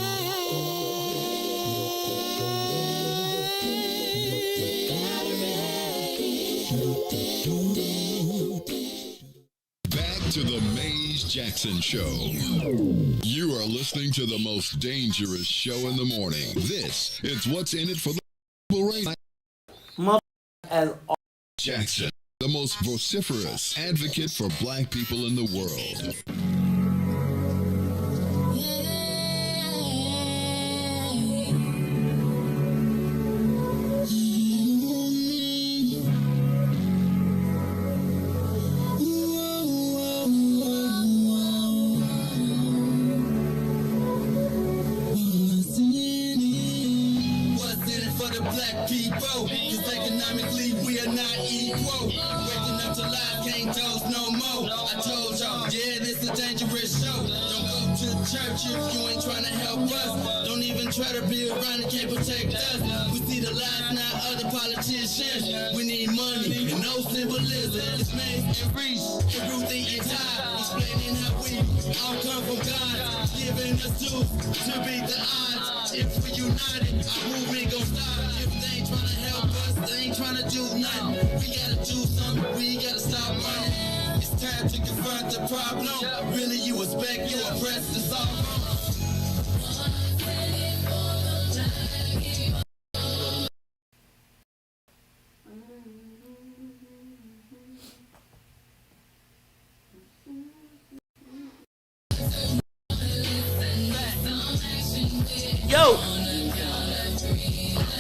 Back to the Maze Jackson Show. You are listening to the most dangerous show in the morning. This is What's in It for the People Radio. As Jackson, the most vociferous advocate for black people in the world. People, 'cause economically we we are not equal. Waking up to life, can't toast no more. I told y'all, yeah, this a dangerous show. Don't go to church if you ain't trying to help us. Don't even try to be around and can't protect us. We see the lies, not other politicians. We need money and no symbolism. It's Mace and Riis and Ruthie and Todd explaining how we all come from God, giving us tools to beat the odds. If we united, our movement gon' stop. If they ain't trying to help us, they ain't trying to do nothing. We gotta do something, we gotta stop running. It's time to confront the problem. Really, you expect, you oppressed, it's all wrong. Yo,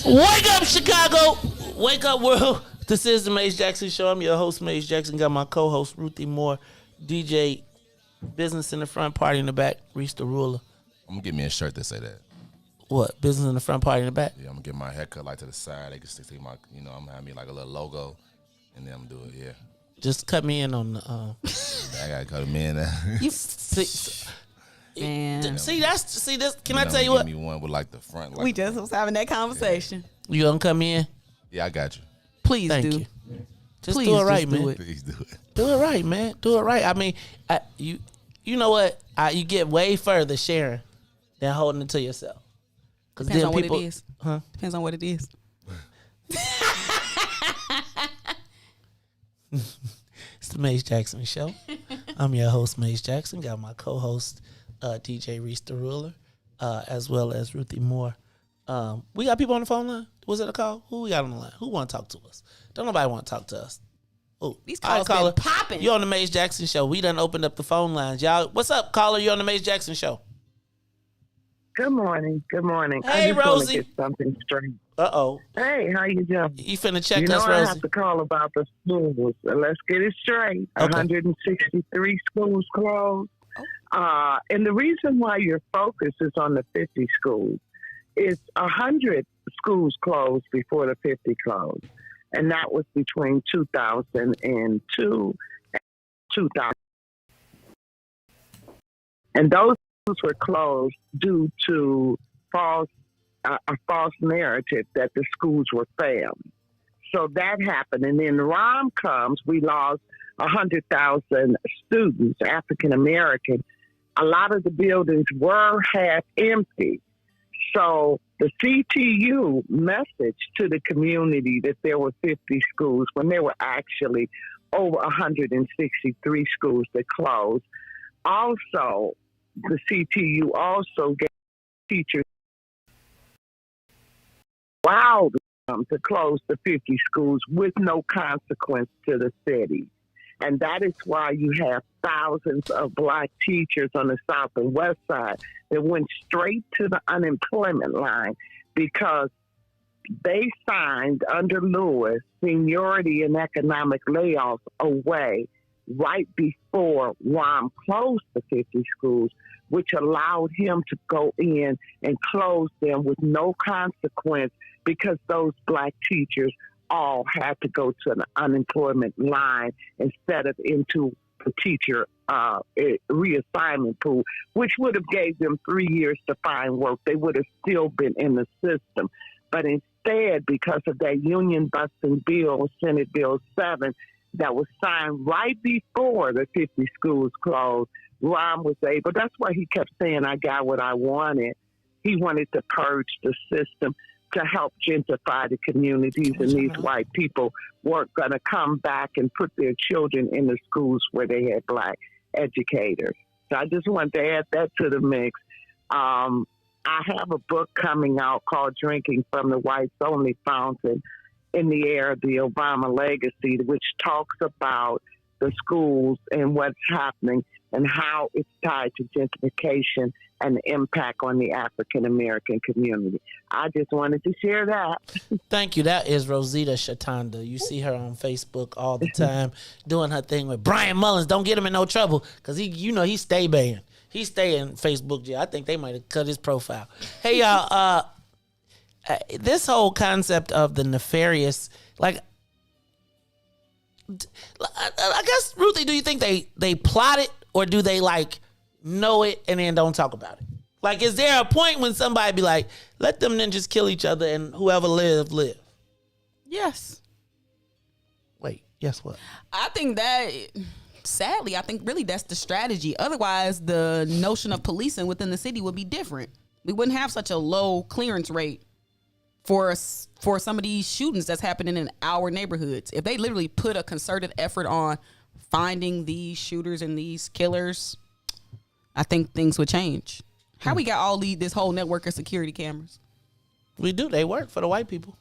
wake up, Chicago! Wake up, world! This is the Mace Jackson Show. I'm your host, Mace Jackson. Got my co-host, Ruthie Moore, DJ, business in the front, party in the back, Riis the ruler. I'm gonna get me a shirt that say that. What? Business in the front, party in the back? Yeah, I'm gonna get my haircut like to the side. They can see my, I'm gonna have me like a little logo, and then I'm gonna do it. Yeah. Just cut me in on the. I gotta cut him in. You see, man. See this. Can I know, tell you give what? me one with like the front. Like We just was having that conversation. You gonna come in? Yeah, I got you. Please Thank do. you. Just Please do it right, just do man. it. Please do it. Do it right, man. Do it right. I mean, you know what? You get way further sharing than holding it to yourself. Because Depends then on people, what it is. Huh? Depends on what it is. It's the Mace Jackson Show. I'm your host, Mace Jackson. Got my co-host, DJ Riis the ruler, as well as Ruthie Moore. We got people on the phone line. Was it a call? Who we got on the line? Who want to talk to us? Don't nobody want to talk to us. Oh, These calls been popping. You on the Mace Jackson Show. We done opened up the phone lines. Y'all, what's up, caller? You on the Mace Jackson Show. Good morning. Good morning. Hey, I just Rosie. want to get something straight. Uh-oh. Hey, how you doing? You finna check you know us, I Rosie. have to call about the schools. Let's get it straight. Okay. 163 schools closed. And the reason why your focus is on the 50 schools is 100 schools closed before the 50 closed. And that was between 2002 and 2000. And those schools were closed due to a false narrative that the schools were failed. So that happened. And then ROM comes, we lost 100,000 students, African American. A lot of the buildings were half empty. So the CTU message to the community that there were 50 schools when there were actually over 163 schools that closed. Also, the CTU also gave teachers allowed them to close the 50 schools with no consequence to the city. And that is why you have thousands of black teachers on the south and west side that went straight to the unemployment line because they signed under Lewis seniority and economic layoffs away right before WIIFTBP closed the 50 schools, which allowed him to go in and close them with no consequence because those black teachers all had to go to an unemployment line instead of into the teacher reassignment pool, which would have gave them 3 years to find work. They would have still been in the system. But instead, because of that union-busting bill, Senate Bill 7, that was signed right before the 50 schools closed, Ron was able, that's why he kept saying, I got what I wanted. He wanted to purge the system to help gentrify the communities, and these white people weren't going to come back and put their children in the schools where they had black educators. So I just wanted to add that to the mix. I have a book coming out called Drinking from the Whites Only Fountain in the Air of the Obama Legacy, which talks about the schools and what's happening and how it's tied to gentrification and the impact on the African American community. I just wanted to share that. Thank you. That is Rosita Shatanda. You see her on Facebook all the time doing her thing with Brian Mullins. Don't get him in no trouble because he stay banned. He stay in Facebook jail. I think they might have cut his profile. Hey, y'all, this whole concept of the nefarious, like, I guess, Ruthie, do you think they plot it, or do they like know it and then don't talk about it? Like, is there a point when somebody be like, let them then just kill each other and whoever live? Yes. Wait, yes what? I think that, sadly, I think really that's the strategy. Otherwise, the notion of policing within the city would be different. We wouldn't have such a low clearance rate for some of these shootings that's happening in our neighborhoods. If they literally put a concerted effort on finding these shooters and these killers, I think things would change. How we got this whole network of security cameras? We do. They work for the white people.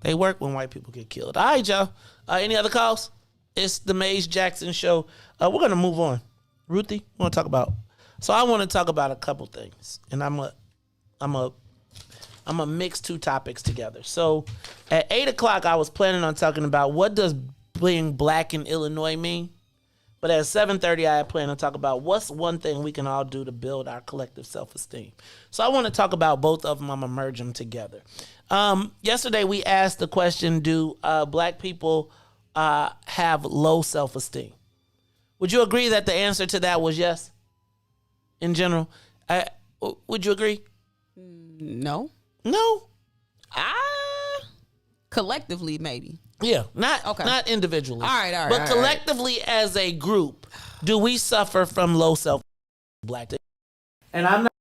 They work when white people get killed. All right, y'all. Any other calls? It's the Maze Jackson Show. We're going to move on. Ruthie, I want to talk about. So I want to talk about a couple things, and I'm a mix two topics together. So at 8:00, I was planning on talking about what does being black in Illinois mean. But at 7:30, I plan to talk about what's one thing we can all do to build our collective self-esteem. So I want to talk about both of them. I'm going to merge them together. Yesterday, we asked the question, do black people have low self-esteem? Would you agree that the answer to that was yes? In general? Would you agree? No. No? Collectively, maybe. Yeah, not individually. All right. But collectively as a group, do we suffer from low self-black? And I'm not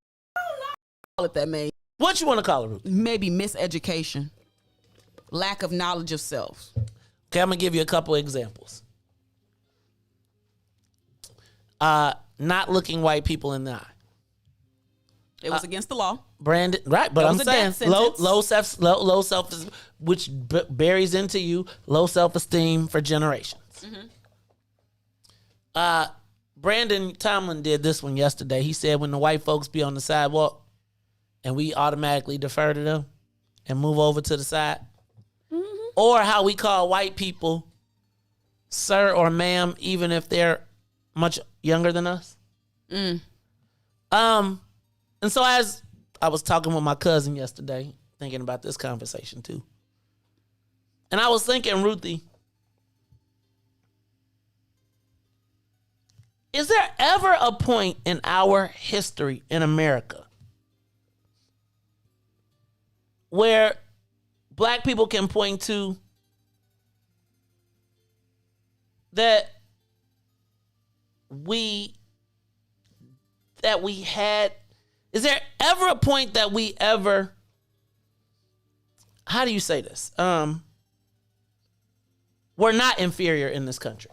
call it that, maybe. What you want to call it, Ruth? Maybe miseducation. Lack of knowledge of self. Okay, I'm going to give you a couple examples. Not looking white people in the eye. It was against the law. Brandon, right? But I'm saying low self, which buries into you low self-esteem for generations. Mm-hmm. Brandon Tomlin did this one yesterday. He said when the white folks be on the sidewalk and we automatically defer to them and move over to the side, mm-hmm. or how we call white people sir or ma'am, even if they're much younger than us. Mm. And so as I was talking with my cousin yesterday, thinking about this conversation too. And I was thinking, Ruthie, is there ever a point in our history in America where black people can point to that we had? Is there ever a point that we ever, how do you say this? We're not inferior in this country.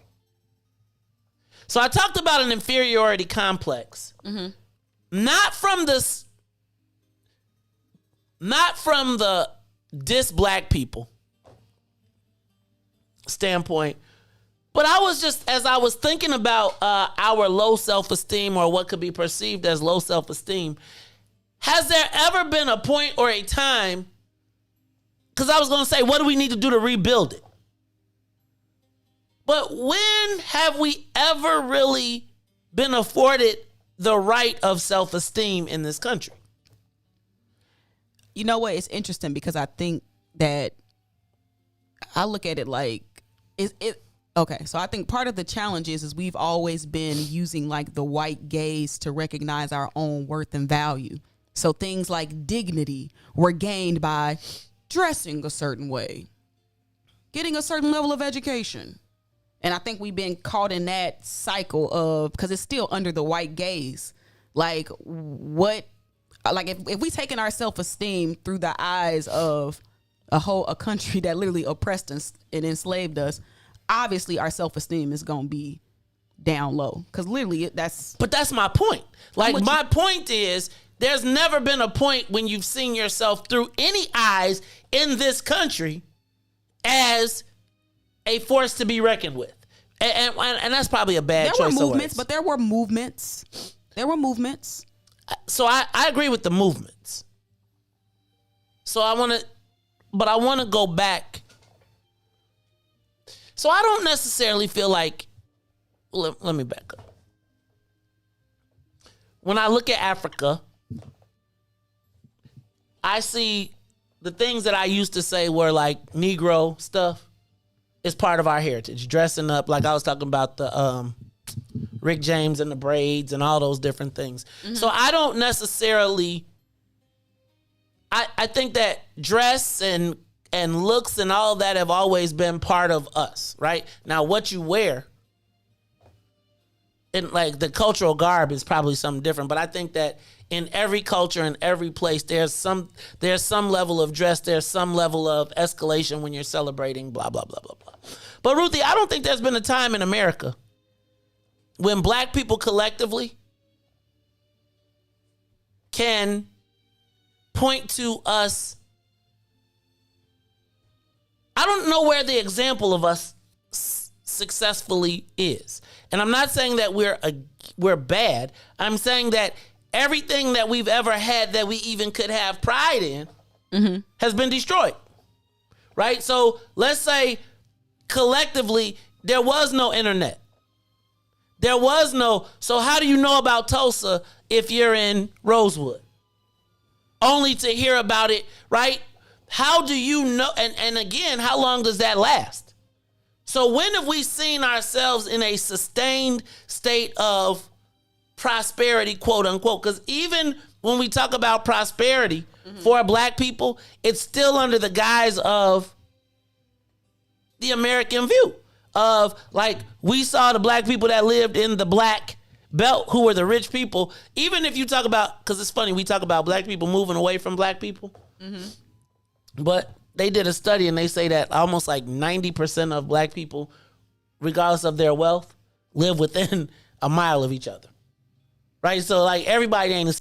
So I talked about an inferiority complex. Mm-hmm. Not from the diss black people standpoint, but I was just, as I was thinking about our low self-esteem, or what could be perceived as low self-esteem, has there ever been a point or a time, because I was going to say, what do we need to do to rebuild it? But when have we ever really been afforded the right of self-esteem in this country? You know what? It's interesting because I think that I look at it like, okay, so I think part of the challenge is we've always been using like the white gaze to recognize our own worth and value. So things like dignity were gained by dressing a certain way, getting a certain level of education. And I think we've been caught in that cycle of, because it's still under the white gaze. Like if we taken our self-esteem through the eyes of a country that literally oppressed us and enslaved us, obviously our self-esteem is going to be down low. Because literally But that's my point. Like my point is, there's never been a point when you've seen yourself through any eyes in this country as a force to be reckoned with. And that's probably a bad choice of words. There were movements, but there were movements. There were movements. So I agree with the movements. So I want to go back. So I don't necessarily feel like, let me back up. When I look at Africa, I see the things that I used to say were like Negro stuff. is part of our heritage. Dressing up, like I was talking about the Rick James and the braids and all those different things. So I don't necessarily, I think that dress and looks and all that have always been part of us, right? Now what you wear and like the cultural garb is probably something different, but I think that in every culture, in every place, there's some level of dress, there's some level of escalation when you're celebrating, blah, blah, blah, blah, blah. But Ruthie, I don't think there's been a time in America when black people collectively can point to us. I don't know where the example of us successfully is. And I'm not saying that we're bad. I'm saying that everything that we've ever had that we even could have pride in has been destroyed. Right? So let's say collectively there was no internet. There was no, so how do you know about Tulsa if you're in Rosewood? Only to hear about it, right? How do you know? And again, how long does that last? So when have we seen ourselves in a sustained state of prosperity, quote unquote? Because even when we talk about prosperity for black people, it's still under the guise of the American view of like, we saw the black people that lived in the black belt who were the rich people. Even if you talk about, because it's funny, we talk about black people moving away from black people. But they did a study and they say that almost like 90% of black people, regardless of their wealth, live within a mile of each other. Right? So like everybody ain't the same.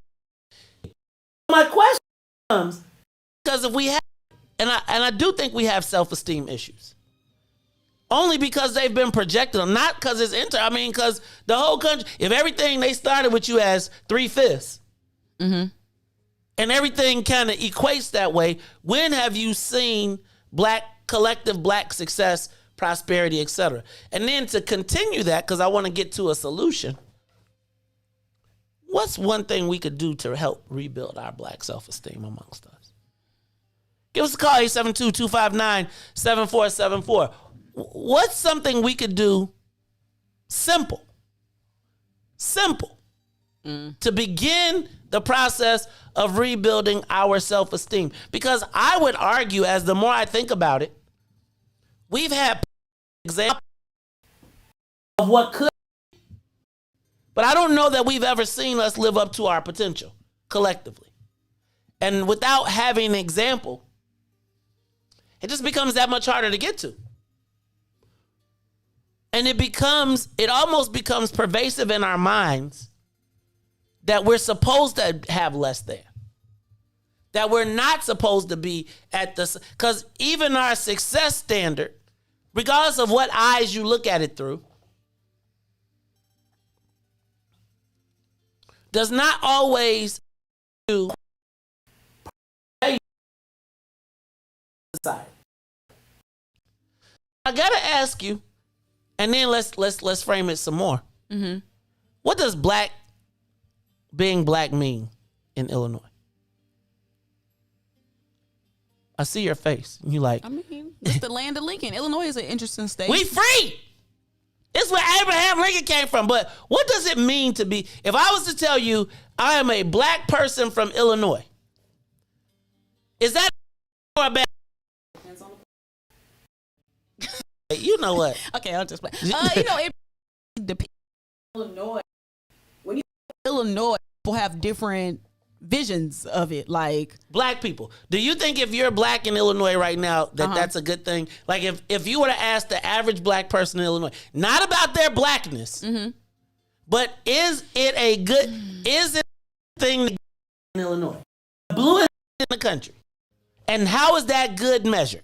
My question comes, because if we have, and I do think we have self-esteem issues. Only because they've been projected, not because it's I mean, because the whole country, if everything they started with you as 3/5, and everything kind of equates that way, when have you seen collective black success, prosperity, etc.? And then to continue that, because I want to get to a solution, what's one thing we could do to help rebuild our black self-esteem amongst us? Give us a call, 872-259-7474. What's something we could do simple to begin the process of rebuilding our self-esteem? Because I would argue, as the more I think about it, we've had examples of what could be, but I don't know that we've ever seen us live up to our potential collectively. And without having an example, it just becomes that much harder to get to. And it almost becomes pervasive in our minds that we're supposed to have less than. That we're not supposed to be at because even our success standard, regardless of what eyes you look at it through, does not always do society. I gotta ask you, and then let's frame it some more. What does being black mean in Illinois? I see your face. You like? I mean, it's the land of Lincoln. Illinois is an interesting state. We free. It's where Abraham Lincoln came from. But what does it mean to be? If I was to tell you I am a black person from Illinois, is that or a bad? You know what? Okay, I'll just play. It depends. Illinois. When you Illinois, people have different visions of it. Like black people. Do you think if you're black in Illinois right now that that's a good thing? Like if you were to ask the average black person in Illinois, not about their blackness, but is it a thing in Illinois? The bluest in the country. And how is that good measured?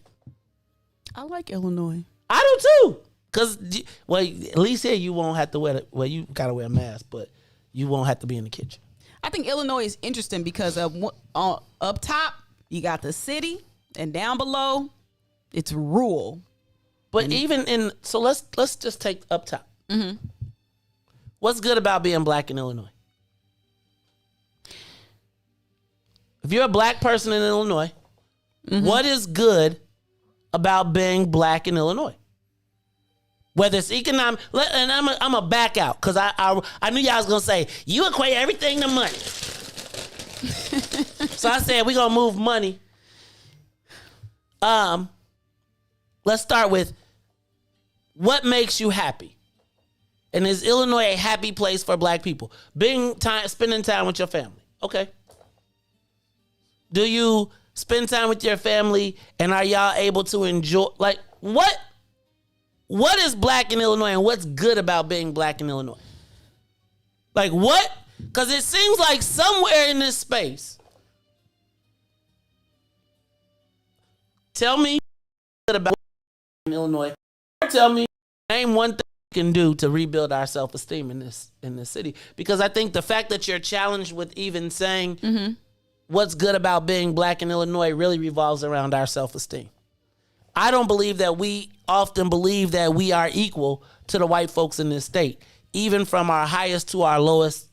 I like Illinois. I do too. Because, well, at least here you won't have to you got to wear a mask, but you won't have to be in the kitchen. I think Illinois is interesting because up top, you got the city, and down below, it's rural. But so let's just take up top. What's good about being black in Illinois? If you're a black person in Illinois, what is good about being black in Illinois? Whether it's economic, and I'm a back out because I knew y'all was gonna say you equate everything to money. So I said we gonna move money. Let's start with what makes you happy, and is Illinois a happy place for Black people? Spending time with your family. Okay. Do you spend time with your family, and are y'all able to enjoy? Like what is Black in Illinois, and what's good about being Black in Illinois? Like what? Because it seems like somewhere in this space, tell me about in Illinois. Tell me, name one thing we can do to rebuild our self-esteem in this city. Because I think the fact that you're challenged with even saying what's good about being Black in Illinois really revolves around our self-esteem. I don't believe that we often believe that we are equal to the white folks in this state, even from our highest to our lowest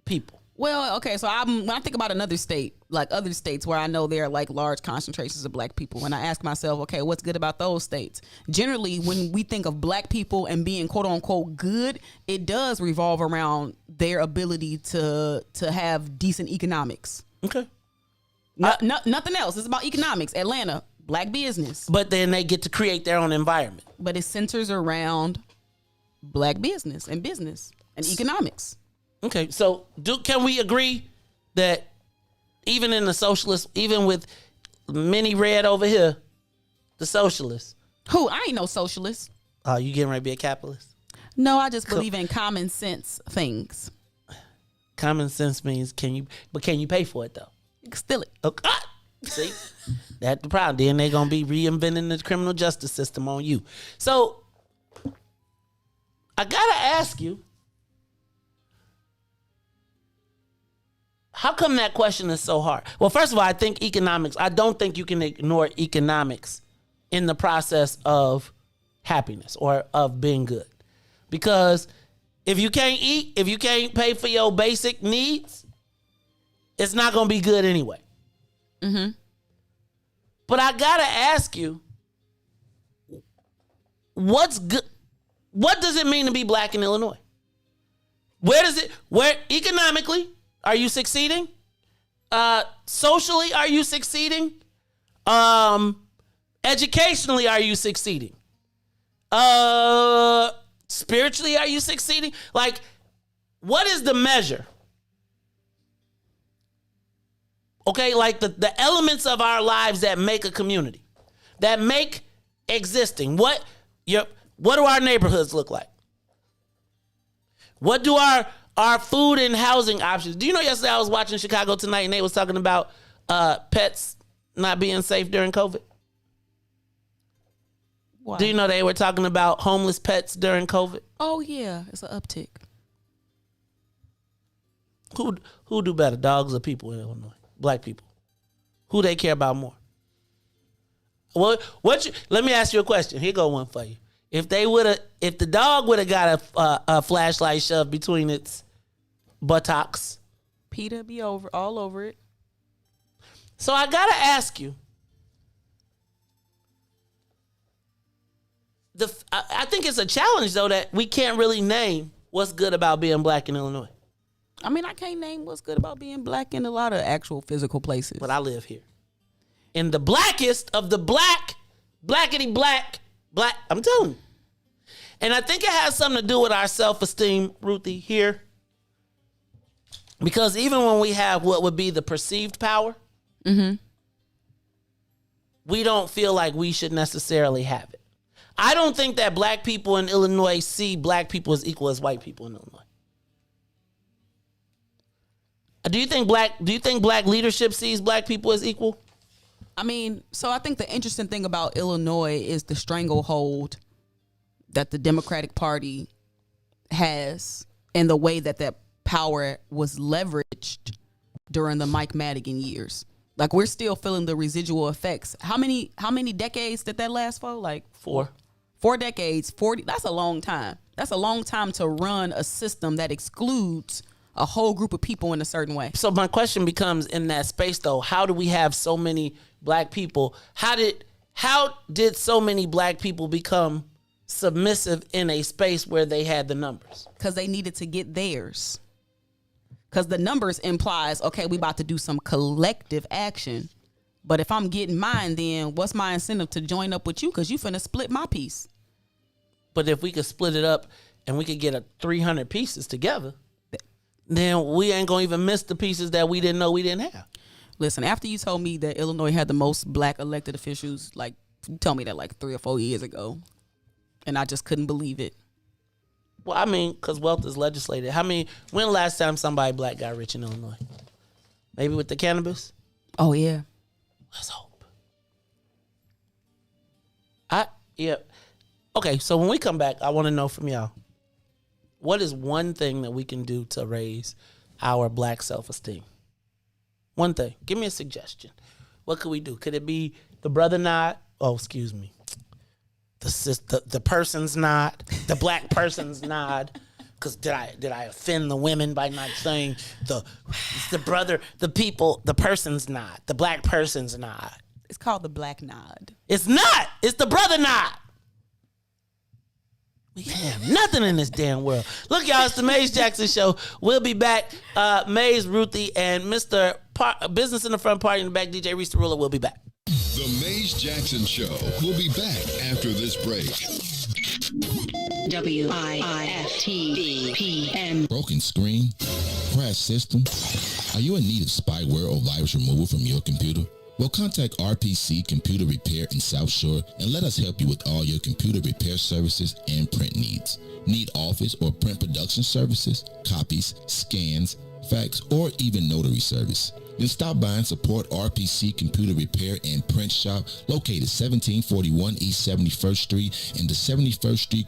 people. Well, okay, so when I think about another state, like other states where I know there are like large concentrations of Black people, and I ask myself, okay, what's good about those states? Generally, when we think of Black people and being quote unquote good, it does revolve around their ability to have decent economics. Okay. Nothing else. It's about economics. Atlanta, Black business. But then they get to create their own environment. But it centers around Black business and economics. Okay, so can we agree that even in the socialists, even with many red over here, the socialists? Who? I ain't no socialist. Oh, you getting ready to be a capitalist? No, I just believe in common sense things. Common sense means can you pay for it though? You can steal it. Okay. See, that's the problem. Then they're gonna be reinventing the criminal justice system on you. So I gotta ask you, how come that question is so hard? Well, first of all, I think economics. I don't think you can ignore economics in the process of happiness or of being good, because if you can't eat, if you can't pay for your basic needs, it's not gonna be good anyway. Mm-hmm. But I gotta ask you, what's good? What does it mean to be Black in Illinois? Where economically are you succeeding? Socially, are you succeeding? Educationally, are you succeeding? Spiritually, are you succeeding? Like, what is the measure? Okay, like the elements of our lives that make a community, that make existing. What do our neighborhoods look like? What do our food and housing options? Do you know yesterday I was watching Chicago Tonight and they was talking about pets not being safe during COVID? Why? Do you know they were talking about homeless pets during COVID? Oh yeah, it's an uptick. Who do better, dogs or people in Illinois? Black people. Who they care about more? Well, let me ask you a question. Here go one for you. If the dog would have got a flashlight shoved between its buttocks, PETA be all over it. So I gotta ask you. I think it's a challenge though that we can't really name what's good about being Black in Illinois. I mean, I can't name what's good about being Black in a lot of actual physical places. But I live here. In the blackest of the blackety black, I'm telling you. And I think it has something to do with our self-esteem, Ruthie, here. Because even when we have what would be the perceived power, we don't feel like we should necessarily have it. I don't think that Black people in Illinois see Black people as equal as white people in Illinois. Do you think Black leadership sees Black people as equal? I mean, so I think the interesting thing about Illinois is the stranglehold that the Democratic Party has and the way that power was leveraged during the Mike Madigan years. Like, we're still feeling the residual effects. How many decades did that last for? Like 4 decades, 40. That's a long time. That's a long time to run a system that excludes a whole group of people in a certain way. So my question becomes, in that space though, how do we have so many Black people? How did so many Black people become submissive in a space where they had the numbers? Because they needed to get theirs. Because the numbers implies, okay, we about to do some collective action. But if I'm getting mine, then what's my incentive to join up with you? Because you finna split my piece. But if we could split it up and we could get 300 pieces together, then we ain't gonna even miss the pieces that we didn't know we didn't have. Listen, after you told me that Illinois had the most black elected officials, like, you told me that like 3 or 4 years ago, and I just couldn't believe it. Well, I mean, because wealth is legislated. When last time somebody black got rich in Illinois? Maybe with the cannabis? Oh, yeah. Let's hope. Yeah. Okay, so when we come back, I want to know from y'all, what is one thing that we can do to raise our black self-esteem? One thing. Give me a suggestion. What could we do? Could it be the brother nod? Oh, excuse me. The person's nod. The black person's nod. Because did I offend the women by not saying the brother, the people, the person's nod, the black person's nod? It's called the black nod. It's not. It's the brother nod. We have nothing in this damn world. Look, y'all, it's the Maze Jackson Show. We'll be back. Maze, Ruthie, and Mr. Business in the Front, Party in the Back, DJ Riis the Ruler will be back. The Maze Jackson Show will be back after this break. WIIFTBP. Broken screen? Crash system? Are you in need of spyware or virus removal from your computer? Well, contact RPC Computer Repair in South Shore and let us help you with all your computer repair services and print needs. Need office or print production services, copies, scans, fax, or even notary service? Then stop by and support RPC Computer Repair and Print Shop located 1741 East 71st Street in the 71st Street.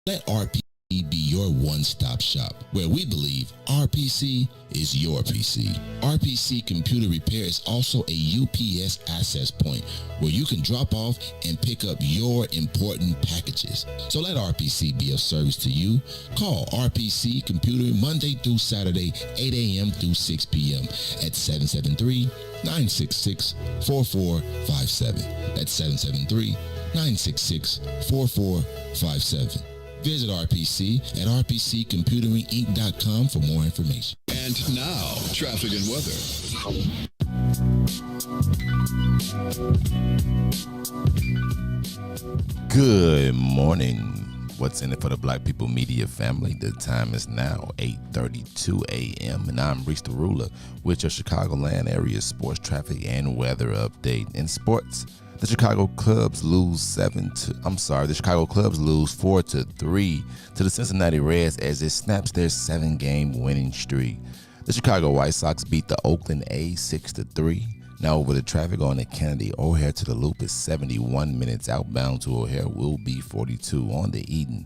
Let RPC be your one-stop shop, where we believe RPC is your PC. RPC Computer Repair is also a UPS access point where you can drop off and pick up your important packages. So let RPC be of service to you. Call RPC Computer Monday through Saturday, 8 a.m. through 6 p.m. at 773-966-4457. That's 773-966-4457. Visit RPC at rpccomputeringinc.com for more information. And now, traffic and weather. Good morning. What's in it for the Black People Media family? The time is now 8:32 a.m. and I'm Riis the Ruler with your Chicagoland area sports traffic and weather update. In sports, the Chicago Cubs lose 4-3 to the Cincinnati Reds as it snaps their 7-game winning streak. The Chicago White Sox beat the Oakland A's 6-3. Now over the traffic on the Kennedy O'Hare to the Loop is 71 minutes. Outbound to O'Hare will be 42. On the Eden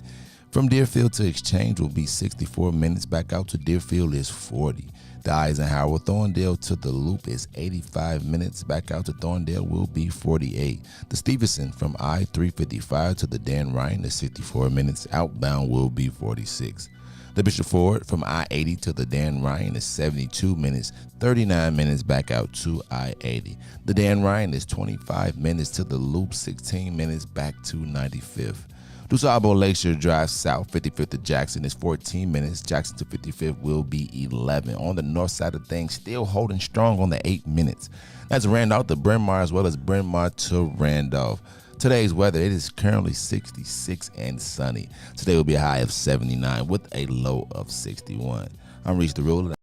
from Deerfield to Exchange will be 64 minutes. Back out to Deerfield is 40. The Eisenhower Thorndale to the Loop is 85 minutes. Back out to Thorndale will be 48. The Stevenson from I-355 to the Dan Ryan is 54 minutes. Outbound will be 46. The Bishop Ford from I-80 to the Dan Ryan is 72 minutes. 39 minutes back out to I-80. The Dan Ryan is 25 minutes to the Loop. 16 minutes back to 95th. DuSable Lakeshore Drive South, 55th to Jackson is 14 minutes. Jackson to 55th will be 11. On the north side of things, still holding strong on the 8 minutes. That's Randolph to Bryn Mawr as well as Bryn Mawr to Randolph. Today's weather, it is currently 66 and sunny. Today will be a high of 79 with a low of 61. I'm Riis the Ruler.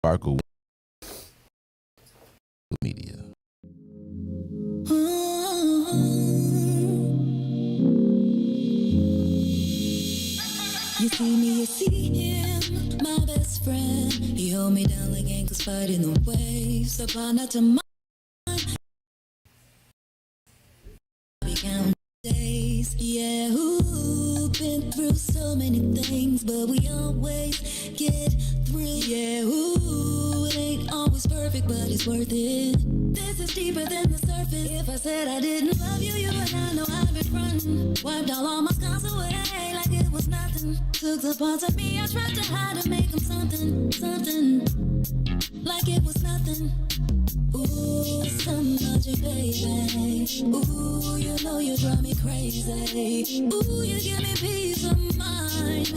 Sparkle Media. You see me, you see him, my best friend. He hold me down like ankles fighting the waves. Upon out to my count days. Yeah, ooh, been through so many things, but we always get through. Yeah, ooh, it ain't always perfect, but it's worth it. This is deeper than the surface. If I said I didn't love you, you would not know I've been frontin'. Wiped all my scars away like it was nothing. Took the parts of me I tried to hide to make them something, something. Like it was nothing. Ooh. Ooh, so much, baby. Ooh, you know you drive me crazy. Ooh, you give me peace of mind.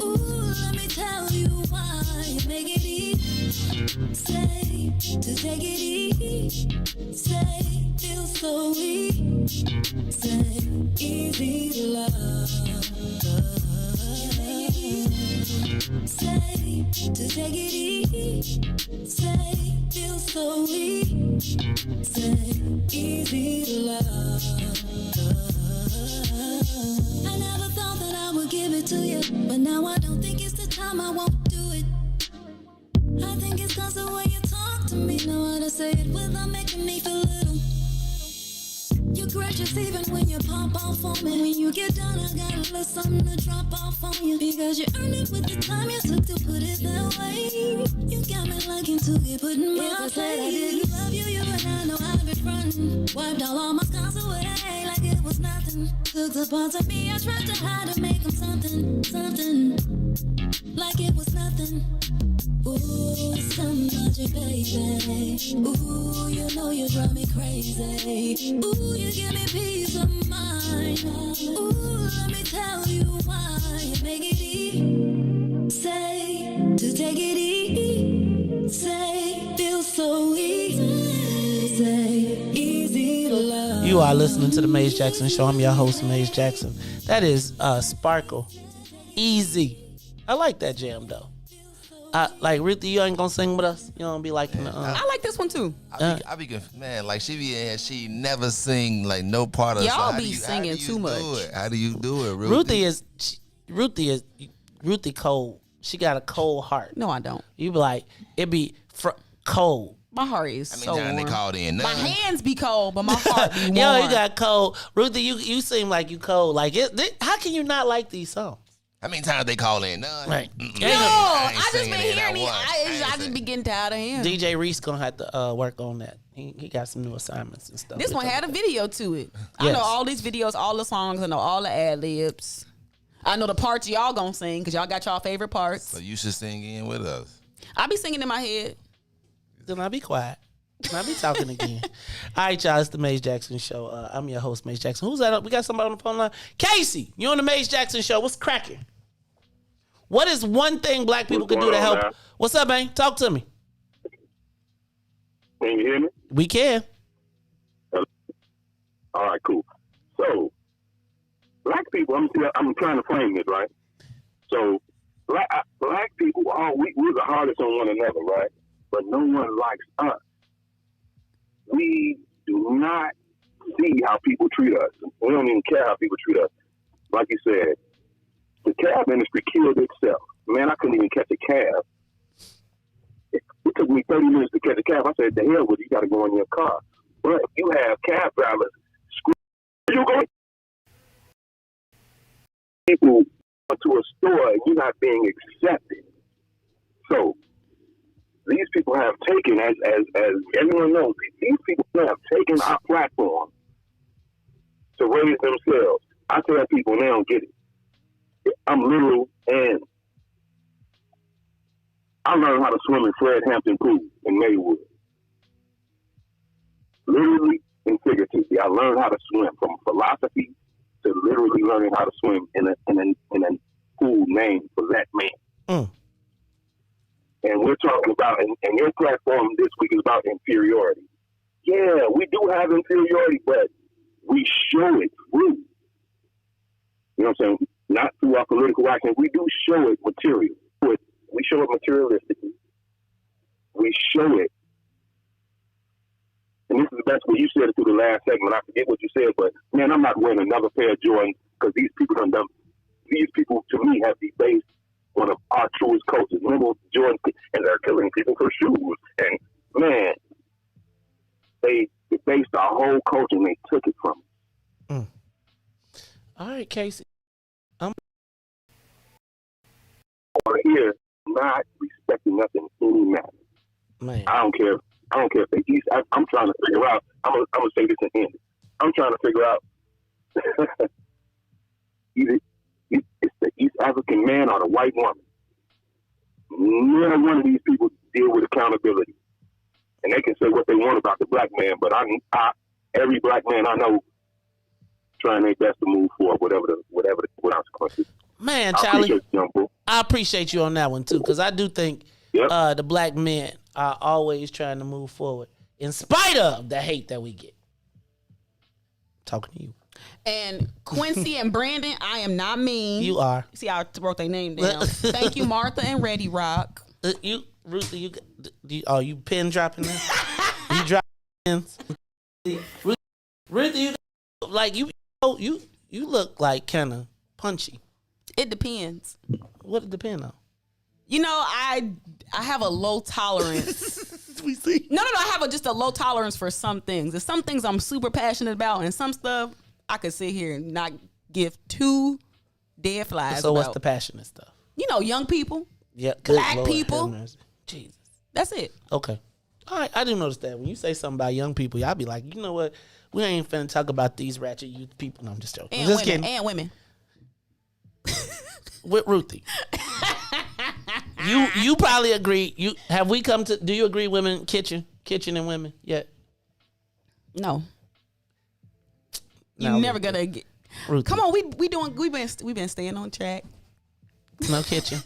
Ooh, let me tell you why. You make it easy. Say, to take it easy. Say, feel so weak. Say, easy to love. Say, to take it easy. Say, feel so weak. Say, easy to love. I never thought that I would give it to you, but now I don't think it's the time. I won't do it. I think it's cause the way you talk to me. Know how to say it without making me feel little. You're gracious even when you pop off on me. When you get done, I got a little something to drop off on you. Because you earned it with the time you took to put it that way. You got me liking to get put in my place. I didn't love you, and I know I've been frontin'. Wiped all my scars away like it was nothing. Took the parts of me I tried to hide to make them something, something. Like it was nothing. Ooh, so much, baby. Ooh, you know you drive me crazy. Ooh, you give me peace of mind. Ooh, let me tell you why. You make it easy. Say, to take it easy. Say, feel so easy. Say, easy to love. You are listening to the Maze Jackson Show. I'm your host, Maze Jackson. That is Sparkle. Easy. I like that jam, though. Like, Ruthie, you ain't gonna sing with us? You don't be like, I like this one too. I be good, man. Like she be in here, she never sing like no part of. Y'all be singing too much. How do you do it, Ruthie? Ruthie cold. She got a cold heart. No, I don't. You be like, it be cold. My heart is so warm. They called in. My hands be cold, but my heart be warm. Yo, you got cold. Ruthie, you seem like you cold. Like, how can you not like these songs? How many times they call in? None. Right. Yo, I just been hearing it. I just be getting tired of him. DJ Riis gonna have to work on that. He got some new assignments and stuff. This one had a video to it. I know all these videos, all the songs, I know all the ad libs. I know the parts y'all gonna sing because y'all got y'all favorite parts. So you should sing in with us. I be singing in my head. Then I be quiet. I be talking again. All right, y'all. It's the Maze Jackson Show. I'm your host, Maze Jackson. Who's that? We got somebody on the phone line. Casey, you on the Maze Jackson Show? What's cracking? What is one thing black people can do to help? Now? What's up, man? Talk to me. Can you hear me? We can. All right, cool. So, black people, I'm trying to frame this, right? So, black people, we're the hardest on one another, right? But no one likes us. We do not see how people treat us. We don't even care how people treat us. Like you said, the cab industry killed itself. Man, I couldn't even catch a cab. It took me 30 minutes to catch a cab. I said, the hell with you, got to go in your car. But if you have cab drivers, you going people to a store and you're not being accepted. So these people have taken, as everyone knows, these people have taken our platform to raise themselves. I tell people they don't get it. I'm literal, and I learned how to swim in Fred Hampton Pool in Maywood. Literally and figuratively, I learned how to swim from philosophy to literally learning how to swim in a pool named for that man. And we're talking about, and your platform this week is about inferiority. Yeah, we do have inferiority, but we show it through. You know what I'm saying? Not through our political action. We do show it material. We show it materialistically. We show it. And this is the best way you said it through the last segment. I forget what you said, but man, I'm not wearing another pair of Jordans because these people these people to me have debased one of our truest coaches. Remember Jordan, and they're killing people for shoes. And man, they debased our whole culture and they took it from us. All right, Casey. Here, not respecting nothing in any matter. Man. I don't care if they East. I'm trying to figure out. I'm gonna say this and end it. I'm trying to figure out either it's the East African man or the white woman. None one of these people deal with accountability. and they can say what they want about the black man, but every black man I know trying their best to move forward, whatever the consequences. Man, Charlie, I appreciate you on that one too, because I do think the black men are always trying to move forward in spite of the hate that we get. Talking to you. And Quincy and Brandon, I am not mean. You are. See, I wrote their name down. Thank you, Martha and Ready Rock. Ruthie, you pen dropping there? You drop pens? Ruthie, you look like kind of punchy. It depends. What it depend on? You know, I have a low tolerance. We see. No. I have just a low tolerance for some things. There's some things I'm super passionate about, and some stuff I could sit here and not give two dead flies. So about. What's the passionate stuff? You know, young people. Yeah, black Lord, people. Jesus. That's it. Okay. All right. I do notice that when you say something about young people, y'all be like, you know what? We ain't finna talk about these ratchet youth people. No, I'm just joking. And I'm just women. kidding. And women. With Ruthie. You probably agree. Do you agree women kitchen and women yet? No. You're never gonna get Ruthie. Come on, we've been staying on track. No kitchen.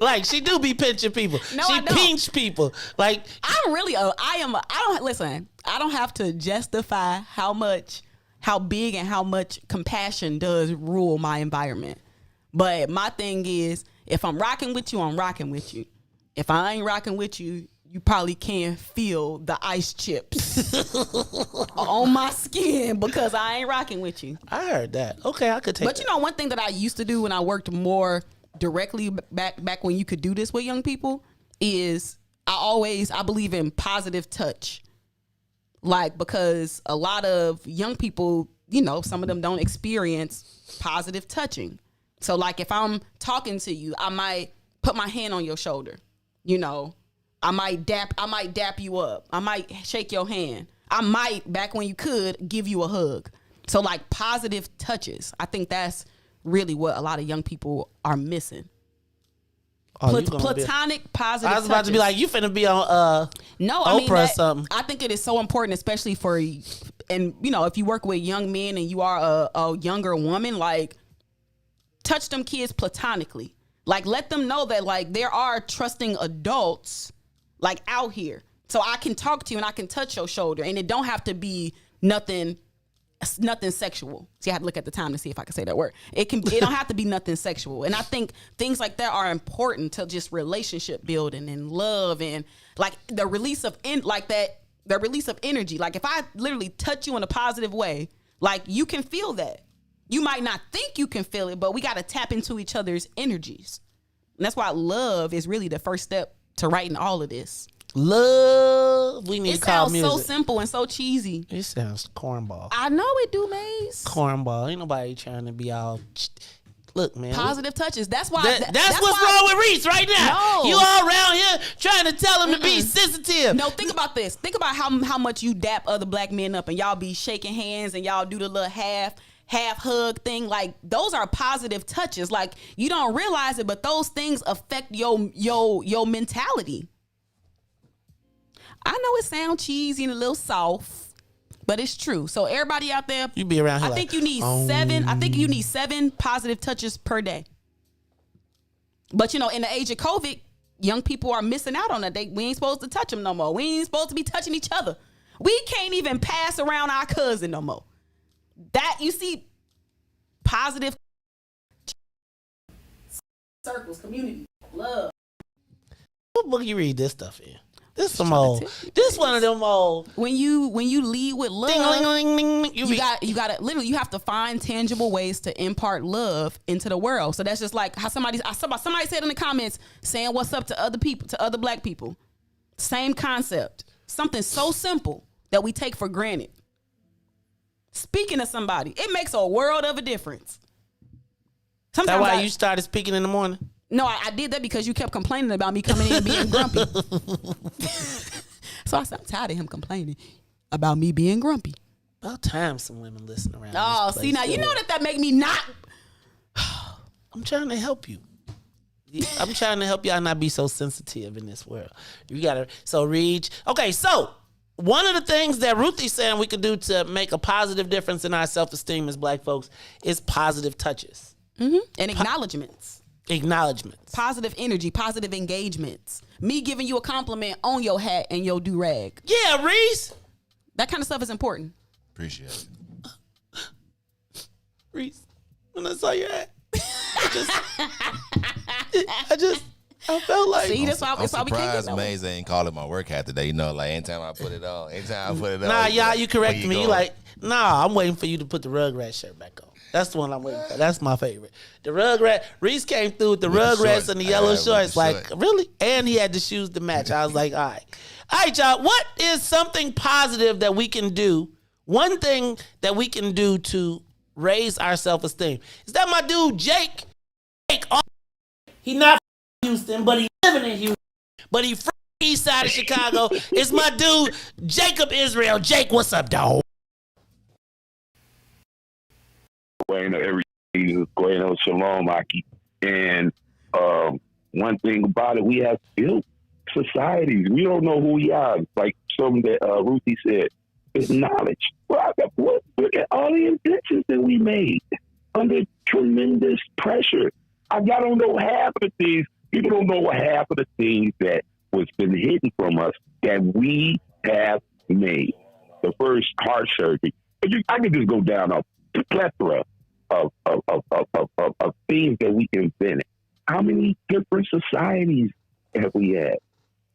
Like she do be pinching people. No, she I don't. pinch people. Like listen, I don't have to justify how big and how much compassion does rule my environment. But my thing is, if I'm rocking with you, I'm rocking with you. If I ain't rocking with you, you probably can't feel the ice chips on my skin because I ain't rocking with you. I heard that. Okay, I could take that. But you know, one thing that I used to do when I worked more directly back when you could do this with young people is I believe in positive touch. Like, because a lot of young people, you know, some of them don't experience positive touching. So like if I'm talking to you, I might put my hand on your shoulder. You know, I might dap you up. I might shake your hand. I might, back when you could, give you a hug. So like positive touches. I think that's really what a lot of young people are missing. Platonic positive touches. I was about to be like, you finna be on Oprah or something. I think it is so important, especially and you know, if you work with young men and you are a younger woman, like touch them kids platonically. Like let them know that like there are trusting adults like out here. So I can talk to you and I can touch your shoulder and it don't have to be nothing sexual. See, I had to look at the time to see if I could say that word. It don't have to be nothing sexual. And I think things like that are important to just relationship building and love and like the release of energy. Like if I literally touch you in a positive way, like you can feel that. You might not think you can feel it, but we got to tap into each other's energies. And that's why love is really the first step to writing all of this. Love. We need to call music. It sounds so simple and so cheesy. It sounds cornball. I know it do, Maze. Cornball. Ain't nobody trying to be all... Look, man. Positive touches. That's why... That's what's wrong with Riis right now. No. You all around here trying to tell him to be sensitive. No, think about this. Think about how much you dap other black men up and y'all be shaking hands and y'all do the little half hug thing. Like those are positive touches. Like you don't realize it, but those things affect your mentality. I know it sounds cheesy and a little soft, but it's true. So everybody out there, you be around here. I think you need 7 positive touches per day. But you know, in the age of COVID, young people are missing out on that. We ain't supposed to touch them no more. We ain't supposed to be touching each other. We can't even pass around our cousin no more. That you see, positive circles, community, love. What book you read this stuff in? This some old. This one of them old. When you lead with love, you got to literally, you have to find tangible ways to impart love into the world. So that's just like how somebody said in the comments, saying what's up to other people, to other black people. Same concept. Something so simple that we take for granted. Speaking to somebody, it makes a world of a difference. That's why you started speaking in the morning? No, I did that because you kept complaining about me coming in and being grumpy. So I said, I'm tired of him complaining about me being grumpy. About time some women listen around. Oh, see, now you know that make me not. I'm trying to help you. I'm trying to help y'all not be so sensitive in this world. You gotta reach. Okay, so one of the things that Ruthie's saying we could do to make a positive difference in our self-esteem as Black folks is positive touches. And acknowledgments. Positive energy, positive engagements. Me giving you a compliment on your hat and your do-rag. Yeah, Riis. That kind of stuff is important. Appreciate it. Riis, when I saw your hat, I felt like. See, that's why I'm we can't get surprised Maze ain't call it my work hat today. You know, like anytime I put it on. Nah, y'all, you corrected me. You like, nah, I'm waiting for you to put the Rugrats shirt back on. That's the one I'm waiting for. That's my favorite. The Rugrat. Riis came through with the Rugrats and the yellow shorts. Like, really? And he had the shoes to match. I was like, all right. All right, y'all. What is something positive that we can do? One thing that we can do to raise our self-esteem. Is that my dude, Jake? He not from Houston, but he living in Houston. But he from the east side of Chicago. It's my dude, Jacob Israel. Jake, what's up, dog? Every Jesus, shalom, Aki. And one thing about it, we have built societies. We don't know who we are. Like something that Ruthie said, it's knowledge. Well, look at all the inventions that we made under tremendous pressure. I don't know half of the things. People don't know half of the things that was been hidden from us that we have made. The first heart surgery. I can just go down a plethora of things that we invented. How many different societies have we had?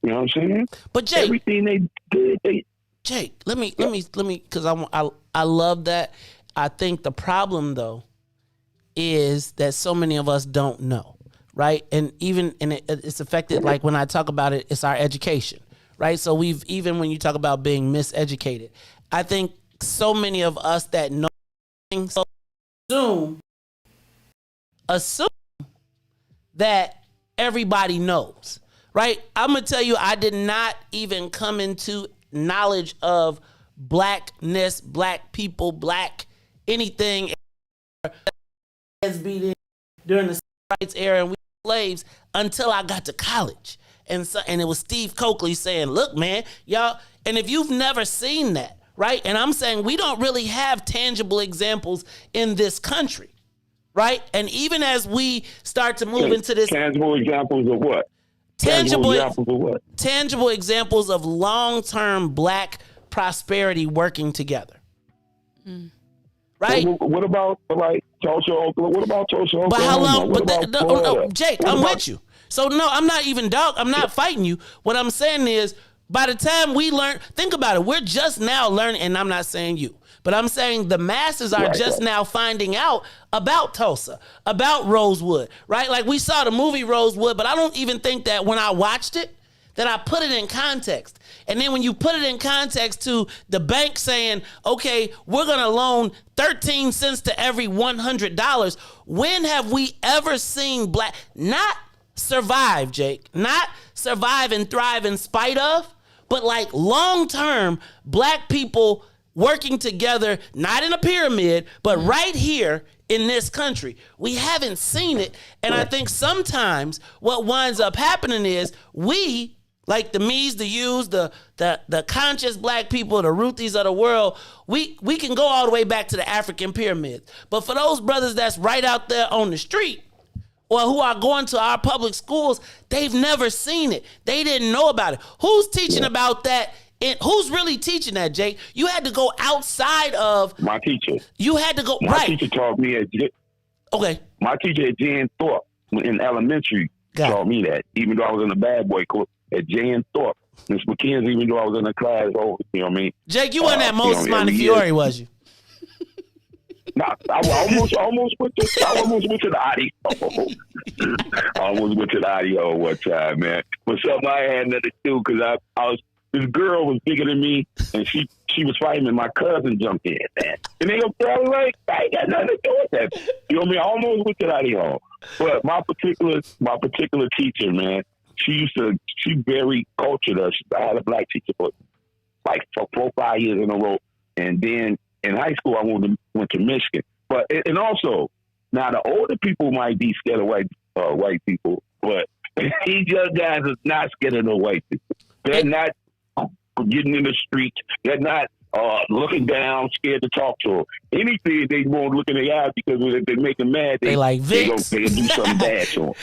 You know what I'm saying? But Jake, everything they did, Jake, let me, because I love that. I think the problem though is that so many of us don't know, right? And it's affected. Like when I talk about it, it's our education, right? So even when you talk about being miseducated, I think so many of us that know things assume that everybody knows, right? I'm gonna tell you, I did not even come into knowledge of blackness, Black people, Black anything as being during the civil rights era and we were slaves until I got to college. And it was Steve Coakley saying, look, man, y'all, and if you've never seen that, right? And I'm saying we don't really have tangible examples in this country, right? And even as we start to move into this... Tangible examples of what? Tangible examples of what? Tangible examples of long-term Black prosperity working together. Right? What about, like, Tulsa, Oklahoma? What about Tulsa, Oklahoma? But how long? No, Jake, I'm with you. So, no, I'm not even I'm not fighting you. What I'm saying is, by the time we learn, think about it, we're just now learning, and I'm not saying you, but I'm saying the masses are now finding out about Tulsa, about Rosewood, right? Like we saw the movie Rosewood, but I don't even think that when I watched it, that I put it in context. And then when you put it in context to the bank saying, okay, we're going to loan 13 cents to every $100, when have we ever seen Black, not survive, Jake, not survive and thrive in spite of, but like long-term Black people working together, not in a pyramid, but right here in this country. We haven't seen it. And I think sometimes what winds up happening is we, like the me's, the you's, the conscious Black people, the Ruthies of the world, we can go all the way back to the African pyramids. But for those brothers that's right out there on the street, or who are going to our public schools, they've never seen it. They didn't know about it. Who's teaching about that? Who's really teaching that, Jake? You had to go outside of... My teacher. You had to go... My teacher taught me at... Okay. My teacher at Jan Thorpe in elementary taught me that, even though I was in the bad boy course at Jan Thorpe. Miss McKenzie, even though I was in the class, you know what I mean? Jake, you wasn't at Moses Montefiore, was you? No, I almost went to the audio. I almost went to the audio one time, man. But something I had nothing to do because I was, this girl was bigger than me, and she was fighting, and my cousin jumped in, man. And they go, like, I ain't got nothing to do with that. You know what I mean? I almost went to the audio. But my particular teacher, man, she very cultured us. I had a Black teacher for like 4 or 5 years in a row, and then in high school, I went to Michigan. But and also, now the older people might be scared of white people, But these young guys are not scared of no white people. They're not getting in the streets. They're not looking down, scared to talk to them. Anything they won't look in their eyes because if they make them mad, they like Vicks. They gonna do something bad to them.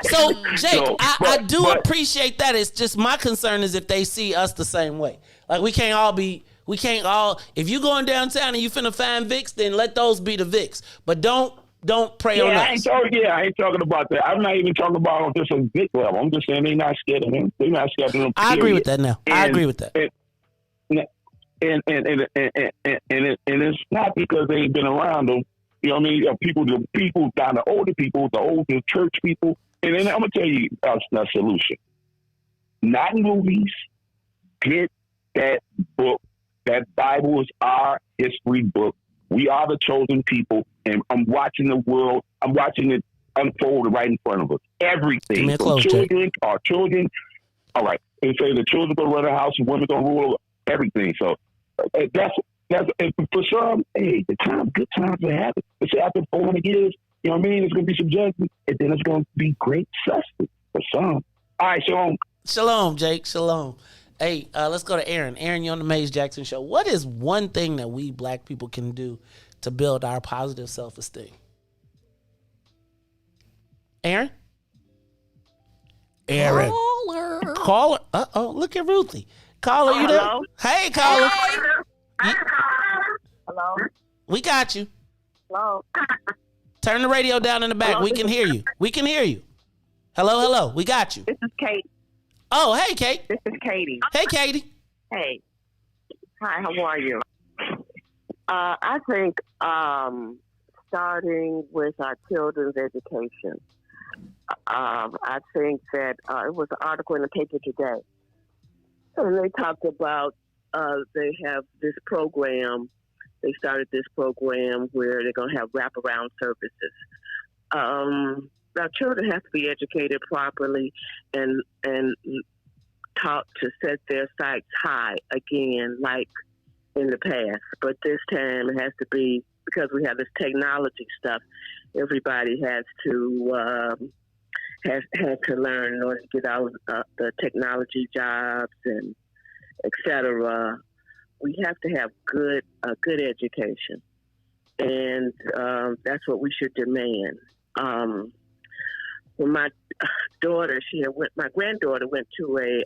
So, Jake, I do appreciate that. It's just my concern is if they see us the same way. Like we can't all, if you going downtown and you finna find Vicks, then let those be the Vicks. But don't prey on us. I ain't talking about that. I'm not even talking about on just a Vic level. I'm just saying they're not scared of him. They're not scared of him. I agree with that now. I agree with that. And it's not because they ain't been around them. You know what I mean? The people down, the older people, the older church people. And then I'm gonna tell you a solution. Not movies. Get that book. That Bible is our history book. We are the chosen people, and I'm watching the world. I'm watching it unfold right in front of us. Everything. Our children. All right. They say the children gonna run the house and women gonna rule everything. So that's and for some. Hey, good times are happening. It's after 400 years. You know what I mean? It's gonna be some judgment, and then it's gonna be great sustenance for some. All right, shalom. Shalom, Jake. Shalom. Hey, let's go to Aaron. Aaron, you're on the Maze Jackson Show. What is one thing that we black people can do to build our positive self-esteem? Aaron? Aaron. Caller. Uh-oh, look at Ruthie. Caller, you there? Hey, caller. Hello? We got you. Hello? Turn the radio down in the back. Hello? We can hear you. We can hear you. Hello. We got you. This is Kate. Oh, hey, Kate. This is Katie. Hey, Katie. Hey. Hi, how are you? I think starting with our children's education. I think that it was an article in the paper today. And they talked about they have this program. They started this program where they're going to have wraparound services. Our children have to be educated properly and taught to set their sights high again, like in the past. But this time it has to be, because we have this technology stuff, everybody has to learn in order to get out the technology jobs and et cetera. We have to have a good education, and that's what we should demand. When my daughter, my granddaughter went to a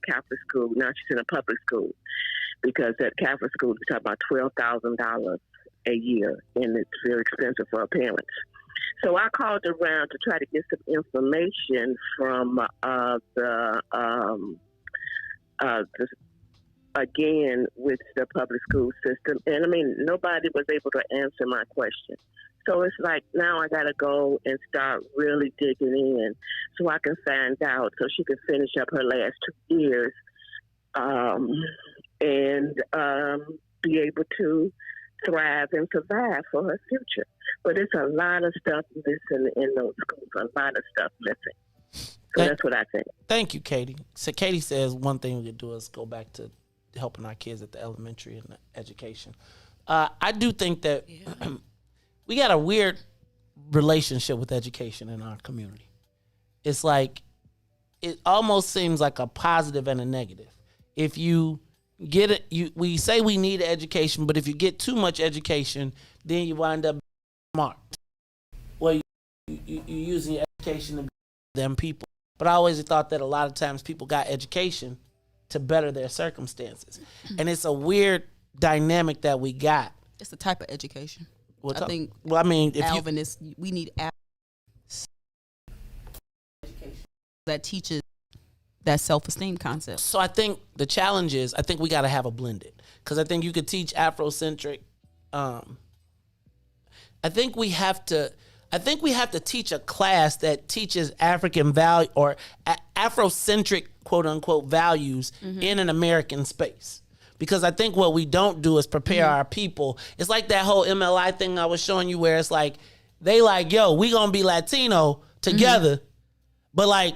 Catholic school. Now she's in a public school because at Catholic school it's about $12,000 a year, and it's very expensive for her parents. So I called around to try to get some information from again with the public school system, and I mean nobody was able to answer my question. So it's like now I got to go and start really digging in so I can find out, so she can finish up her last 2 years and be able to thrive and survive for her future. But it's a lot of stuff missing in those schools, a lot of stuff missing. So that's what I think. Thank you, Katie. So Katie says one thing we could do is go back to helping our kids at the elementary and the education. I do think that we got a weird relationship with education in our community. It's like, it almost seems like a positive and a negative. If you get it, we say we need education, but if you get too much education, then you wind up smart. Well, you're using your education to be them people. But I always thought that a lot of times people got education to better their circumstances. And it's a weird dynamic that we got. It's the type of education. What's I up? think. Well, I mean, if Alvin we need education that teaches that self-esteem concept. So I think the challenge is, I think we got to have a blended, because I think you could teach Afrocentric. I think we have to teach a class that teaches African value or Afrocentric quote unquote values in an American space. Because I think what we don't do is prepare our people. It's like that whole MLI thing I was showing you, where it's like, they like, yo, we gonna be Latino together, but like,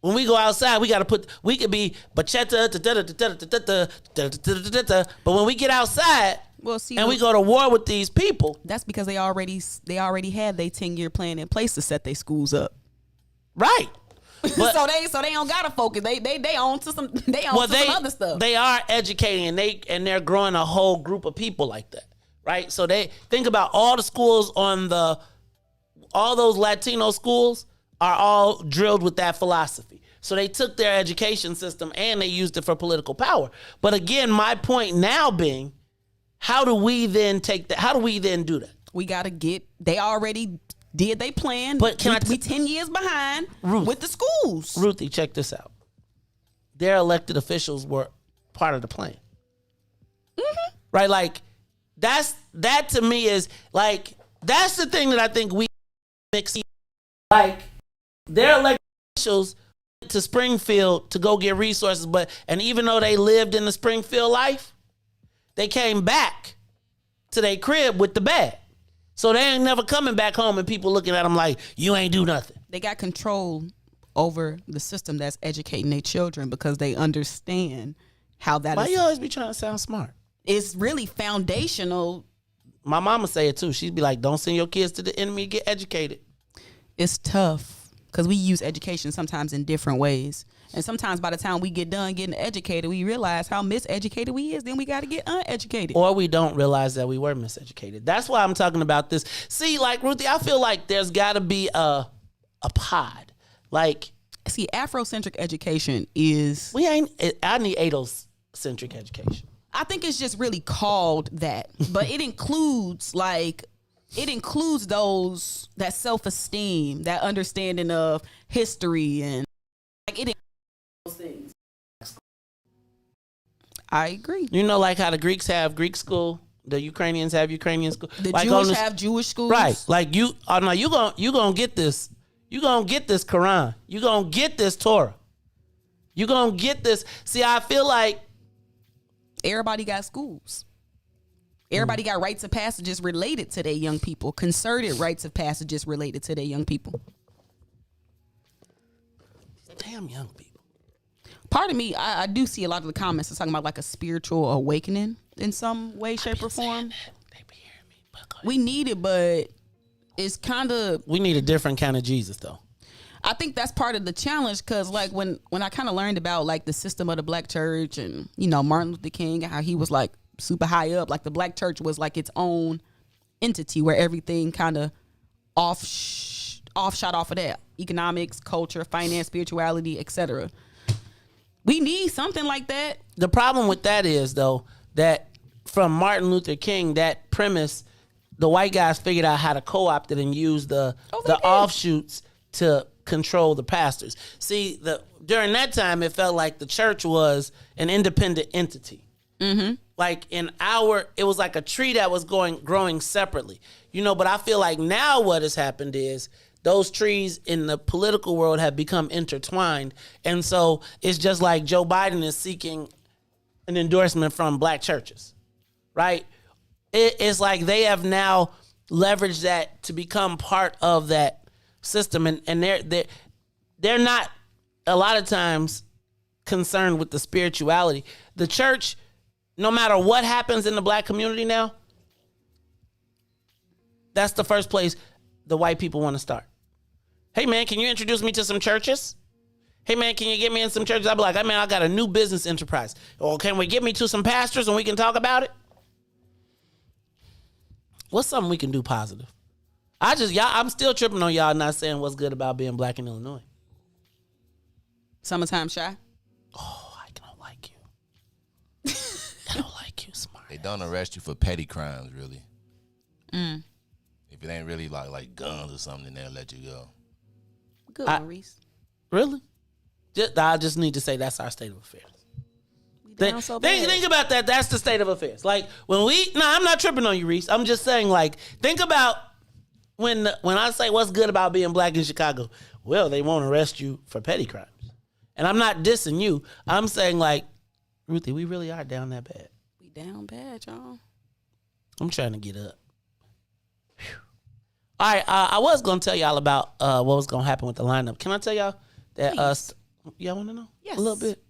when we go outside, we could be bachata, but when we get outside, and we go to war with these people. That's because they already had their 10-year plan in place to set their schools up. Right. But, so they don't gotta focus. They on to some some other stuff. They are educating and they're growing a whole group of people like that. Right? So they think about all the schools all those Latino schools are all drilled with that philosophy. So they took their education system and they used it for political power. But again, my point now being, how do we then do that? We gotta they already did they plan. But we 10 years behind with the schools. Ruthie, check this out. Their elected officials were part of the plan. Mm-hmm. Right? Like, that to me is, like, that's the thing that I think we mix. Like, their elected officials went to Springfield to go get resources, and even though they lived in the Springfield life, they came back to their crib with the bag. So they ain't never coming back home and people looking at them like, you ain't do nothing. They got control over the system that's educating their children because they understand how that Why you always be trying to sound smart? It's really foundational. My mama say it too. She'd be like, don't send your kids to the enemy to get educated. It's tough because we use education sometimes in different ways. And sometimes by the time we get done getting educated, we realize how miseducated we is. Then we got to get uneducated. Or we don't realize that we were miseducated. That's why I'm talking about this. See, like, Ruthie, I feel like there's got to be a pod. Like, see, Afrocentric education is... I need Adocentric education. I think it's just really called that. But it includes, that self-esteem, that understanding of history, and it those things. I agree. You know, like how the Greeks have Greek school, the Ukrainians have Ukrainian school, the like Jewish have Jewish schools, right? Like you gonna get this. You gonna get this Quran. You gonna get this Torah. You gonna get this. See, I feel like everybody got schools. Everybody got rites of passages related to their young people. Concerted rites of passages related to their young people. Damn young people. Part of me, I do see a lot of the comments are talking about like a spiritual awakening in some way, shape, or form. They be hearing me. We need it, but it's kind of... We need a different kind of Jesus, though. I think that's part of the challenge because, like, when I kind of learned about, like, the system of the black church and, you know, Martin Luther King and how he was, like, super high up. Like, the black church was, like, its own entity where everything kind of shot off of that. Economics, culture, finance, spirituality, etc. We need something like that. The problem with that is, though, that from Martin Luther King, that premise, the white guys figured out how to co-opt it and use the offshoots to control the pastors. See, during that time, it felt like the church was an independent entity. Mm-hmm. Like it was like a tree that was growing separately. You know, but I feel like now what has happened is those trees in the political world have become intertwined. And so it's just like Joe Biden is seeking an endorsement from black churches, right? It's like they have now leveraged that to become part of that system. And they're not a lot of times concerned with the spirituality. The church, no matter what happens in the black community now, that's the first place the white people want to start. Hey, man, can you introduce me to some churches? Hey, man, can you get me in some churches? I'll be like, hey, man, I got a new business enterprise. Or can we get me to some pastors and we can talk about it? What's something we can do positive? I'm still tripping on y'all not saying what's good about being black in Illinois. Summertime shy? Oh, I don't like you. I don't like you, smart. They don't arrest you for petty crimes, really. Mm. If it ain't really like guns or something, they'll let you go. Good one, Riis. Really? I just need to say that's our state of affairs. Think about that. That's the state of affairs. Like I'm not tripping on you, Riis. I'm just saying, like, think about when I say what's good about being black in Chicago. Well, they won't arrest you for petty crimes. And I'm not dissing you. I'm saying, like, Ruthie, we really are down that bad. We down bad, y'all. I'm trying to get up. Whew. All right, I was going to tell y'all about what was going to happen with the lineup. Can I tell y'all that y'all want to know? Yes. A little bit?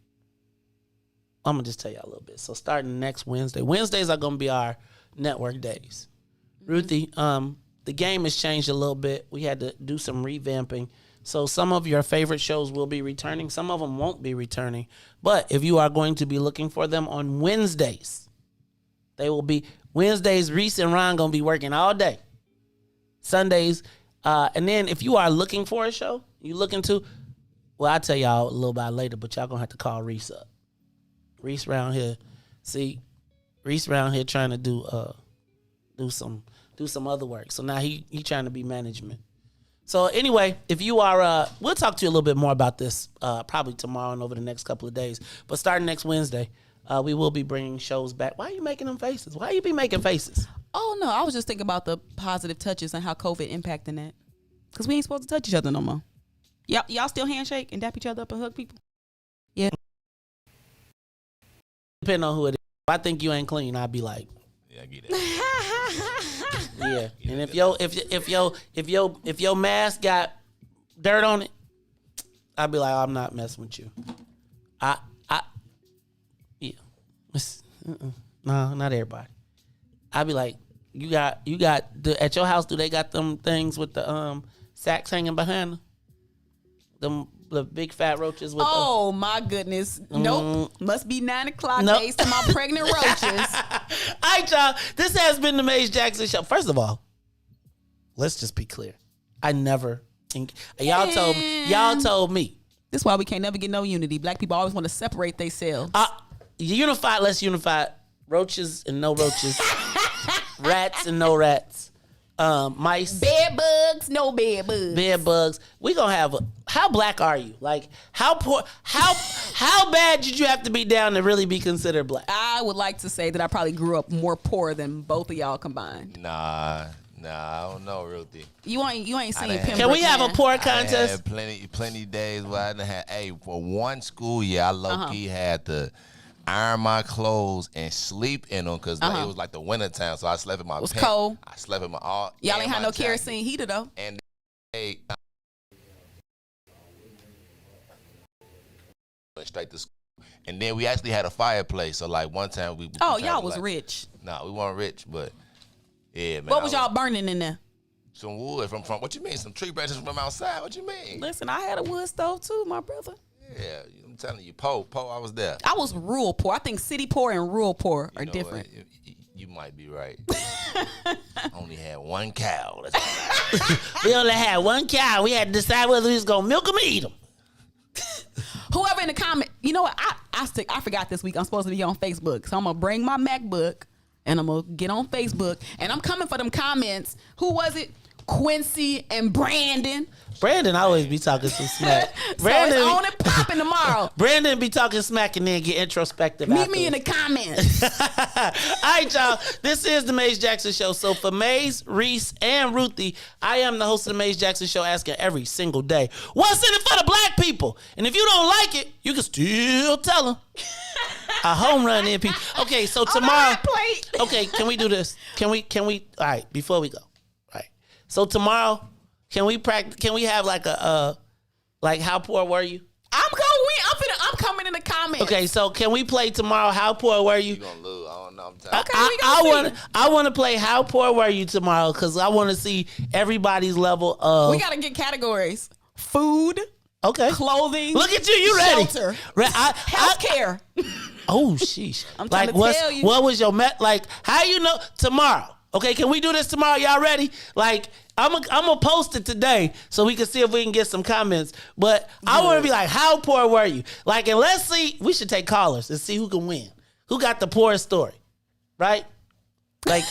I'm going to just tell y'all a little bit. So starting next Wednesday. Wednesdays are going to be our network days. Mm-hmm. Ruthie, the game has changed a little bit. We had to do some revamping. So some of your favorite shows will be returning. Some of them won't be returning. But if you are going to be looking for them on Wednesdays, they will be Wednesdays. Riis and Ron going to be working all day. Sundays. And then if you are looking for a show, you looking to, well, I'll tell y'all a little about later, but y'all going to have to call Riis up. Riis around here. See, Riis around here trying to do some other work. So now he trying to be management. So anyway, if you are, we'll talk to you a little bit more about this probably tomorrow and over the next couple of days. But starting next Wednesday, we will be bringing shows back. Why are you making them faces? Why you be making faces? Oh, no. I was just thinking about the positive touches and how COVID impacting that. Because we ain't supposed to touch each other no more. Y'all still handshake and dap each other up and hug people? Yeah. Depending on who it is. If I think you ain't clean, I'd be like, yeah, I get it. Yeah. And if your mask got dirt on it, I'd be like, I'm not messing with you. Yeah. No, not everybody. I'd be like, you got at your house, do they got them things with the sacks hanging behind them? The big fat roaches with my goodness. Nope. Must be 9 o'clock Nope. based on my pregnant roaches. All right, y'all. This has been the Maze Jackson Show. First of all, let's just be clear. I never think y'all told me. This is why we can't never get no unity. Black people always want to separate themselves. Unified, let's unify. Roaches and no roaches. Rats and no rats. Mice. Bed bugs, no bed bugs. Bed bugs. We gonna have how black are you? Like how poor? How bad did you have to be down to really be considered black? I would like to say that I probably grew up more poor than both of y'all combined. Nah, I don't know, Ruthie. You ain't seen Pembroke. Can we have a poor contest? I had plenty days where I done had. Hey, for one school year, I low-key had to iron my clothes and sleep in them because it was like the winter time, so I slept in my pants. It was cold. I slept in my y'all ain't had no kerosene heater though. And straight to school. And then we actually had a fireplace. So like one time we y'all was rich. No, we weren't rich, but yeah, man. What was y'all burning in there? Some wood from what you mean? Some tree branches from outside? What you mean? Listen, I had a wood stove too, my brother. Yeah, I'm telling you, I was there. I was rural poor. I think city poor and rural poor are different. You might be right. Only had one cow. We only had one cow. We had to decide whether we was gonna milk them or eat them. Whoever in the comment, you know what? I forgot this week. I'm supposed to be on Facebook, so I'm gonna bring my MacBook and I'm gonna get on Facebook and I'm coming for them comments. Who was it? Quincy and Brandon. Brandon always be talking some smack. Brandon, so it's on and popping tomorrow. Brandon be talking smack and then get introspective. Meet me in the comments. All right, y'all. This is the Maze Jackson Show. So for Maze, Riis, and Ruthie, I am the host of the Maze Jackson Show, asking every single day, what's in it for the black people? And if you don't like it, you can still tell them. A home run MP. Okay, so tomorrow. Okay, can we do this? Can we? All right, before we go. So tomorrow, can we practice? Can we have like a like how poor were you? I'm going. I'm coming in the comments. Okay, so can we play tomorrow? How poor were you? You gonna lose? I don't know. Okay, I want to play how poor were you tomorrow because I want to see everybody's level of. We gotta get categories: food, okay, clothing. Look at you ready? Shelter, healthcare. Oh sheesh! I'm trying to tell you. What was your like? How you know tomorrow? Okay, can we do this tomorrow? Y'all ready? Like, I'm gonna post it today so we can see if we can get some comments. But I want to be like, how poor were you? Like, and let's see. We should take callers and see who can win. Who got the poorest story? Right? Like,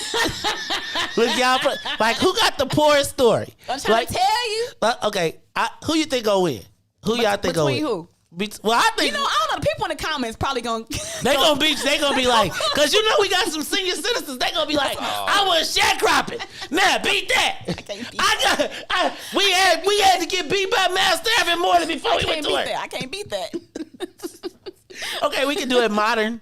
look, y'all. Like, who got the poorest story? I'm trying to tell you. Okay, who you think gonna win? Who y'all think gonna win? Between who? Well, I think I don't know. The people in the comments probably gonna they gonna be like, cause you know we got some senior citizens. They gonna be like, I was sharecropping. Nah, beat that. I can't beat we had to get beat by Master every morning before we went to work. I can't beat that. Okay, we can do it modern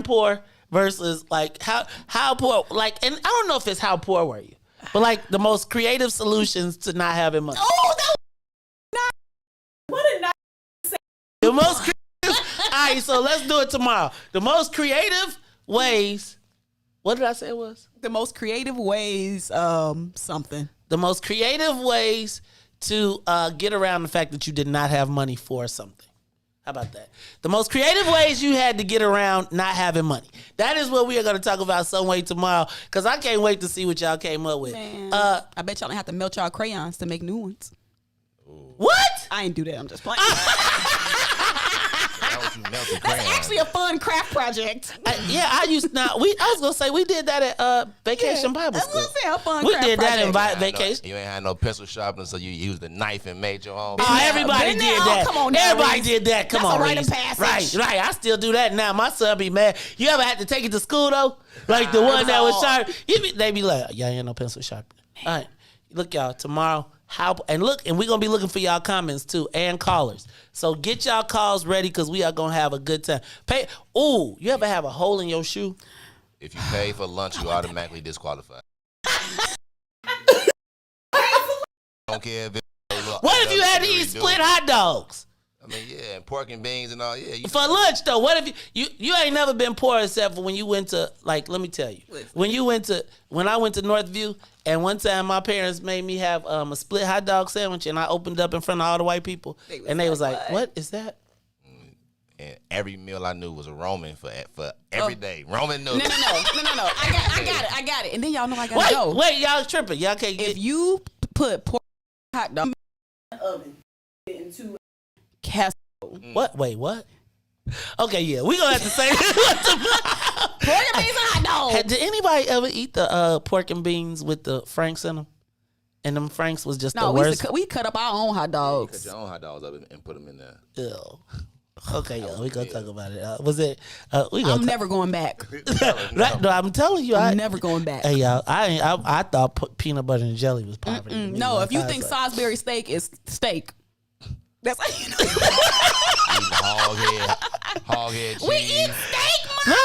poor versus like how poor. Like, and I don't know if it's how poor were you, but like the most creative solutions to not having money. Oh, that was not. What a nice. The most creative. All right, so let's do it tomorrow. The most creative ways. What did I say it was? The most creative ways. Something. The most creative ways to get around the fact that you did not have money for something. How about that? The most creative ways you had to get around not having money. That is what we are going to talk about some way tomorrow, because I can't wait to see what y'all came up with. Man, I bet y'all don't have to melt y'all crayons to make new ones. What? I ain't do that. I'm just playing. That's That's actually a fun craft project. I was gonna say we did that at Vacation Bible School. A fun We craft did that in project. Vacation. You ain't had no pencil sharpener, so you used a knife and made your own. Oh, everybody Been did there. that. Oh, come on now, Everybody Riis. did that. Come That's on, a rite of Riis. passage. Right. I still do that now. My son be mad. You ever had to take it to school though? Like the one that was sharp. They be like, y'all ain't no pencil sharpener. All right, look, y'all. Tomorrow. And we're gonna be looking for y'all comments too and callers. So get y'all calls ready, because we are gonna have a good time. You ever have a hole in your shoe? If you pay for lunch, you automatically disqualified. Don't care if What if you had to eat split hot dogs? I mean, yeah, and pork and beans and all, yeah. For lunch though, what if you ain't never been poor except for when you went to, like, let me tell you, when I went to Northview, and one time my parents made me have a split hot dog sandwich, and I opened up in front of all the white people, and they was like, "What is that?" And every meal I knew was a Roman for every day. Roman noodles. No. I got it. And then y'all know I gotta go. Wait, y'all tripping. Y'all can't get. If you put pork hot dog in the oven into casserole. What? Wait, what? Okay, yeah, we gonna have to say pork and beans and hot dog. Did anybody ever eat the pork and beans with the Franks in them? And them Franks was just the worst. We cut up our own hot dogs. You cut your own hot dogs up and put them in there. Ew. Okay, yeah, we gonna talk about it. Was it? I'm never going back. No, I'm telling you, I'm never going back. Hey, y'all, I thought peanut butter and jelly was poverty. No, if you think Salisbury steak is steak, that's how you know. Hog head cheese. We eat steak, No,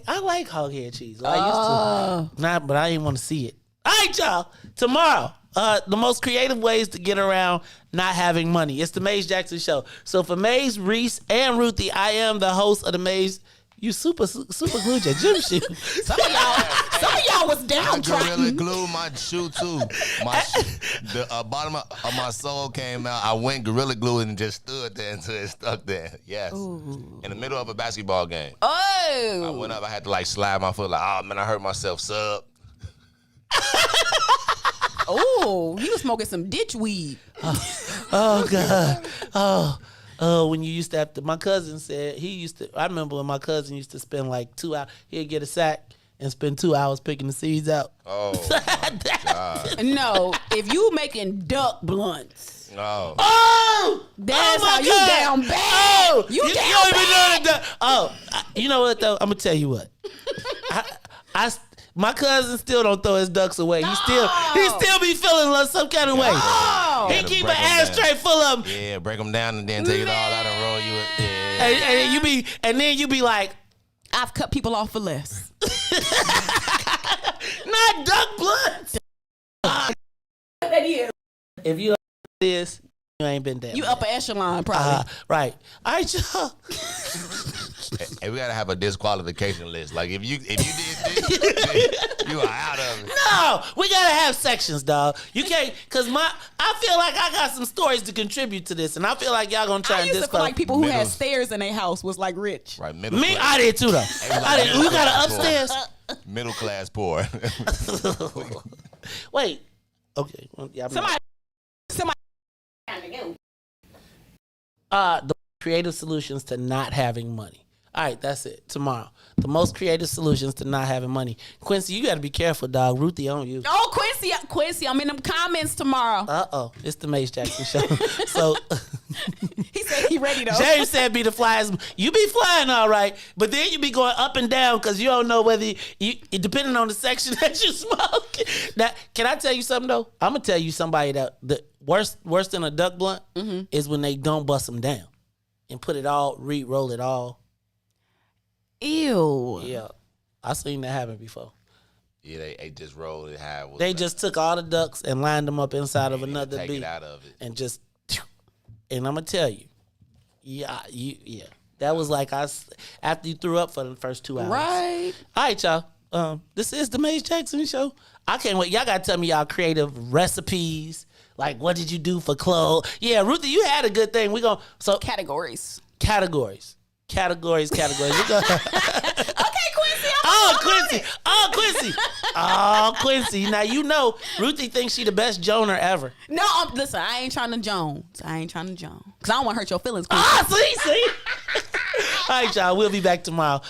I like hog head cheese. I used to. Not, but I didn't want to see it. All right, y'all. Tomorrow, the most creative ways to get around not having money. It's the Maze Jackson Show. So for Maze, Riis, and Ruthie, I am the host of the Maze. You super glued your gym shoe. Some of y'all was downtrodden. I Gorilla Glue my shoe too. The bottom of my sole came out. I went Gorilla Glue and just stood there until it stuck there. Yes. Ooh. In the middle of a basketball game. Oh. I went up. I had to slide my foot. Oh man, I hurt myself. Sub. Oh, he was smoking some ditch weed. Oh God. Oh, when you used to have to, my cousin said I remember when my cousin used to spend 2 hours, he'd get a sack and spend 2 hours picking the seeds out. Oh, my God. No, if you making duck blunts. Oh. That's how you down bad. Oh, you down don't bad. Even know that. You know what though? I'm gonna tell you what. My cousin still don't throw his ducks away. No. He still be feeling some kind of way. No. He keep an ashtray full of them. Yeah, break them down and then take it all out and roll you. And then you be like, I've cut people off for less. Not duck blunts. That is. If you don't do this, you ain't been there. You upper echelon, probably. Right. All right, y'all. Hey, we gotta have a disqualification list. If you did this, you are out of it. No, we gotta have sections, dog. You can't, cause I feel like I got some stories to contribute to this, and I feel like y'all gonna try and disqualify. I used to feel like people who had stairs in their house was rich. Right, I did too, though. We got an upstairs. Middle class poor. Wait. Okay. Well, yeah, somebody. The creative solutions to not having money. All right, that's it. Tomorrow, the most creative solutions to not having money. Quincy, you got to be careful, dog. Ruthie on you. Oh, Quincy, I'm in them comments tomorrow. It's the Maze Jackson Show. So he said he ready though. James said be the flyers. You be flying all right, but then you be going up and down because you don't know whether depending on the section that you smoke. Now, can I tell you something though? I'm gonna tell you somebody that the worse than a duck blunt is when they don't bust them down and put it all, re-roll it all. Ew. Yeah, I seen that happen before. Yeah, they just rolled it high. They just took all the ducks and lined them up inside of another take beat it out of it. and just. And I'm gonna tell you, that was after you threw up for the first 2 hours. Right. All right, y'all. This is the Maze Jackson Show. I can't wait. Y'all gotta tell me y'all creative recipes. Like, what did you do for clothes? Yeah, Ruthie, you had a good thing. We gonna categories. We gonna Okay, Quincy. Quincy. Now you know Ruthie thinks she the best Joner ever. No, listen, I ain't trying to Jones. Cause I don't want to hurt your feelings, Quincy. See. All right, y'all. We'll be back tomorrow.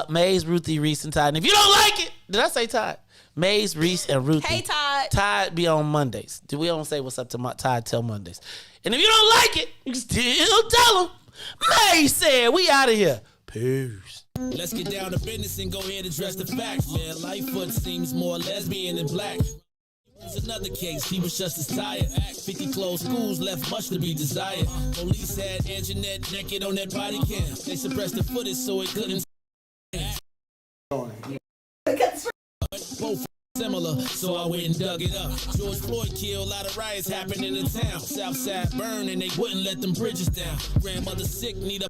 Maze, Ruthie, Riis, and Todd. And if you don't like it, did I say Todd? Maze, Riis, and Ruthie. Hey, Todd. Todd be on Mondays. We don't say what's up to Todd till Mondays. And if you don't like it, you can still tell him. Maze said, we out of here. Peace. Let's get down to business and go ahead and address the facts, man. Lightfoot seems more lesbian than black. It's another case, he was just as tired. 50 closed schools left much to be desired. Police had Anjanette naked on that body cam. They suppressed the footage so it couldn't. Both similar, so I went and dug it up. George Floyd killed, a lot of riots happened in the town. Southside burned and they wouldn't let them bridges down. Grandmother sick, need a